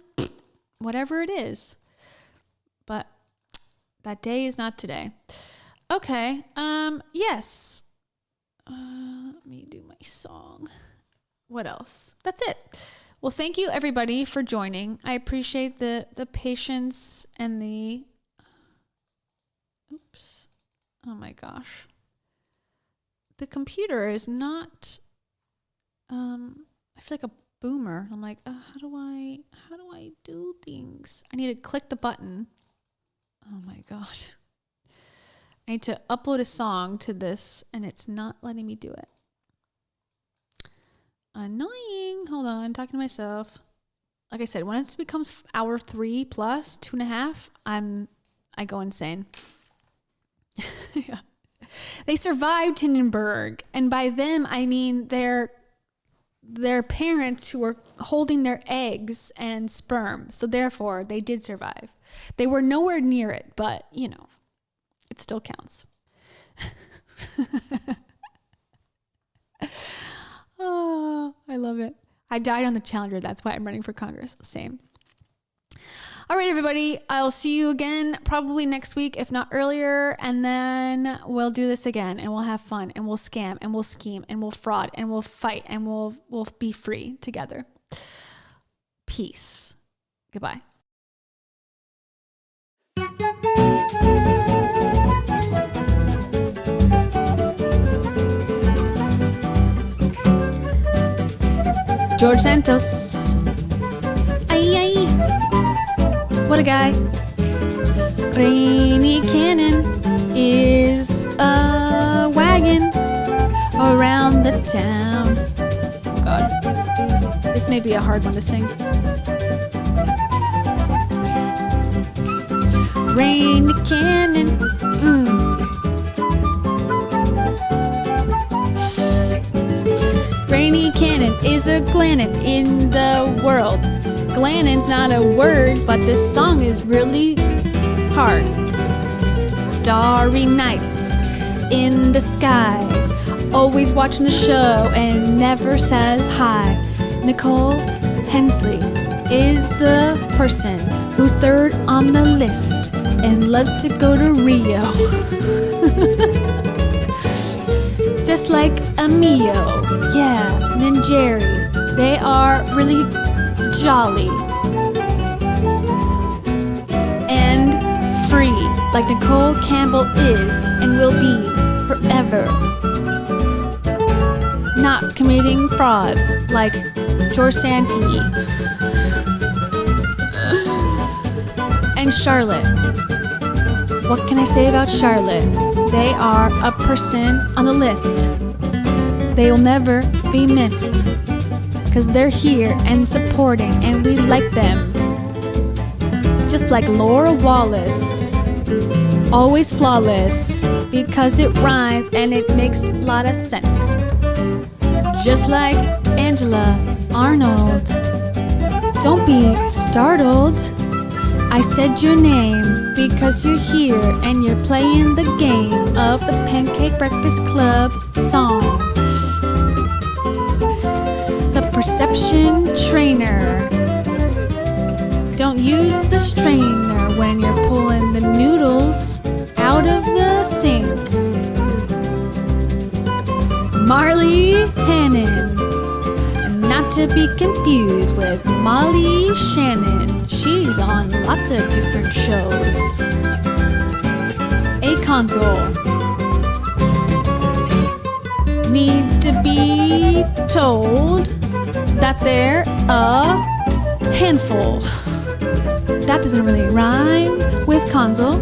whatever it is. But that day is not today. Okay. Yes. Let me do my song. What else? That's it. Well, thank you everybody for joining. I appreciate the patience and the, oops. Oh my gosh. The computer is not, I feel like a boomer. I'm like, how do I do things? I need to click the button. Oh my God. I need to upload a song to this and it's not letting me do it. Annoying. Hold on, talking to myself. Like I said, when it becomes hour 3 plus 2.5, I go insane. Yeah. They survived Hindenburg, and by them I mean their parents who were holding their eggs and sperm. So therefore, they did survive. They were nowhere near it, but you know, it still counts. Oh, I love it. I died on the Challenger. That's why I'm running for Congress. Same. All right, everybody. I'll see you again probably next week, if not earlier. And then we'll do this again and we'll have fun and we'll scam and we'll scheme and we'll fraud and we'll fight and we'll be free together. Peace. Goodbye. George Santos. Ay, ay. What a guy. Rainy Cannon is a wagon around the town. Oh God. This may be a hard one to sing. Rainy Cannon. Rainy Cannon is a glannon in the world. Glannon's not a word, but this song is really hard. Starry nights in the sky, always watching the show and never says hi. Nicole Hensley is the person who's third on the list and loves to go to Rio. Just like Emilio, yeah, and Jerry, they are really jolly and free, like Nicole Campbell is and will be forever. Not committing frauds like George Santee and Charlotte. What can I say about Charlotte? They are a person on the list. They will never be missed because they're here and supporting and we like them. Just like Laura Wallace, always flawless because it rhymes and it makes a lot of sense. Just like Angela Arnold, Don't be startled. I said your name because you're here and you're playing the game of the Pancake Breakfast Club song. The perception trainer. Don't use the strainer when you're pulling the noodles out of the sink. Marley Hannon. Not to be confused with Molly Shannon. She's on lots of different shows. A console needs to be told that they're a handful. That doesn't really rhyme with console,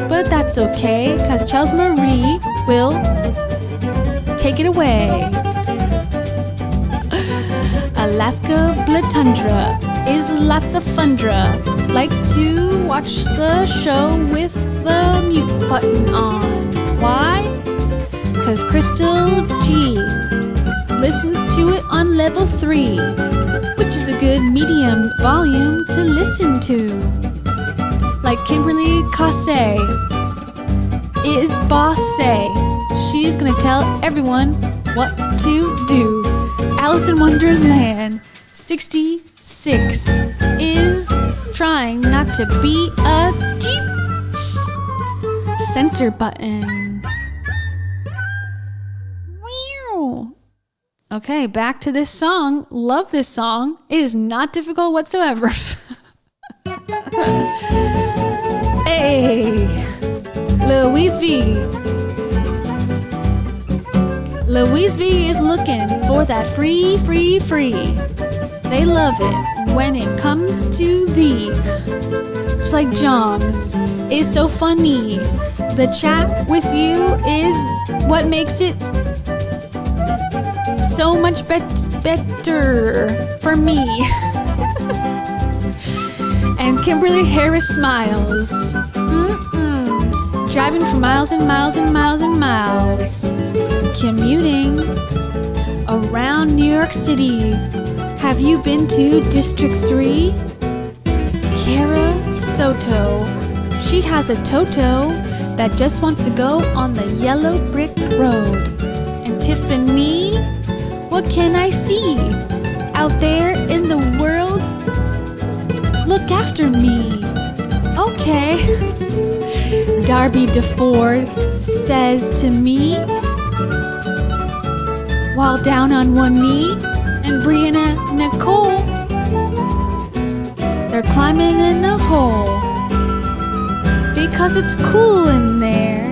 but that's okay, because Charles Marie will take it away. Alaska Blood Tundra is lots of fundra. Likes to watch the show with the mute button on. Why? Because Crystal G listens to it on level 3, which is a good medium volume to listen to. Like Kimberly Casse is bossy. She's gonna tell everyone what to do. Alice in Wonderland 66 is trying not to be a Jeep. Censor button. Meow. Okay, back to this song. Love this song. It is not difficult whatsoever. Hey, Louise V. Louise V is looking for that free. They love it when it comes to thee. Just like Joms is so funny. The chat with you is what makes it so much better for me. And Kimberly Harris smiles. Driving for miles and miles and miles and miles. Commuting around New York City. Have you been to District 3? Kara Soto. She has a Toto that just wants to go on the yellow brick road. And Tiffany, what can I see out there in the world? Look after me. Okay. Darby DeFord says to me, while down on one knee, and Brianna Nicole, they're climbing in a hole because it's cool in there.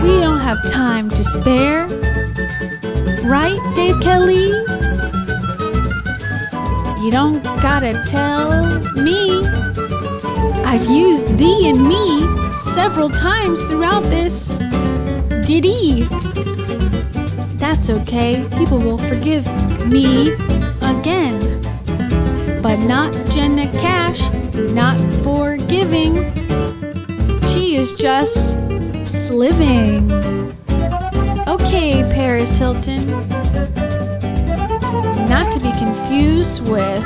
We don't have time to spare, right, Dave Kelly? You don't gotta tell me. I've used thee and me several times throughout this ditty. That's okay, people will forgive me again. But not Jenna Cash, not forgiving. She is just sliving. Okay, Paris Hilton. Not to be confused with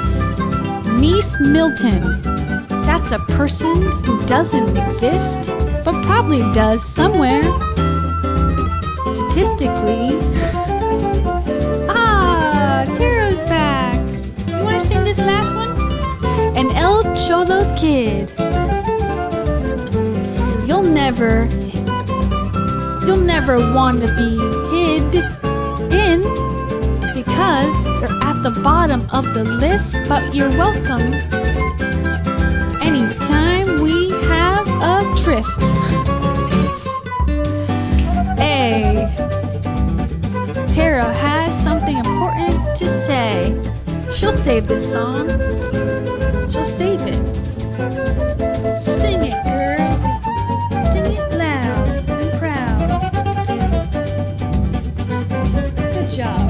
Niece Milton. That's a person who doesn't exist, but probably does somewhere. Statistically. Tara's back. You want to sing this last one? An El Cholo's kid. You'll never want to be hid in because you're at the bottom of the list, but you're welcome anytime we have a tryst. Hey, Tara has something important to say. She'll save this song. She'll save it. Sing it, girl. Sing it loud and proud. Good job.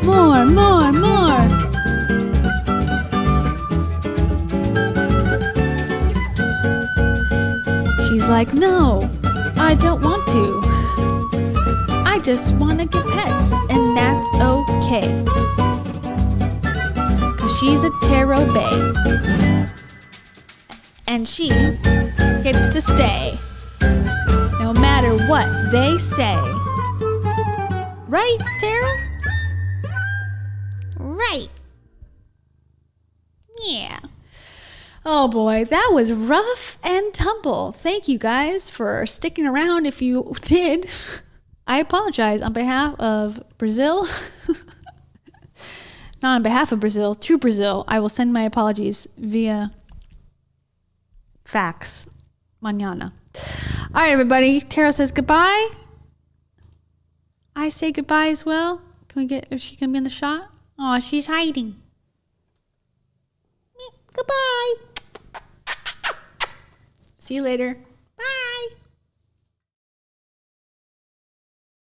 More. like, no, I don't want to. I just want to get pets, and that's okay. 'Cause she's a tarot bae. And she gets to stay, no matter what they say. Right, Tara? Right. Yeah. Oh boy, that was rough and tumble. Thank you guys for sticking around if you did. I apologize on behalf of Brazil. Not on behalf of Brazil, to Brazil. I will send my apologies via fax mañana. All right, everybody. Tara says goodbye. I say goodbye as well. Can we get, is she going to be in the shot? Oh, she's hiding. Goodbye. See you later.